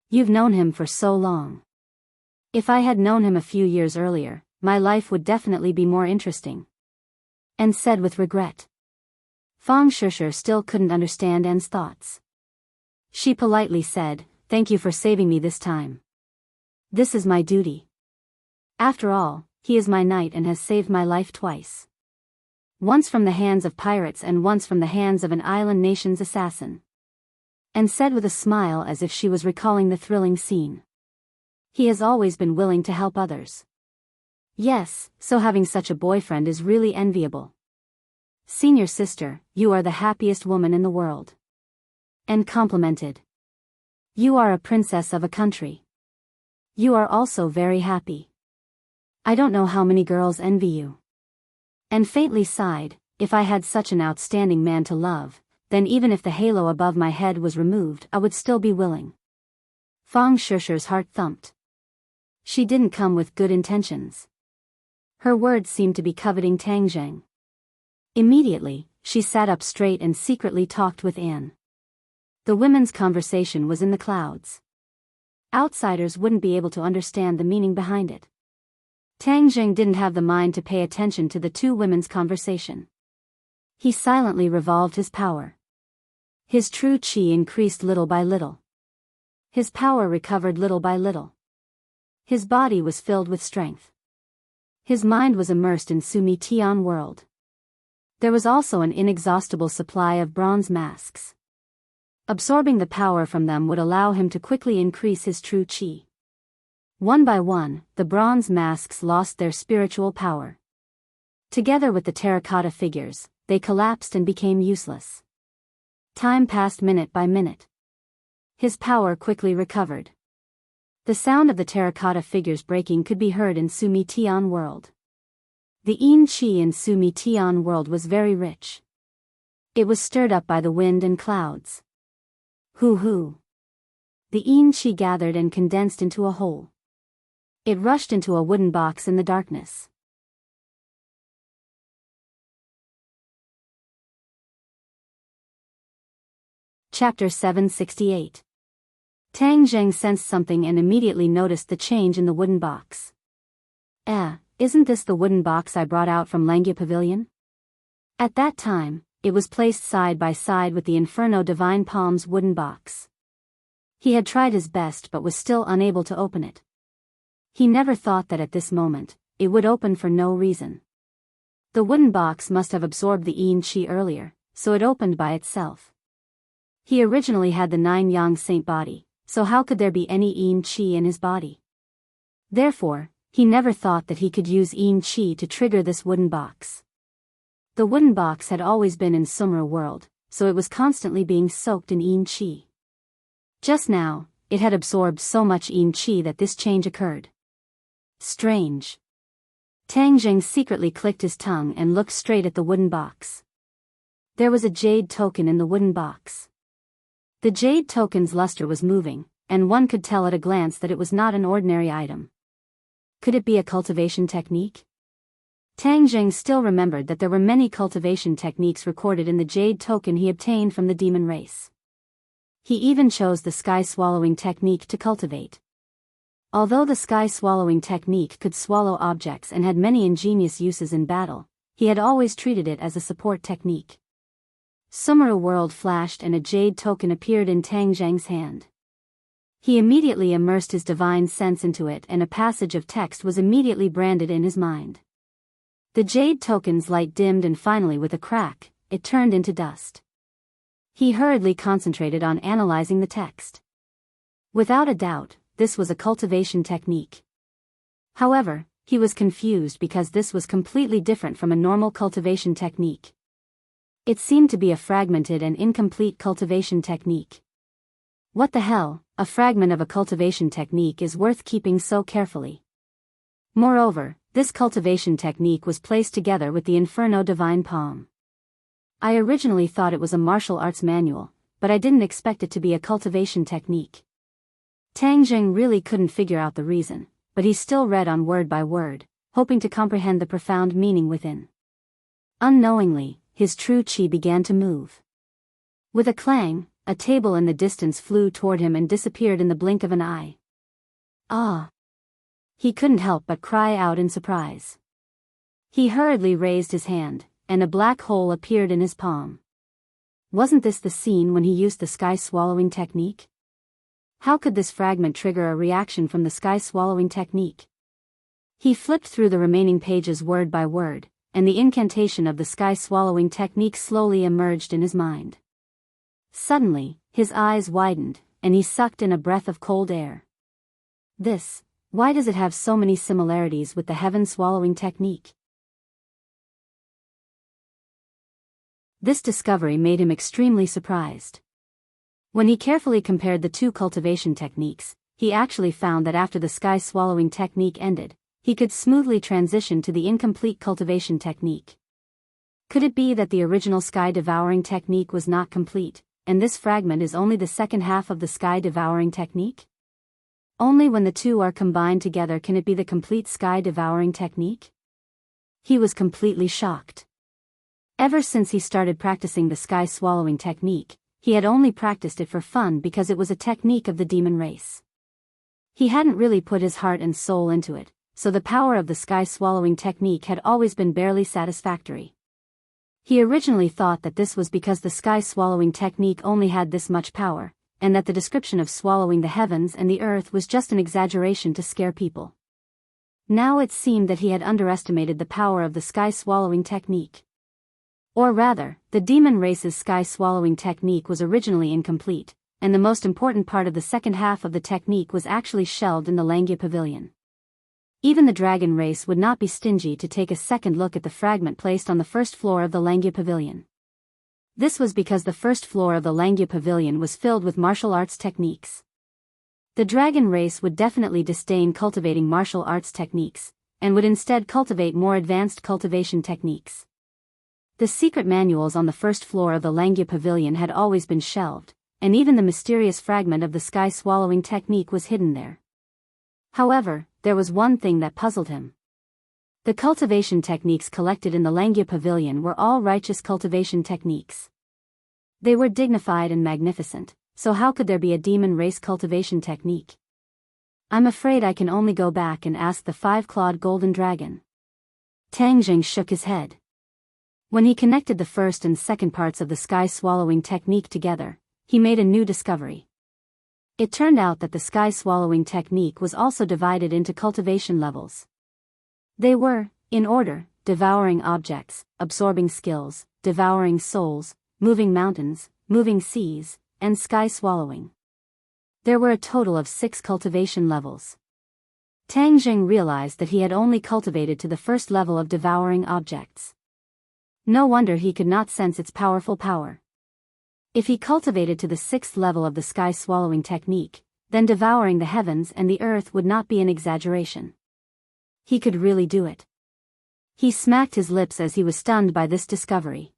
You've known him for so long. If I had known him a few years earlier, my life would definitely be more interesting." And said with regret. Fang Shishir still couldn't understand Anne's thoughts. She politely said, "Thank you for saving me this time. This is my duty. After all, he is my knight and has saved my life twice. Once from the hands of pirates and once from the hands of an island nation's assassin." And said with a smile as if she was recalling the thrilling scene. "He has always been willing to help others. Yes, so having such a boyfriend is really enviable. Senior sister, you are the happiest woman in the world." And complimented. "You are a princess of a country. You are also very happy. I don't know how many girls envy you." And faintly sighed, "If I had such an outstanding man to love, then even if the halo above my head was removed I would still be willing." Fang Shishir's heart thumped. She didn't come with good intentions. Her words seemed to be coveting Tang Zheng. Immediately, she sat up straight and secretly talked with Anne. The women's conversation was in the clouds. Outsiders wouldn't be able to understand the meaning behind it. Tang Zheng didn't have the mind to pay attention to the two women's conversation. He silently revolved his power. His true qi increased little by little. His power recovered little by little. His body was filled with strength. His mind was immersed in Sumi Tian world. There was also an inexhaustible supply of bronze masks. Absorbing the power from them would allow him to quickly increase his true qi. One by one, the bronze masks lost their spiritual power. Together with the terracotta figures, they collapsed and became useless. Time passed minute by minute. His power quickly recovered. The sound of the terracotta figures breaking could be heard in Sumi Tian world. The yin qi in Sumi Tian world was very rich. It was stirred up by the wind and clouds. Hoo. The yin qi gathered and condensed into a whole. It rushed into a wooden box in the darkness. Chapter 768. Tang Zheng sensed something and immediately noticed the change in the wooden box. Isn't this the wooden box I brought out from Langya Pavilion? At that time, it was placed side by side with the Inferno Divine Palm's wooden box. He had tried his best but was still unable to open it. He never thought that at this moment, it would open for no reason. The wooden box must have absorbed the yin qi earlier, so it opened by itself. He originally had the 9 yang saint body, so how could there be any yin qi in his body? Therefore, he never thought that he could use yin qi to trigger this wooden box. The wooden box had always been in Sumra world, so it was constantly being soaked in yin qi. Just now, it had absorbed so much yin qi that this change occurred. Strange. Tang Zheng secretly clicked his tongue and looked straight at the wooden box. There was a jade token in the wooden box. The jade token's luster was moving, and one could tell at a glance that it was not an ordinary item. Could it be a cultivation technique? Tang Zheng still remembered that there were many cultivation techniques recorded in the jade token he obtained from the demon race. He even chose the sky-swallowing technique to cultivate. Although the sky-swallowing technique could swallow objects and had many ingenious uses in battle, he had always treated it as a support technique. Sumra world flashed and a jade token appeared in Tang Zheng's hand. He immediately immersed his divine sense into it and a passage of text was immediately branded in his mind. The jade token's light dimmed and finally with a crack, it turned into dust. He hurriedly concentrated on analyzing the text. Without a doubt, this was a cultivation technique. However, he was confused because this was completely different from a normal cultivation technique. It seemed to be a fragmented and incomplete cultivation technique. What the hell, a fragment of a cultivation technique is worth keeping so carefully. Moreover, this cultivation technique was placed together with the Inferno Divine Palm. I originally thought it was a martial arts manual, but I didn't expect it to be a cultivation technique. Tang Zheng really couldn't figure out the reason, but he still read on word by word, hoping to comprehend the profound meaning within. Unknowingly, his true qi began to move. With a clang, a table in the distance flew toward him and disappeared in the blink of an eye. Ah! He couldn't help but cry out in surprise. He hurriedly raised his hand, and a black hole appeared in his palm. Wasn't this the scene when he used the sky-swallowing technique? How could this fragment trigger a reaction from the sky-swallowing technique? He flipped through the remaining pages word by word, and the incantation of the sky-swallowing technique slowly emerged in his mind. Suddenly, his eyes widened, and he sucked in a breath of cold air. Why does it have so many similarities with the heaven-swallowing technique? This discovery made him extremely surprised. When he carefully compared the two cultivation techniques, he actually found that after the sky-swallowing technique ended, he could smoothly transition to the incomplete cultivation technique. Could it be that the original sky-devouring technique was not complete, and this fragment is only the second half of the sky-devouring technique? Only when the two are combined together can it be the complete sky-devouring technique? He was completely shocked. Ever since he started practicing the sky swallowing technique, he had only practiced it for fun because it was a technique of the demon race. He hadn't really put his heart and soul into it, so the power of the sky swallowing technique had always been barely satisfactory. He originally thought that this was because the sky swallowing technique only had this much power, and that the description of swallowing the heavens and the earth was just an exaggeration to scare people. Now it seemed that he had underestimated the power of the sky swallowing technique. Or rather, the demon race's sky swallowing technique was originally incomplete, and the most important part of the second half of the technique was actually shelved in the Langya Pavilion. Even the dragon race would not be stingy to take a second look at the fragment placed on the first floor of the Langya Pavilion. This was because the first floor of the Langya Pavilion was filled with martial arts techniques. The dragon race would definitely disdain cultivating martial arts techniques, and would instead cultivate more advanced cultivation techniques. The secret manuals on the first floor of the Langya Pavilion had always been shelved, and even the mysterious fragment of the sky swallowing technique was hidden there. However, there was one thing that puzzled him. The cultivation techniques collected in the Langya Pavilion were all righteous cultivation techniques. They were dignified and magnificent, so how could there be a demon race cultivation technique? I'm afraid I can only go back and ask the five-clawed golden dragon. Tang Jing shook his head. When he connected the first and second parts of the sky swallowing technique together, he made a new discovery. It turned out that the sky swallowing technique was also divided into cultivation levels. They were, in order, devouring objects, absorbing skills, devouring souls, moving mountains, moving seas, and sky swallowing. There were a total of 6 cultivation levels. Tang Jing realized that he had only cultivated to the first level of devouring objects. No wonder he could not sense its powerful power. If he cultivated to the 6th level of the sky swallowing technique, then devouring the heavens and the earth would not be an exaggeration. He could really do it. He smacked his lips as he was stunned by this discovery.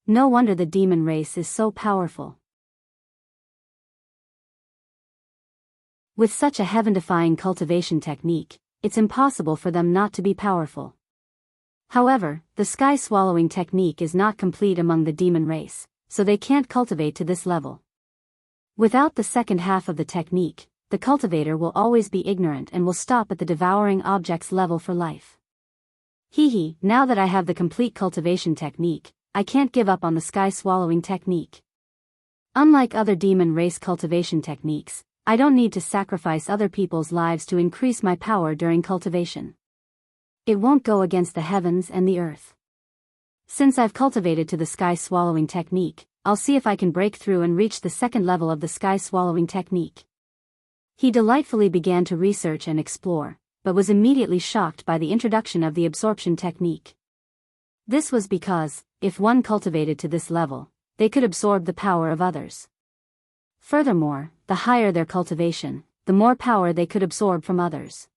No wonder the demon race is so powerful. With such a heaven-defying cultivation technique, it's impossible for them not to be powerful. However, the sky swallowing technique is not complete among the demon race, so they can't cultivate to this level. Without the second half of the technique, the cultivator will always be ignorant and will stop at the devouring objects level for life. Now that I have the complete cultivation technique, I can't give up on the sky swallowing technique. Unlike other demon race cultivation techniques, I don't need to sacrifice other people's lives to increase my power during cultivation. It won't go against the heavens and the earth. Since I've cultivated to the sky swallowing technique, I'll see if I can break through and reach the second level of the sky swallowing technique. He delightfully began to research and explore, but was immediately shocked by the introduction of the absorption technique. This was because, if one cultivated to this level, they could absorb the power of others. Furthermore, the higher their cultivation, the more power they could absorb from others.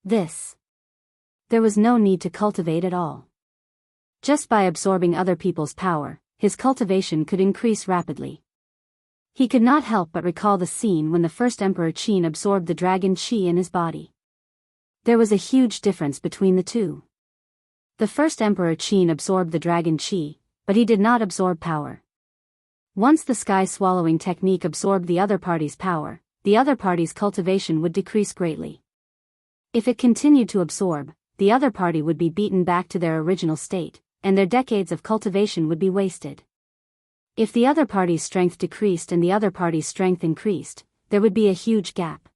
There was no need to cultivate at all. Just by absorbing other people's power, his cultivation could increase rapidly. He could not help but recall the scene when the first Emperor Qin absorbed the dragon qi in his body. There was a huge difference between the two. The first Emperor Qin absorbed the dragon qi, but he did not absorb power. Once the sky swallowing technique absorbed the other party's power, the other party's cultivation would decrease greatly. If it continued to absorb, the other party would be beaten back to their original state, and their decades of cultivation would be wasted. If the other party's strength decreased and the other party's strength increased, there would be a huge gap.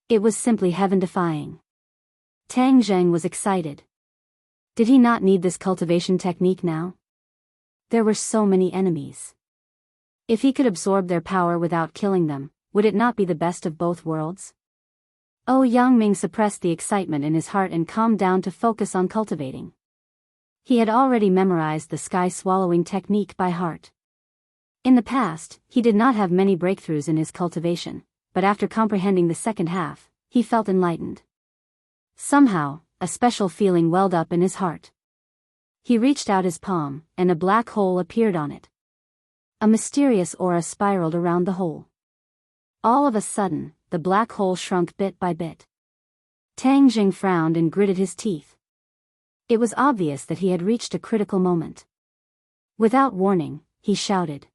It was simply heaven-defying. Tang Zheng was excited. Did he not need this cultivation technique now? There were so many enemies. If he could absorb their power without killing them, would it not be the best of both worlds? Yang Ming suppressed the excitement in his heart and calmed down to focus on cultivating. He had already memorized the sky swallowing technique by heart. In the past, he did not have many breakthroughs in his cultivation, but after comprehending the second half, he felt enlightened. Somehow, a special feeling welled up in his heart. He reached out his palm, and a black hole appeared on it. A mysterious aura spiraled around the hole. All of a sudden, the black hole shrunk bit by bit. Tang Jing frowned and gritted his teeth. It was obvious that he had reached a critical moment. Without warning, he shouted.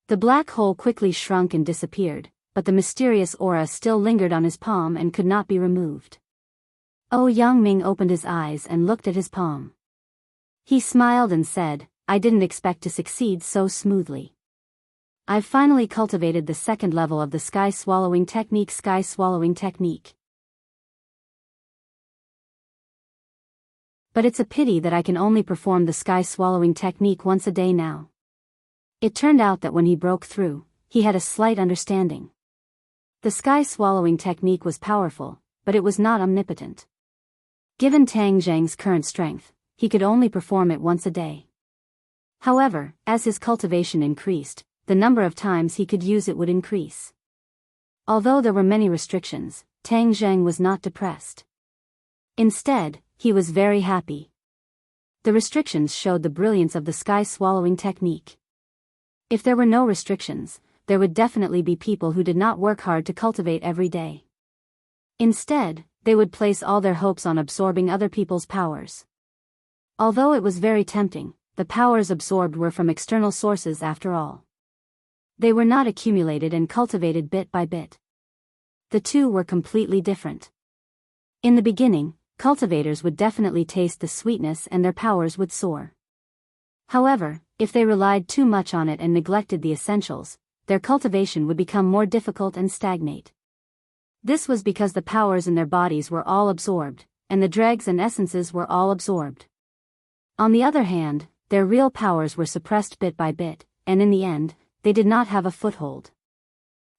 The black hole quickly shrunk and disappeared, but the mysterious aura still lingered on his palm and could not be removed. Oh, Yang Ming opened his eyes and looked at his palm. He smiled and said, I didn't expect to succeed so smoothly. I've finally cultivated the second level of the sky swallowing technique. But it's a pity that I can only perform the sky swallowing technique once a day now. It turned out that when he broke through, he had a slight understanding. The sky swallowing technique was powerful, but it was not omnipotent. Given Tang Zheng's current strength, he could only perform it once a day. However, as his cultivation increased, the number of times he could use it would increase. Although there were many restrictions, Tang Zheng was not depressed. Instead, he was very happy. The restrictions showed the brilliance of the sky swallowing technique. If there were no restrictions, there would definitely be people who did not work hard to cultivate every day. Instead, they would place all their hopes on absorbing other people's powers. Although it was very tempting, the powers absorbed were from external sources after all. They were not accumulated and cultivated bit by bit. The two were completely different. In the beginning, cultivators would definitely taste the sweetness and their powers would soar. However, if they relied too much on it and neglected the essentials, their cultivation would become more difficult and stagnate. This was because the powers in their bodies were all absorbed, and the dregs and essences were all absorbed. On the other hand, their real powers were suppressed bit by bit, and in the end, they did not have a foothold.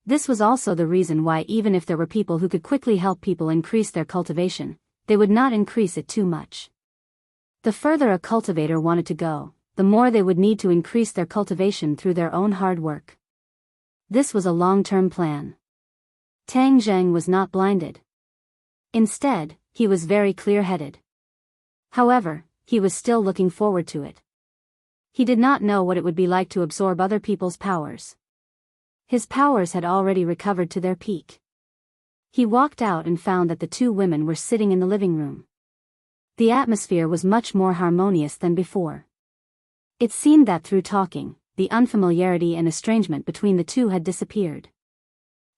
This was also the reason why even if there were people who could quickly help people increase their cultivation, they would not increase it too much. The further a cultivator wanted to go, the more they would need to increase their cultivation through their own hard work. This was a long-term plan. Tang Zheng was not blinded. Instead, he was very clear-headed. However, he was still looking forward to it. He did not know what it would be like to absorb other people's powers. His powers had already recovered to their peak. He walked out and found that the two women were sitting in the living room. The atmosphere was much more harmonious than before. It seemed that through talking, the unfamiliarity and estrangement between the two had disappeared.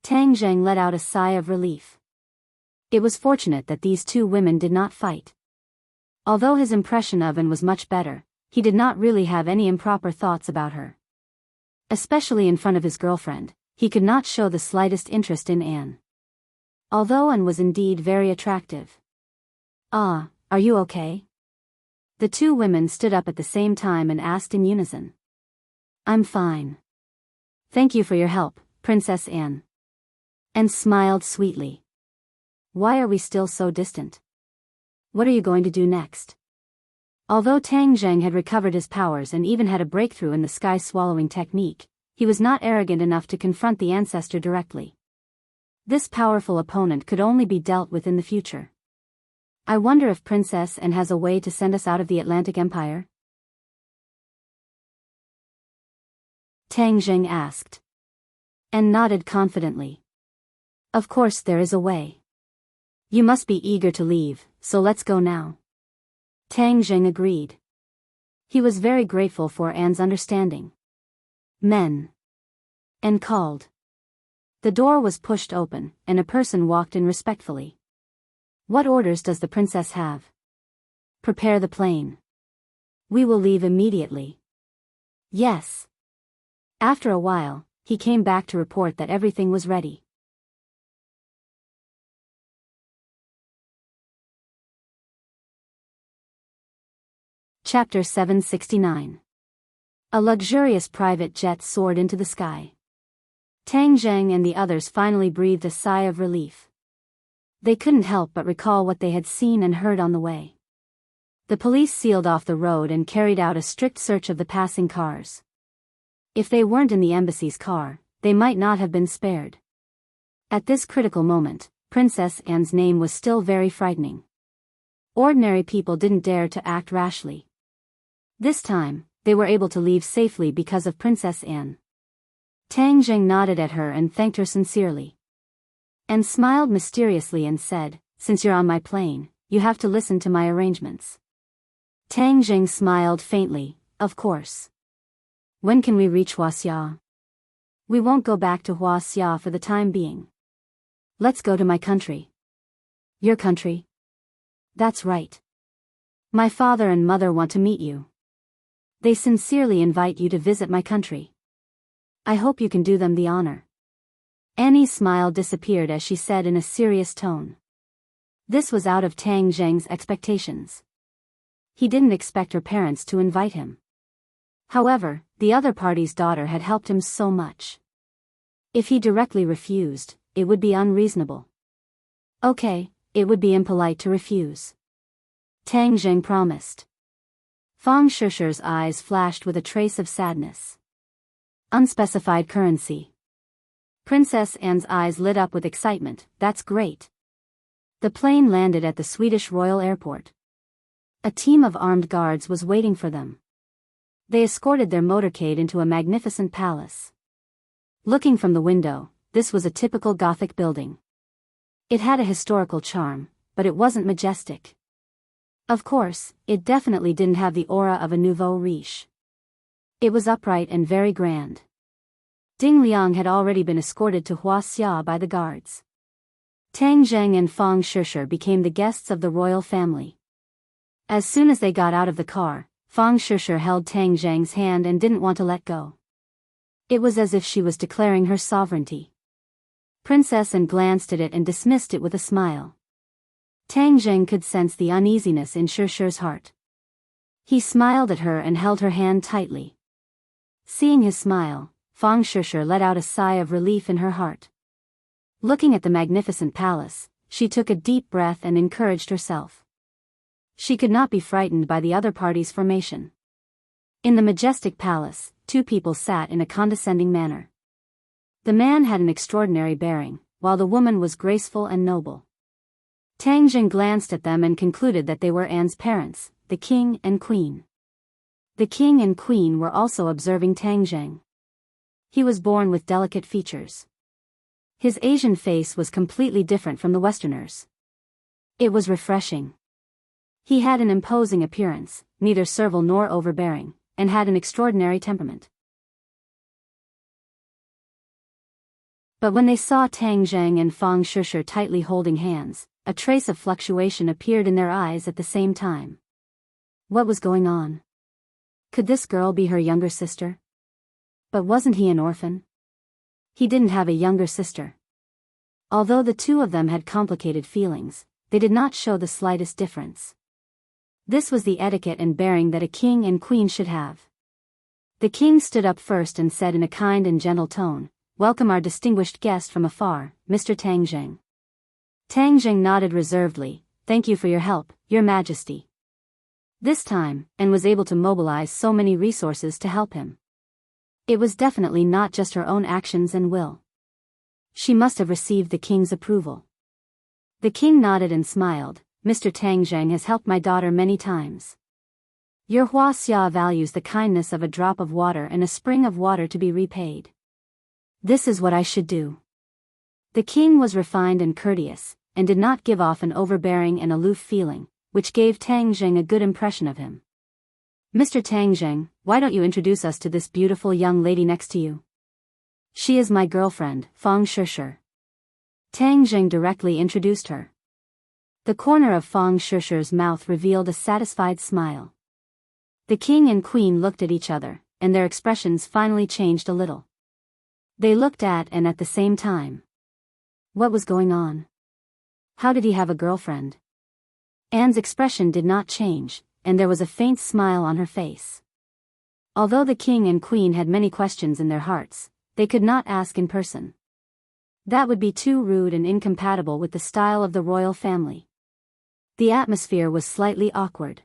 Tang Zheng let out a sigh of relief. It was fortunate that these two women did not fight. Although his impression of Anne was much better, he did not really have any improper thoughts about her. Especially in front of his girlfriend, he could not show the slightest interest in Anne. Although Anne was indeed very attractive. Ah, are you okay? The two women stood up at the same time and asked in unison. I'm fine. Thank you for your help, Princess Anne. Anne smiled sweetly. Why are we still so distant? What are you going to do next? Although Tang Zheng had recovered his powers and even had a breakthrough in the sky swallowing technique, he was not arrogant enough to confront the ancestor directly. This powerful opponent could only be dealt with in the future. I wonder if Princess Anne has a way to send us out of the Atlantic Empire? Tang Zheng asked. Anne nodded confidently. Of course there is a way. You must be eager to leave, so let's go now. Tang Zheng agreed. He was very grateful for Anne's understanding. Men. Anne called. The door was pushed open, and a person walked in respectfully. What orders does the princess have? Prepare the plane. We will leave immediately. Yes. After a while, he came back to report that everything was ready. Chapter 769. A luxurious private jet soared into the sky. Tang Zheng and the others finally breathed a sigh of relief. They couldn't help but recall what they had seen and heard on the way. The police sealed off the road and carried out a strict search of the passing cars. If they weren't in the embassy's car, they might not have been spared. At this critical moment, Princess Anne's name was still very frightening. Ordinary people didn't dare to act rashly. This time, they were able to leave safely because of Princess Anne. Tang Zheng nodded at her and thanked her sincerely. Anne smiled mysteriously and said, Since you're on my plane, you have to listen to my arrangements. Tang Jing smiled faintly, of course. When can we reach Huaxia? We won't go back to Huaxia for the time being. Let's go to my country. Your country? That's right. My father and mother want to meet you. They sincerely invite you to visit my country. I hope you can do them the honor. Annie's smile disappeared as she said in a serious tone. This was out of Tang Zheng's expectations. He didn't expect her parents to invite him. However, the other party's daughter had helped him so much. If he directly refused, it would be unreasonable. Okay, it would be impolite to refuse. Tang Zheng promised. Fang Shishi's eyes flashed with a trace of sadness. Unspecified currency. Princess Anne's eyes lit up with excitement. That's great. The plane landed at the Swedish Royal Airport. A team of armed guards was waiting for them. They escorted their motorcade into a magnificent palace. Looking from the window, this was a typical Gothic building. It had a historical charm, but it wasn't majestic. Of course, it definitely didn't have the aura of a nouveau riche. It was upright and very grand. Ding Liang had already been escorted to Huaxia by the guards. Tang Zheng and Fang Shishi became the guests of the royal family. As soon as they got out of the car, Fang Shishi held Tang Zheng's hand and didn't want to let go. It was as if she was declaring her sovereignty. Princess Anne glanced at it and dismissed it with a smile. Tang Zheng could sense the uneasiness in Shishi's heart. He smiled at her and held her hand tightly. Seeing his smile, Fang Shishi let out a sigh of relief in her heart. Looking at the magnificent palace, she took a deep breath and encouraged herself. She could not be frightened by the other party's formation. In the majestic palace, two people sat in a condescending manner. The man had an extraordinary bearing, while the woman was graceful and noble. Tang Jing glanced at them and concluded that they were Anne's parents, the king and queen. The king and queen were also observing Tang Jing. He was born with delicate features. His Asian face was completely different from the Westerners. It was refreshing. He had an imposing appearance, neither servile nor overbearing, and had an extraordinary temperament. But when they saw Tang Zheng and Fang Shishi tightly holding hands, a trace of fluctuation appeared in their eyes at the same time. What was going on? Could this girl be her younger sister? But wasn't he an orphan? He didn't have a younger sister. Although the two of them had complicated feelings, they did not show the slightest difference. This was the etiquette and bearing that a king and queen should have. The king stood up first and said in a kind and gentle tone, "Welcome our distinguished guest from afar, Mr. Tang Zheng." Tang Zheng nodded reservedly, "Thank you for your help, Your Majesty." This time, Anne was able to mobilize so many resources to help him. It was definitely not just her own actions and will. She must have received the king's approval. The king nodded and smiled. "Mr. Tang Zheng has helped my daughter many times. Your Huaxia values the kindness of a drop of water and a spring of water to be repaid. This is what I should do." The king was refined and courteous, and did not give off an overbearing and aloof feeling, which gave Tang Zheng a good impression of him. "Mr. Tang Zheng, why don't you introduce us to this beautiful young lady next to you? She is my girlfriend, Fang Shishi." Tang Zheng directly introduced her. The corner of Fang Shishi's mouth revealed a satisfied smile. The king and queen looked at each other, and their expressions finally changed a little. They looked at Anne at the same time. What was going on? How did he have a girlfriend? Anne's expression did not change, and there was a faint smile on her face. Although the king and queen had many questions in their hearts, they could not ask in person. That would be too rude and incompatible with the style of the royal family. The atmosphere was slightly awkward.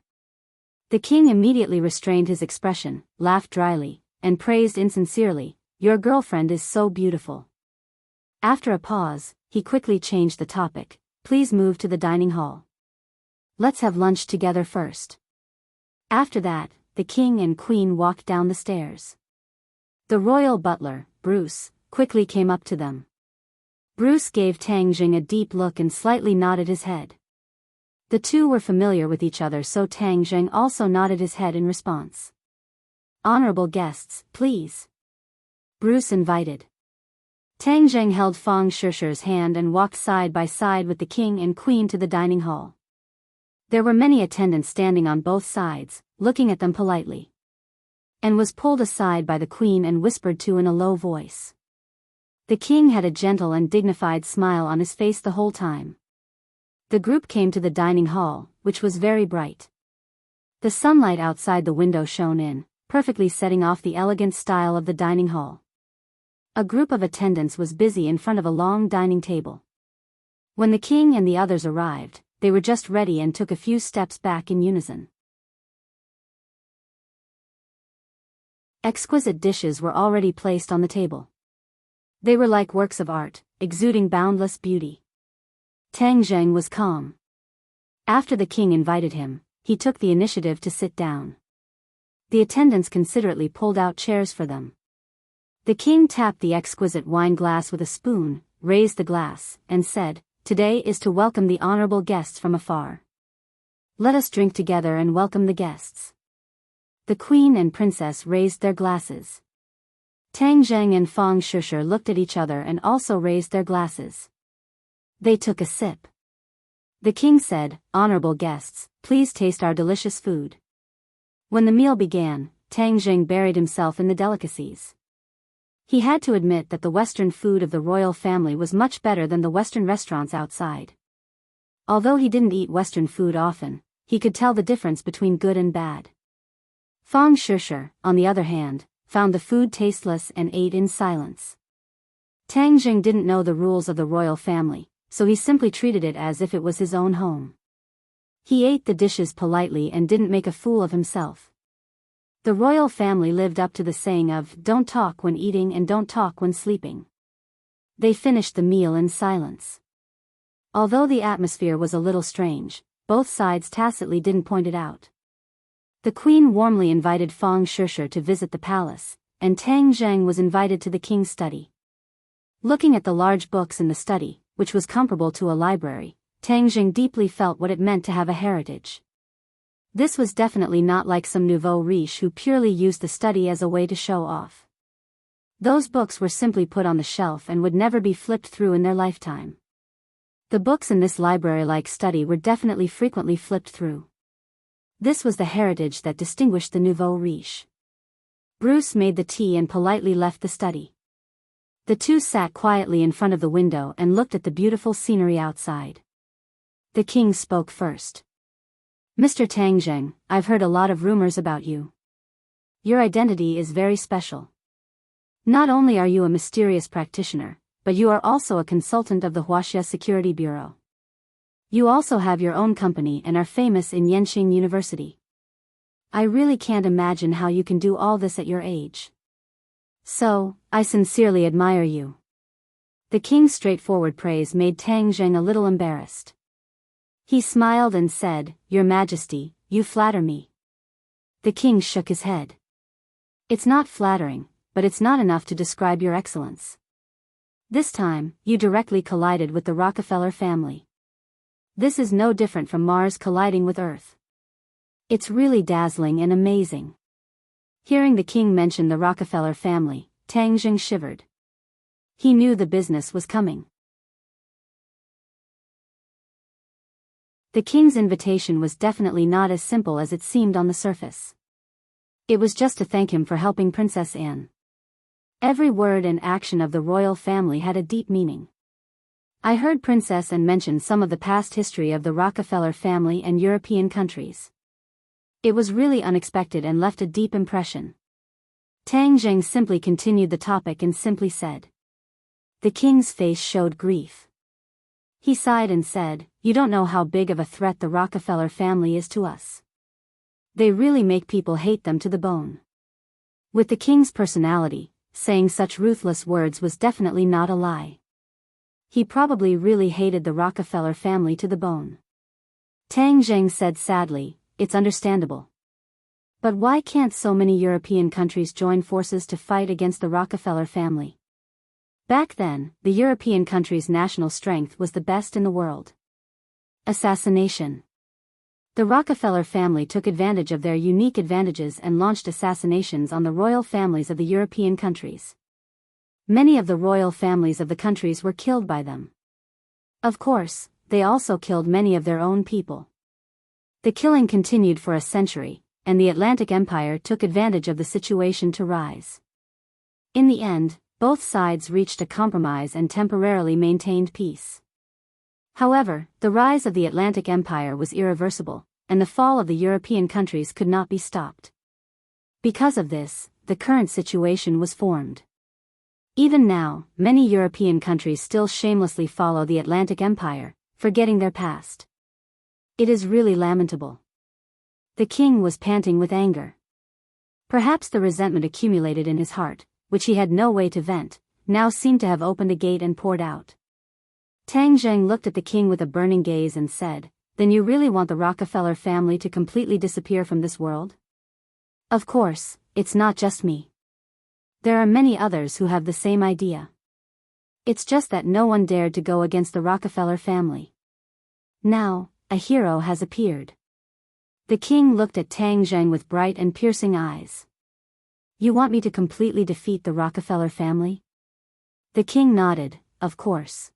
The king immediately restrained his expression, laughed dryly, and praised insincerely, "Your girlfriend is so beautiful." After a pause, he quickly changed the topic, "Please move to the dining hall. Let's have lunch together first." After that, the king and queen walked down the stairs. The royal butler, Bruce, quickly came up to them. Bruce gave Tang Jing a deep look and slightly nodded his head. The two were familiar with each other, so Tang Zheng also nodded his head in response. "Honorable guests, please," Bruce invited. Tang Zheng held Fang Shishi's hand and walked side by side with the king and queen to the dining hall. There were many attendants standing on both sides, looking at them politely. And was pulled aside by the queen and whispered to in a low voice. The king had a gentle and dignified smile on his face the whole time. The group came to the dining hall, which was very bright. The sunlight outside the window shone in, perfectly setting off the elegant style of the dining hall. A group of attendants was busy in front of a long dining table. When the king and the others arrived, they were just ready and took a few steps back in unison. Exquisite dishes were already placed on the table. They were like works of art, exuding boundless beauty. Tang Zheng was calm. After the king invited him, he took the initiative to sit down. The attendants considerately pulled out chairs for them. The king tapped the exquisite wine glass with a spoon, raised the glass, and said, "Today is to welcome the honorable guests from afar. Let us drink together and welcome the guests." The queen and princess raised their glasses. Tang Zheng and Fang Shishi looked at each other and also raised their glasses. They took a sip. The king said, "Honorable guests, please taste our delicious food." When the meal began, Tang Zheng buried himself in the delicacies. He had to admit that the Western food of the royal family was much better than the Western restaurants outside. Although he didn't eat Western food often, he could tell the difference between good and bad. Fang Shishi, on the other hand, found the food tasteless and ate in silence. Tang Zheng didn't know the rules of the royal family, so he simply treated it as if it was his own home. He ate the dishes politely and didn't make a fool of himself. The royal family lived up to the saying of, "Don't talk when eating and don't talk when sleeping." They finished the meal in silence. Although the atmosphere was a little strange, both sides tacitly didn't point it out. The queen warmly invited Fang Shishi to visit the palace, and Tang Zheng was invited to the king's study. Looking at the large books in the study, which was comparable to a library, Tang Zheng deeply felt what it meant to have a heritage. This was definitely not like some nouveau riche who purely used the study as a way to show off. Those books were simply put on the shelf and would never be flipped through in their lifetime. The books in this library-like study were definitely frequently flipped through. This was the heritage that distinguished the nouveau riche. Bruce made the tea and politely left the study. The two sat quietly in front of the window and looked at the beautiful scenery outside. The king spoke first. "Mr. Tang Zheng, I've heard a lot of rumors about you. Your identity is very special. Not only are you a mysterious practitioner, but you are also a consultant of the Huaxia Security Bureau. You also have your own company and are famous in Yenxing University. I really can't imagine how you can do all this at your age. So, I sincerely admire you." The king's straightforward praise made Tang Zheng a little embarrassed. He smiled and said, "Your Majesty, you flatter me." The king shook his head. "It's not flattering, but it's not enough to describe your excellence. This time, you directly collided with the Rockefeller family. This is no different from Mars colliding with Earth. It's really dazzling and amazing." Hearing the king mention the Rockefeller family, Tang Zheng shivered. He knew the business was coming. The king's invitation was definitely not as simple as it seemed on the surface. It was just to thank him for helping Princess Anne. Every word and action of the royal family had a deep meaning. I heard Princess Anne mention some of the past history of the Rockefeller family and European countries. It was really unexpected and left a deep impression. Tang Zheng simply continued the topic and simply said. The king's face showed grief. He sighed and said, "You don't know how big of a threat the Rockefeller family is to us. They really make people hate them to the bone." With the king's personality, saying such ruthless words was definitely not a lie. He probably really hated the Rockefeller family to the bone. Tang Zheng said sadly, "It's understandable. But why can't so many European countries join forces to fight against the Rockefeller family?" Back then, the European countries' national strength was the best in the world. Assassination. The Rockefeller family took advantage of their unique advantages and launched assassinations on the royal families of the European countries. Many of the royal families of the countries were killed by them. Of course, they also killed many of their own people. The killing continued for a century, and the Atlantic Empire took advantage of the situation to rise. In the end, both sides reached a compromise and temporarily maintained peace. However, the rise of the Atlantic Empire was irreversible, and the fall of the European countries could not be stopped. Because of this, the current situation was formed. Even now, many European countries still shamelessly follow the Atlantic Empire, forgetting their past. It is really lamentable. The king was panting with anger. Perhaps the resentment accumulated in his heart, which he had no way to vent, now seemed to have opened a gate and poured out. Tang Zheng looked at the king with a burning gaze and said, "Then you really want the Rockefeller family to completely disappear from this world?" Of course, it's not just me. There are many others who have the same idea. It's just that no one dared to go against the Rockefeller family. Now, a hero has appeared. The king looked at Tang Zheng with bright and piercing eyes. "You want me to completely defeat the Rockefeller family?" The king nodded, "Of course.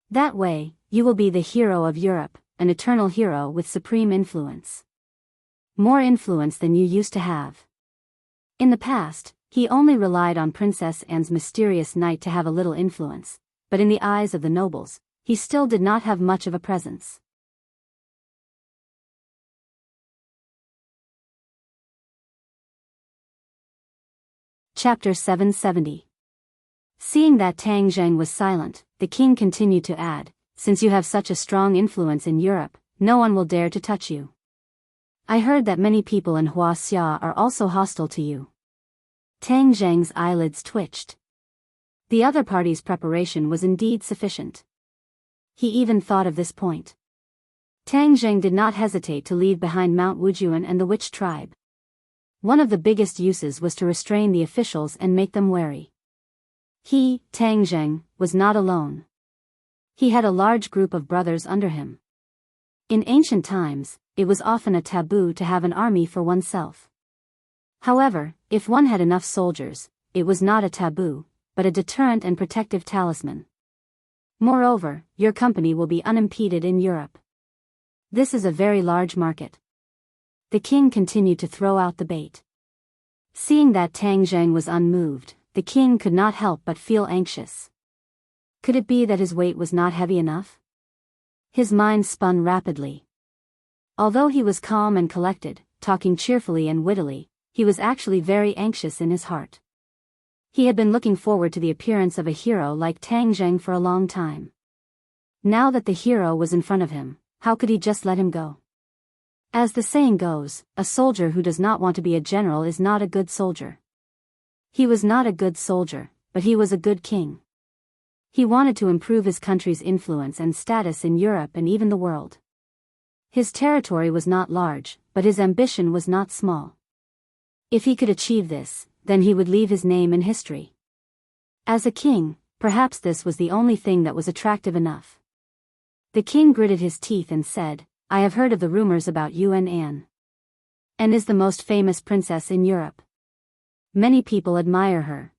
That way, you will be the hero of Europe, an eternal hero with supreme influence. More influence than you used to have." In the past, he only relied on Princess Anne's mysterious knight to have a little influence, but in the eyes of the nobles, he still did not have much of a presence. Chapter 770. Seeing that Tang Zheng was silent, the king continued to add, "Since you have such a strong influence in Europe, no one will dare to touch you. I heard that many people in Huaxia are also hostile to you." Tang Zheng's eyelids twitched. The other party's preparation was indeed sufficient. He even thought of this point. Tang Zheng did not hesitate to leave behind Mount Wujuan and the witch tribe. One of the biggest uses was to restrain the officials and make them wary. He, Tang Zheng, was not alone. He had a large group of brothers under him. In ancient times, it was often a taboo to have an army for oneself. However, if one had enough soldiers, it was not a taboo, but a deterrent and protective talisman. Moreover, your company will be unimpeded in Europe. This is a very large market. The king continued to throw out the bait. Seeing that Tang Zheng was unmoved, the king could not help but feel anxious. Could it be that his weight was not heavy enough? His mind spun rapidly. Although he was calm and collected, talking cheerfully and wittily, he was actually very anxious in his heart. He had been looking forward to the appearance of a hero like Tang Zheng for a long time. Now that the hero was in front of him, how could he just let him go? As the saying goes, a soldier who does not want to be a general is not a good soldier. He was not a good soldier, but he was a good king. He wanted to improve his country's influence and status in Europe and even the world. His territory was not large, but his ambition was not small. If he could achieve this, then he would leave his name in history. As a king, perhaps this was the only thing that was attractive enough. The king gritted his teeth and said, "I have heard of the rumors about you and Anne. Anne is the most famous princess in Europe. Many people admire her.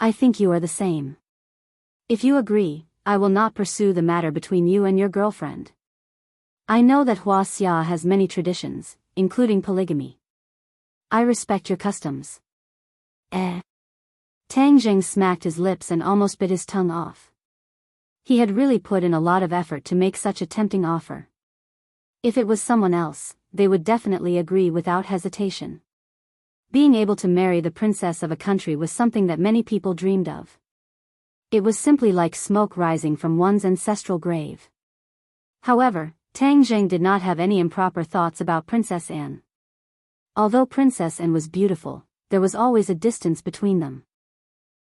I think you are the same. If you agree, I will not pursue the matter between you and your girlfriend. I know that Huaxia has many traditions, including polygamy. I respect your customs." Tang Zheng smacked his lips and almost bit his tongue off. He had really put in a lot of effort to make such a tempting offer. If it was someone else, they would definitely agree without hesitation. Being able to marry the princess of a country was something that many people dreamed of. It was simply like smoke rising from one's ancestral grave. However, Tang Zheng did not have any improper thoughts about Princess Anne. Although Princess Anne was beautiful, there was always a distance between them.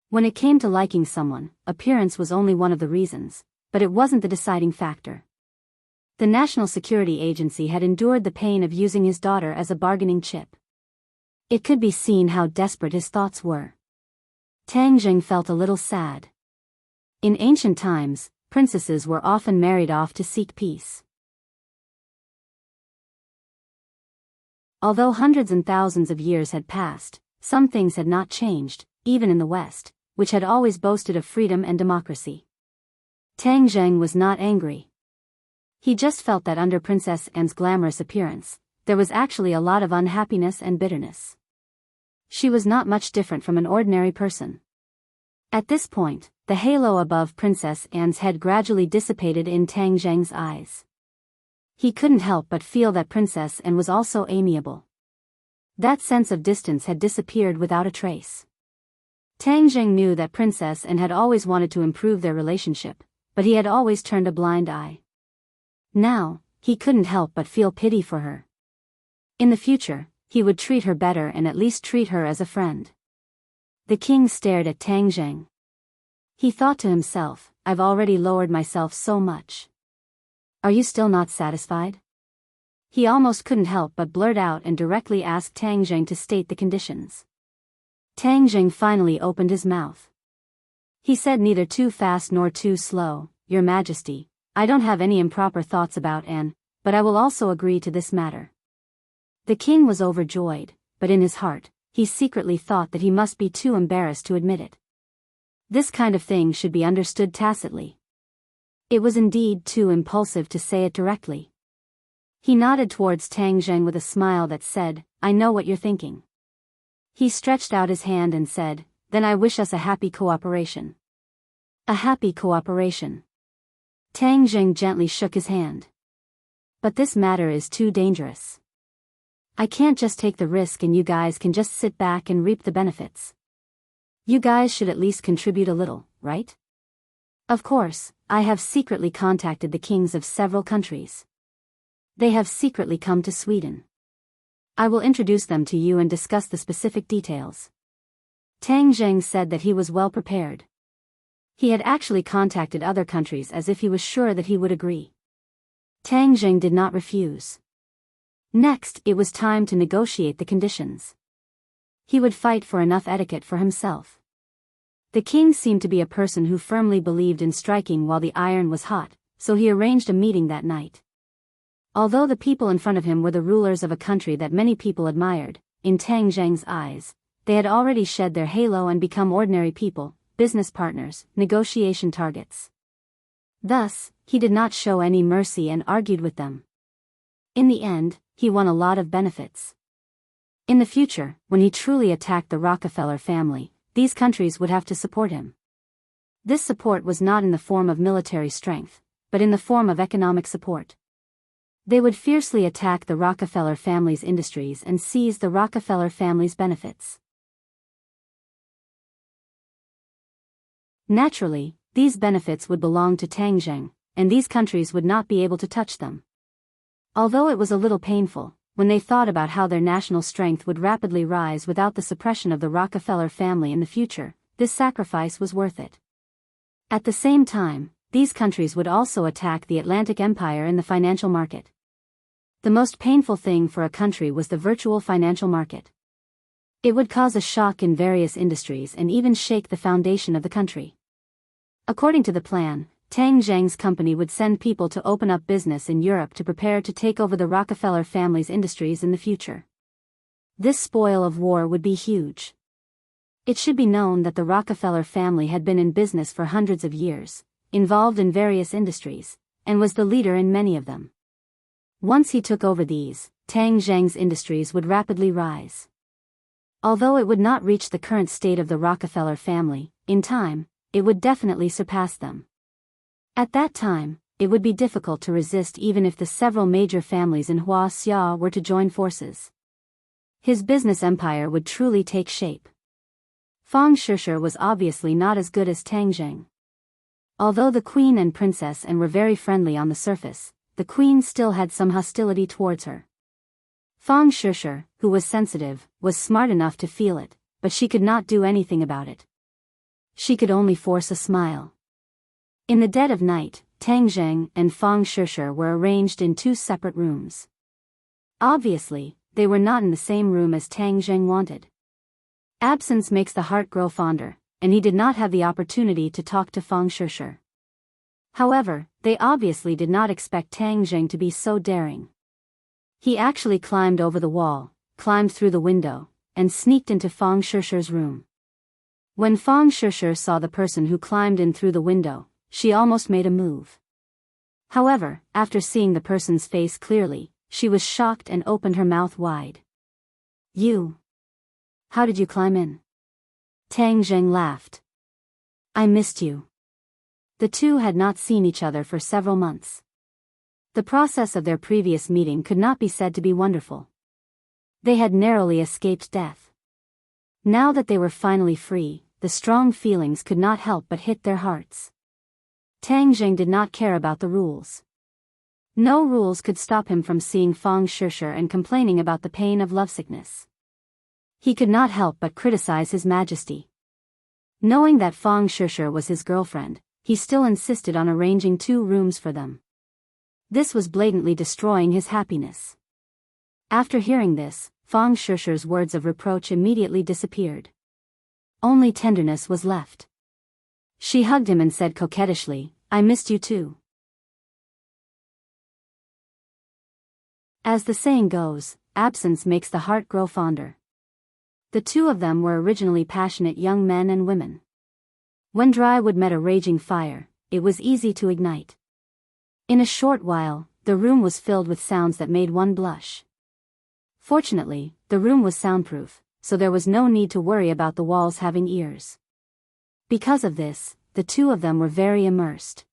When it came to liking someone, appearance was only one of the reasons, but it wasn't the deciding factor. The National Security Agency had endured the pain of using his daughter as a bargaining chip. It could be seen how desperate his thoughts were. Tang Zheng felt a little sad. In ancient times, princesses were often married off to seek peace. Although hundreds and thousands of years had passed, some things had not changed, even in the West, which had always boasted of freedom and democracy. Tang Zheng was not angry. He just felt that under Princess Anne's glamorous appearance, there was actually a lot of unhappiness and bitterness. She was not much different from an ordinary person. At this point, the halo above Princess Anne's head gradually dissipated in Tang Zheng's eyes. He couldn't help but feel that Princess Anne was also amiable. That sense of distance had disappeared without a trace. Tang Zheng knew that Princess Anne had always wanted to improve their relationship, but he had always turned a blind eye. Now, he couldn't help but feel pity for her. In the future, he would treat her better and at least treat her as a friend. The king stared at Tang Zheng. He thought to himself, I've already lowered myself so much. Are you still not satisfied? He almost couldn't help but blurt out and directly ask Tang Zheng to state the conditions. Tang Zheng finally opened his mouth. He said neither too fast nor too slow, Your Majesty, I don't have any improper thoughts about Anne, but I will also agree to this matter. The king was overjoyed, but in his heart, he secretly thought that he must be too embarrassed to admit it. This kind of thing should be understood tacitly. It was indeed too impulsive to say it directly. He nodded towards Tang Zheng with a smile that said, I know what you're thinking. He stretched out his hand and said, Then I wish us a happy cooperation. A happy cooperation. Tang Zheng gently shook his hand. But this matter is too dangerous. I can't just take the risk and you guys can just sit back and reap the benefits. You guys should at least contribute a little, right? Of course, I have secretly contacted the kings of several countries. They have secretly come to Sweden. I will introduce them to you and discuss the specific details. Tang Zheng said that he was well prepared. He had actually contacted other countries as if he was sure that he would agree. Tang Zheng did not refuse. Next, it was time to negotiate the conditions. He would fight for enough etiquette for himself. The king seemed to be a person who firmly believed in striking while the iron was hot, so he arranged a meeting that night. Although the people in front of him were the rulers of a country that many people admired, in Tang Zheng's eyes, they had already shed their halo and become ordinary people, business partners, negotiation targets. Thus, he did not show any mercy and argued with them. In the end, he won a lot of benefits. In the future, when he truly attacked the Rockefeller family, these countries would have to support him. This support was not in the form of military strength, but in the form of economic support. They would fiercely attack the Rockefeller family's industries and seize the Rockefeller family's benefits. Naturally, these benefits would belong to Tang Zheng, and these countries would not be able to touch them. Although it was a little painful, when they thought about how their national strength would rapidly rise without the suppression of the Rockefeller family in the future, this sacrifice was worth it. At the same time, these countries would also attack the Atlantic Empire in the financial market. The most painful thing for a country was the virtual financial market. It would cause a shock in various industries and even shake the foundation of the country. According to the plan, Tang Zheng's company would send people to open up business in Europe to prepare to take over the Rockefeller family's industries in the future. This spoil of war would be huge. It should be known that the Rockefeller family had been in business for hundreds of years, involved in various industries, and was the leader in many of them. Once he took over these, Tang Zheng's industries would rapidly rise. Although it would not reach the current state of the Rockefeller family, in time, it would definitely surpass them. At that time, it would be difficult to resist even if the several major families in Huaxia were to join forces. His business empire would truly take shape. Fang Shishir was obviously not as good as Tang Zheng. Although the queen and princess Anne were very friendly on the surface, the queen still had some hostility towards her. Fang Shishir, who was sensitive, was smart enough to feel it, but she could not do anything about it. She could only force a smile. In the dead of night, Tang Zheng and Fang Shishir were arranged in two separate rooms. Obviously, they were not in the same room as Tang Zheng wanted. Absence makes the heart grow fonder, and he did not have the opportunity to talk to Fang Shishir. However, they obviously did not expect Tang Zheng to be so daring. He actually climbed over the wall, climbed through the window, and sneaked into Fang Shishir's room. When Fang Shishir saw the person who climbed in through the window, she almost made a move. However, after seeing the person's face clearly, she was shocked and opened her mouth wide. "You? How did you climb in?" Tang Zheng laughed. "I missed you." The two had not seen each other for several months. The process of their previous meeting could not be said to be wonderful. They had narrowly escaped death. Now that they were finally free, the strong feelings could not help but hit their hearts. Tang Zheng did not care about the rules. No rules could stop him from seeing Fang Shishir and complaining about the pain of lovesickness. He could not help but criticize His Majesty. Knowing that Fang Shishir was his girlfriend, he still insisted on arranging 2 rooms for them. This was blatantly destroying his happiness. After hearing this, Fang Shishir's words of reproach immediately disappeared. Only tenderness was left. She hugged him and said coquettishly, "I missed you too." As the saying goes, absence makes the heart grow fonder. The two of them were originally passionate young men and women. When dry wood met a raging fire, it was easy to ignite. In a short while, the room was filled with sounds that made one blush. Fortunately, the room was soundproof, so there was no need to worry about the walls having ears. Because of this, the two of them were very immersed.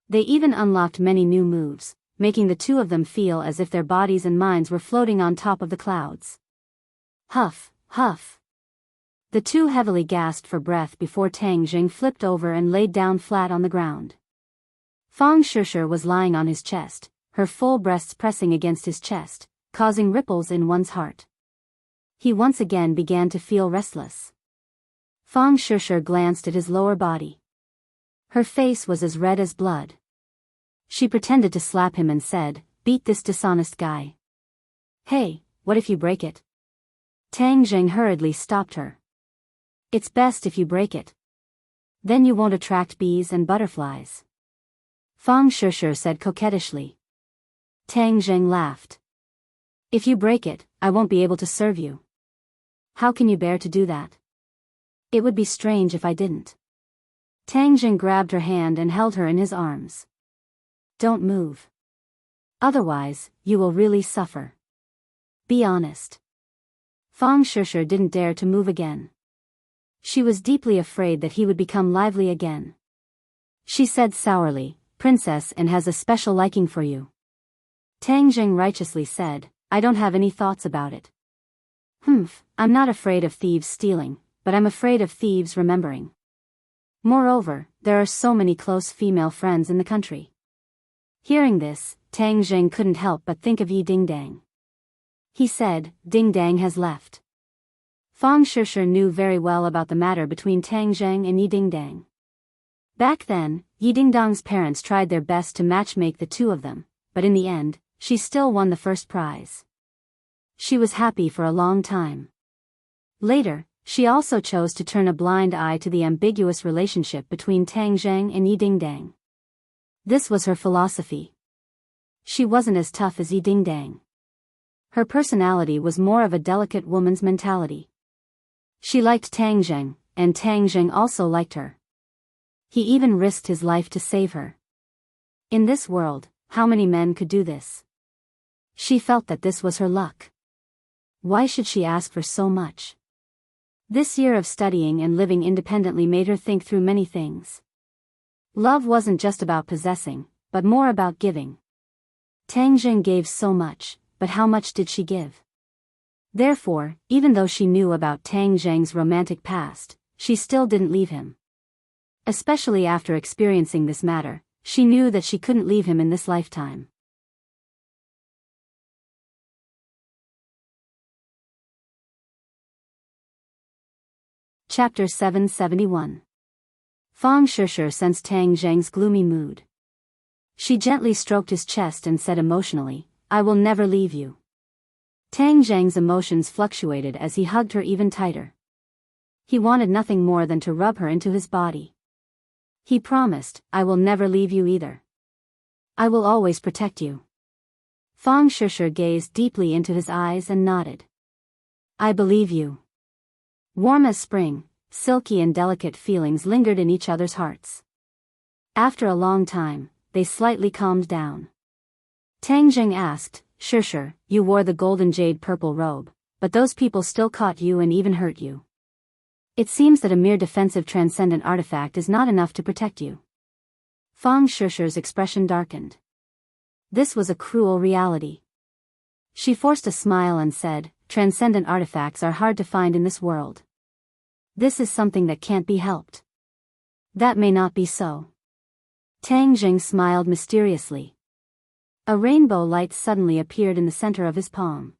They even unlocked many new moves, making the two of them feel as if their bodies and minds were floating on top of the clouds. Huff, huff. The two heavily gasped for breath before Tang Zheng flipped over and laid down flat on the ground. Fang Shishir was lying on his chest, her full breasts pressing against his chest, causing ripples in one's heart. He once again began to feel restless. Fang Shishir glanced at his lower body. Her face was as red as blood. She pretended to slap him and said, "Beat this dishonest guy." "Hey, what if you break it?" Tang Zheng hurriedly stopped her. "It's best if you break it. Then you won't attract bees and butterflies." Fang Shishir said coquettishly. Tang Zheng laughed. "If you break it, I won't be able to serve you." "How can you bear to do that?" "It would be strange if I didn't." Tang Zheng grabbed her hand and held her in his arms. "Don't move. Otherwise, you will really suffer. Be honest." Fang Shishir didn't dare to move again. She was deeply afraid that he would become lively again. She said sourly, "Princess and has a special liking for you." Tang Zheng righteously said, "I don't have any thoughts about it." I'm not afraid of thieves stealing, but I'm afraid of thieves remembering. Moreover, there are so many close female friends in the country." Hearing this, Tang Zheng couldn't help but think of Yi Dingdang. He said, "Ding Dang has left." Fang Shishir knew very well about the matter between Tang Zheng and Yi Dingdang. Back then, Yi Dingdang's parents tried their best to matchmake the two of them, but in the end, she still won the first prize. She was happy for a long time. Later, she also chose to turn a blind eye to the ambiguous relationship between Tang Zheng and Yi Dingdang. This was her philosophy. She wasn't as tough as Yi Dingdang. Her personality was more of a delicate woman's mentality. She liked Tang Zheng, and Tang Zheng also liked her. He even risked his life to save her. In this world, how many men could do this? She felt that this was her luck. Why should she ask for so much? This year of studying and living independently made her think through many things. Love wasn't just about possessing, but more about giving. Tang Zheng gave so much, but how much did she give? Therefore, even though she knew about Tang Zheng's romantic past, she still didn't leave him. Especially after experiencing this matter, she knew that she couldn't leave him in this lifetime. Chapter 771. Fang Shishir sensed Tang Zheng's gloomy mood. She gently stroked his chest and said emotionally, "I will never leave you." Tang Zheng's emotions fluctuated as he hugged her even tighter. He wanted nothing more than to rub her into his body. He promised, "I will never leave you either. I will always protect you." Fang Shishir gazed deeply into his eyes and nodded. I believe you. Warm as spring, silky and delicate feelings lingered in each other's hearts. After a long time, they slightly calmed down. Tang Jing asked, Sure, you wore the golden jade purple robe, but those people still caught you and even hurt you. It seems that a mere defensive transcendent artifact is not enough to protect you. Fang Shishi's expression darkened. This was a cruel reality. She forced a smile and said, Transcendent artifacts are hard to find in this world. This is something that can't be helped. That may not be so. Tang Jing smiled mysteriously. A rainbow light suddenly appeared in the center of his palm.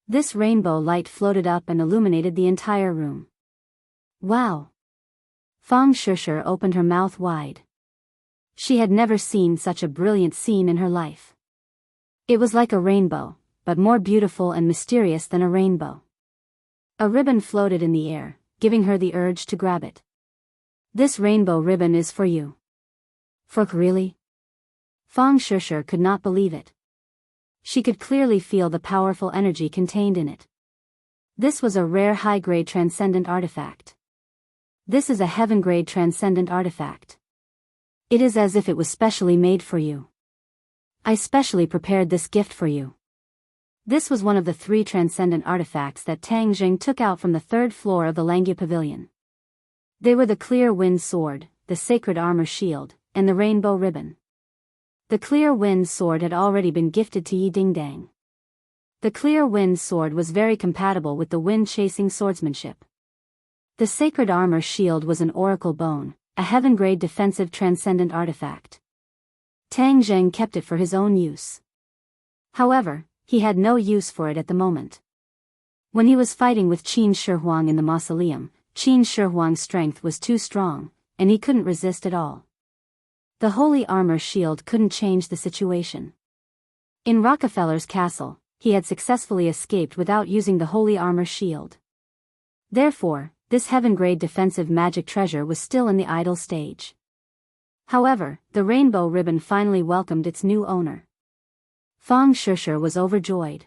This rainbow light floated up and illuminated the entire room. Wow! Fang Shishi opened her mouth wide. She had never seen such a brilliant scene in her life. It was like a rainbow, but more beautiful and mysterious than a rainbow. A ribbon floated in the air, giving her the urge to grab it. This rainbow ribbon is for you. Really? Fang Shishi could not believe it. She could clearly feel the powerful energy contained in it. This was a rare high-grade transcendent artifact. This is a heaven-grade transcendent artifact. It is as if it was specially made for you. I specially prepared this gift for you. This was one of the 3 transcendent artifacts that Tang Jing took out from the 3rd floor of the Langya Pavilion. They were the clear wind sword, the sacred armor shield, and the rainbow ribbon. The clear wind sword had already been gifted to Yi Dingdang. The clear wind sword was very compatible with the wind-chasing swordsmanship. The sacred armor shield was an oracle bone, a heaven-grade defensive transcendent artifact. Tang Jing kept it for his own use. However, he had no use for it at the moment. When he was fighting with Qin Shi Huang in the mausoleum, Qin Shi Huang's strength was too strong, and he couldn't resist at all. The holy armor shield couldn't change the situation. In Rockefeller's castle, he had successfully escaped without using the holy armor shield. Therefore, this heaven-grade defensive magic treasure was still in the idle stage. However, the rainbow ribbon finally welcomed its new owner. Fang Shishi was overjoyed.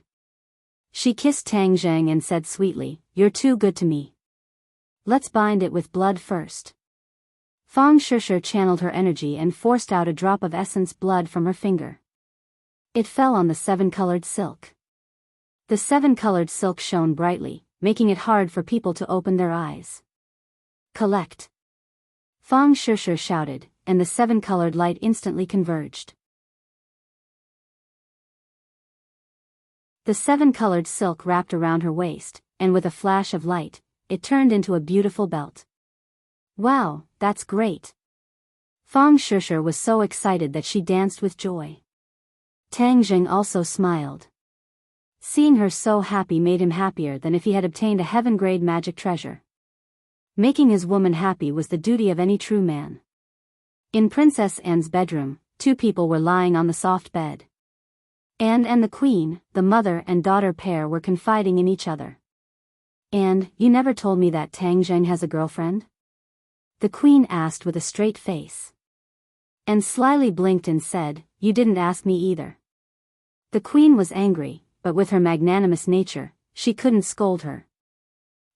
She kissed Tang Jing and said sweetly, You're too good to me. Let's bind it with blood first. Fang Shishi channeled her energy and forced out a drop of essence blood from her finger. It fell on the 7-colored silk. The 7-colored silk shone brightly, making it hard for people to open their eyes. Collect! Fang Shishi shouted, and the 7-colored light instantly converged. The 7-colored silk wrapped around her waist, and with a flash of light, it turned into a beautiful belt. Wow, that's great! Fang Shishi was so excited that she danced with joy. Tang Jing also smiled. Seeing her so happy made him happier than if he had obtained a heaven-grade magic treasure. Making his woman happy was the duty of any true man. In Princess Anne's bedroom, 2 people were lying on the soft bed. Anne and the Queen, the mother and daughter pair, were confiding in each other. And, you never told me that Tang Jing has a girlfriend? The Queen asked with a straight face. And slyly blinked and said, You didn't ask me either. The Queen was angry, but with her magnanimous nature, she couldn't scold her.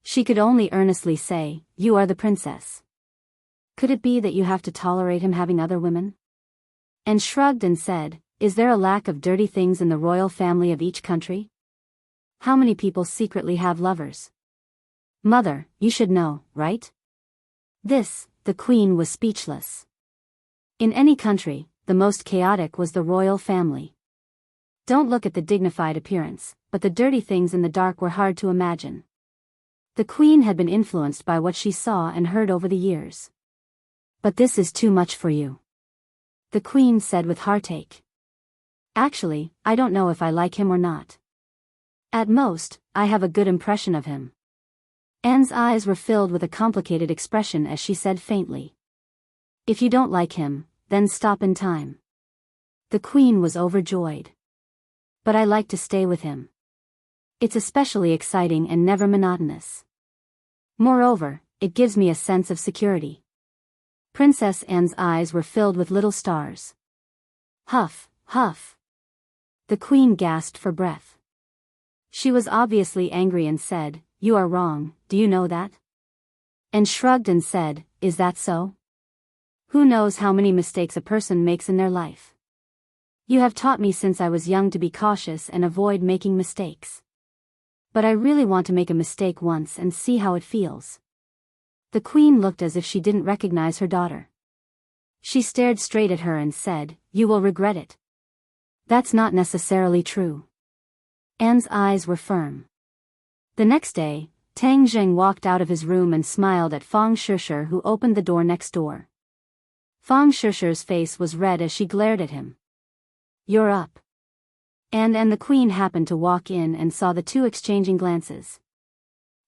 She could only earnestly say, You are the princess. Could it be that you have to tolerate him having other women? And shrugged and said, Is there a lack of dirty things in the royal family of each country? How many people secretly have lovers? Mother, you should know, right? The Queen was speechless. In any country, the most chaotic was the royal family. Don't look at the dignified appearance, but the dirty things in the dark were hard to imagine. The Queen had been influenced by what she saw and heard over the years. But this is too much for you. The Queen said with heartache. Actually, I don't know if I like him or not. At most, I have a good impression of him. Anne's eyes were filled with a complicated expression as she said faintly. If you don't like him, then stop in time. The Queen was overjoyed. But I like to stay with him. It's especially exciting and never monotonous. Moreover, it gives me a sense of security. Princess Anne's eyes were filled with little stars. Huff, huff. The Queen gasped for breath. She was obviously angry and said, "You are wrong, do you know that?" And shrugged and said, "Is that so? Who knows how many mistakes a person makes in their life? You have taught me since I was young to be cautious and avoid making mistakes. But I really want to make a mistake once and see how it feels." The queen looked as if she didn't recognize her daughter. She stared straight at her and said, "You will regret it." "That's not necessarily true." Anne's eyes were firm. The next day, Tang Jing walked out of his room and smiled at Fang Shishir, who opened the door next door. Fang Shishir's face was red as she glared at him. "You're up." And the queen happened to walk in and saw the two exchanging glances.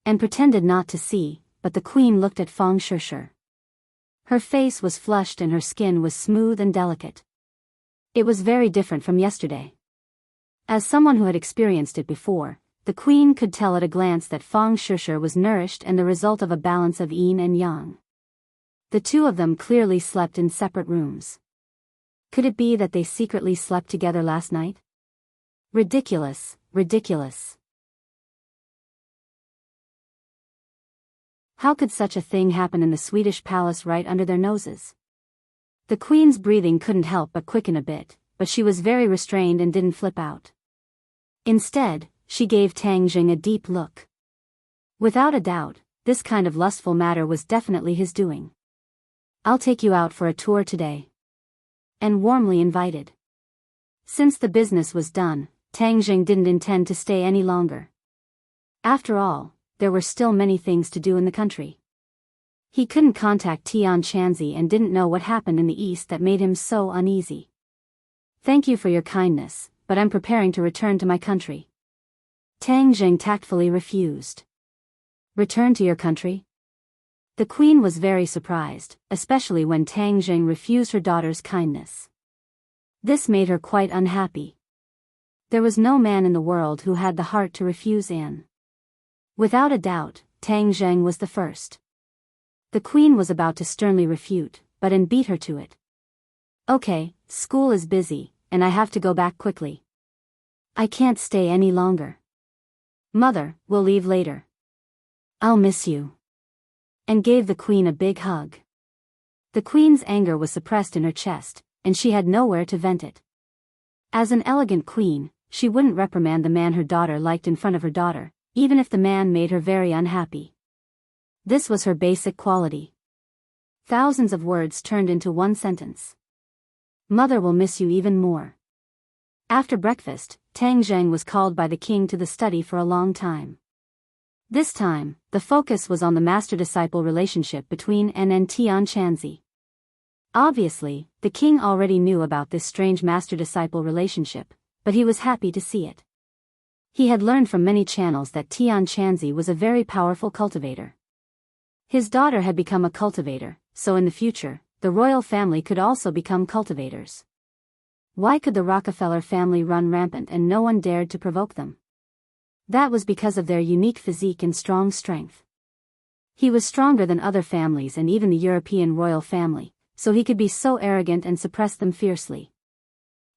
And pretended not to see, but the queen looked at Fang Shishir. Her face was flushed and her skin was smooth and delicate. It was very different from yesterday. As someone who had experienced it before, the queen could tell at a glance that Fang Shishir was nourished and the result of a balance of yin and yang. The two of them clearly slept in separate rooms. Could it be that they secretly slept together last night? Ridiculous, ridiculous. How could such a thing happen in the Swedish palace right under their noses? The queen's breathing couldn't help but quicken a bit, but she was very restrained and didn't flip out. Instead, she gave Tang Jing a deep look. Without a doubt, this kind of lustful matter was definitely his doing. "I'll take you out for a tour today." And warmly invited. Since the business was done, Tang Jing didn't intend to stay any longer. After all, there were still many things to do in the country. He couldn't contact Tian Chanzi and didn't know what happened in the east that made him so uneasy. "Thank you for your kindness, but I'm preparing to return to my country." Tang Jing tactfully refused. "Return to your country?" The queen was very surprised, especially when Tang Jing refused her daughter's kindness. This made her quite unhappy. There was no man in the world who had the heart to refuse Anne. Without a doubt, Tang Jing was the first. The queen was about to sternly refute, but Anne beat her to it. "Okay, school is busy, and I have to go back quickly. I can't stay any longer. Mother, we'll leave later. I'll miss you." And gave the queen a big hug. The queen's anger was suppressed in her chest, and she had nowhere to vent it. As an elegant queen, she wouldn't reprimand the man her daughter liked in front of her daughter, even if the man made her very unhappy. This was her basic quality. Thousands of words turned into one sentence. "Mother will miss you even more." After breakfast, Tang Jing was called by the king to the study for a long time. This time, the focus was on the master-disciple relationship between Anne and Tian Chanzi. Obviously, the king already knew about this strange master-disciple relationship, but he was happy to see it. He had learned from many channels that Tian Chanzi was a very powerful cultivator. His daughter had become a cultivator, so in the future, the royal family could also become cultivators. Why could the Rockefeller family run rampant and no one dared to provoke them? That was because of their unique physique and strong strength. He was stronger than other families and even the European royal family, so he could be so arrogant and suppress them fiercely.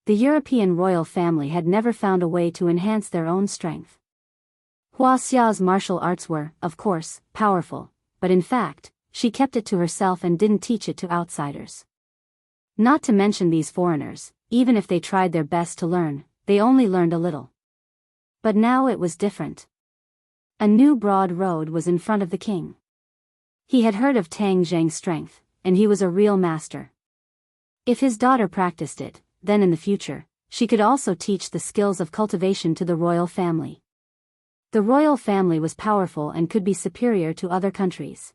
The European royal family had never found a way to enhance their own strength. Hua Xia's martial arts were, of course, powerful, but in fact, she kept it to herself and didn't teach it to outsiders. Not to mention these foreigners, even if they tried their best to learn, they only learned a little. But now it was different. A new broad road was in front of the king. He had heard of Tang Jing's strength, and he was a real master. If his daughter practiced it, then in the future, she could also teach the skills of cultivation to the royal family. The royal family was powerful and could be superior to other countries.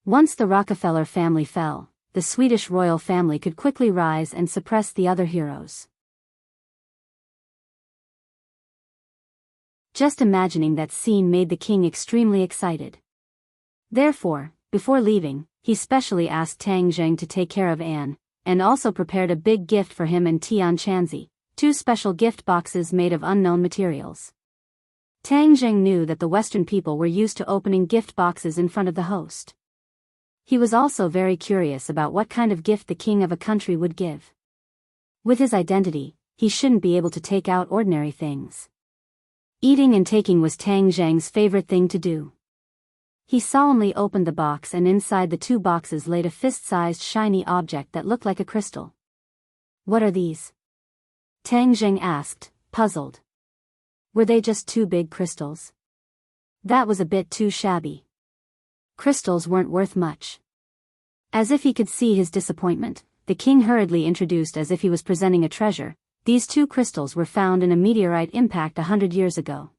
Once the Rockefeller family fell, the Swedish royal family could quickly rise and suppress the other heroes. Just imagining that scene made the king extremely excited. Therefore, before leaving, he specially asked Tang Jing to take care of Anne, and also prepared a big gift for him and Tian Chanzi, 2 special gift boxes made of unknown materials. Tang Jing knew that the Western people were used to opening gift boxes in front of the host. He was also very curious about what kind of gift the king of a country would give. With his identity, he shouldn't be able to take out ordinary things. Eating and taking was Tang Zhang's favorite thing to do. He solemnly opened the box, and inside the two boxes laid a fist-sized shiny object that looked like a crystal. "What are these?" Tang Zhang asked, puzzled. Were they just two big crystals? That was a bit too shabby. Crystals weren't worth much. As if he could see his disappointment, the king hurriedly introduced, as if he was presenting a treasure, "These two crystals were found in a meteorite impact 100 years ago.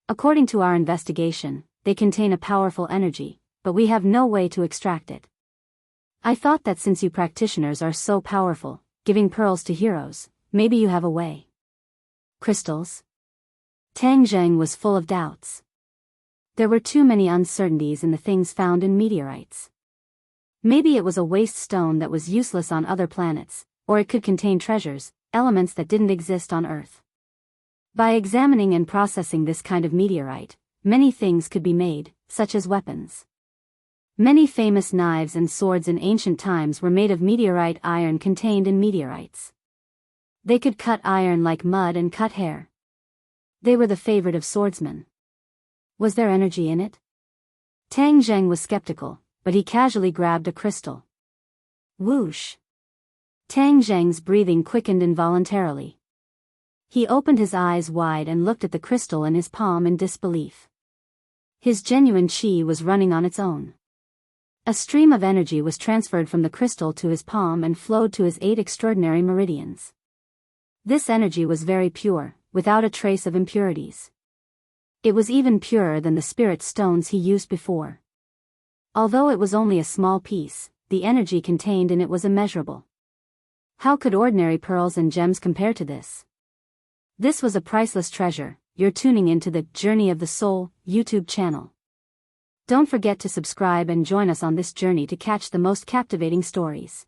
According to our investigation, they contain a powerful energy, but we have no way to extract it. I thought that since you practitioners are so powerful, giving pearls to heroes, maybe you have a way." Crystals? Tang Zhang was full of doubts. There were too many uncertainties in the things found in meteorites. Maybe it was a waste stone that was useless on other planets, or it could contain treasures, elements that didn't exist on Earth. By examining and processing this kind of meteorite, many things could be made, such as weapons. Many famous knives and swords in ancient times were made of meteorite iron contained in meteorites. They could cut iron like mud and cut hair. They were the favorite of swordsmen. Was there energy in it? Tang Zhang was skeptical, but he casually grabbed a crystal. Whoosh! Tang Zhang's breathing quickened involuntarily. He opened his eyes wide and looked at the crystal in his palm in disbelief. His genuine qi was running on its own. A stream of energy was transferred from the crystal to his palm and flowed to his 8 extraordinary meridians. This energy was very pure, without a trace of impurities. It was even purer than the spirit stones he used before. Although it was only a small piece, the energy contained in it was immeasurable. How could ordinary pearls and gems compare to this? This was a priceless treasure. You're tuning into the Journey of the Soul YouTube channel. Don't forget to subscribe and join us on this journey to catch the most captivating stories.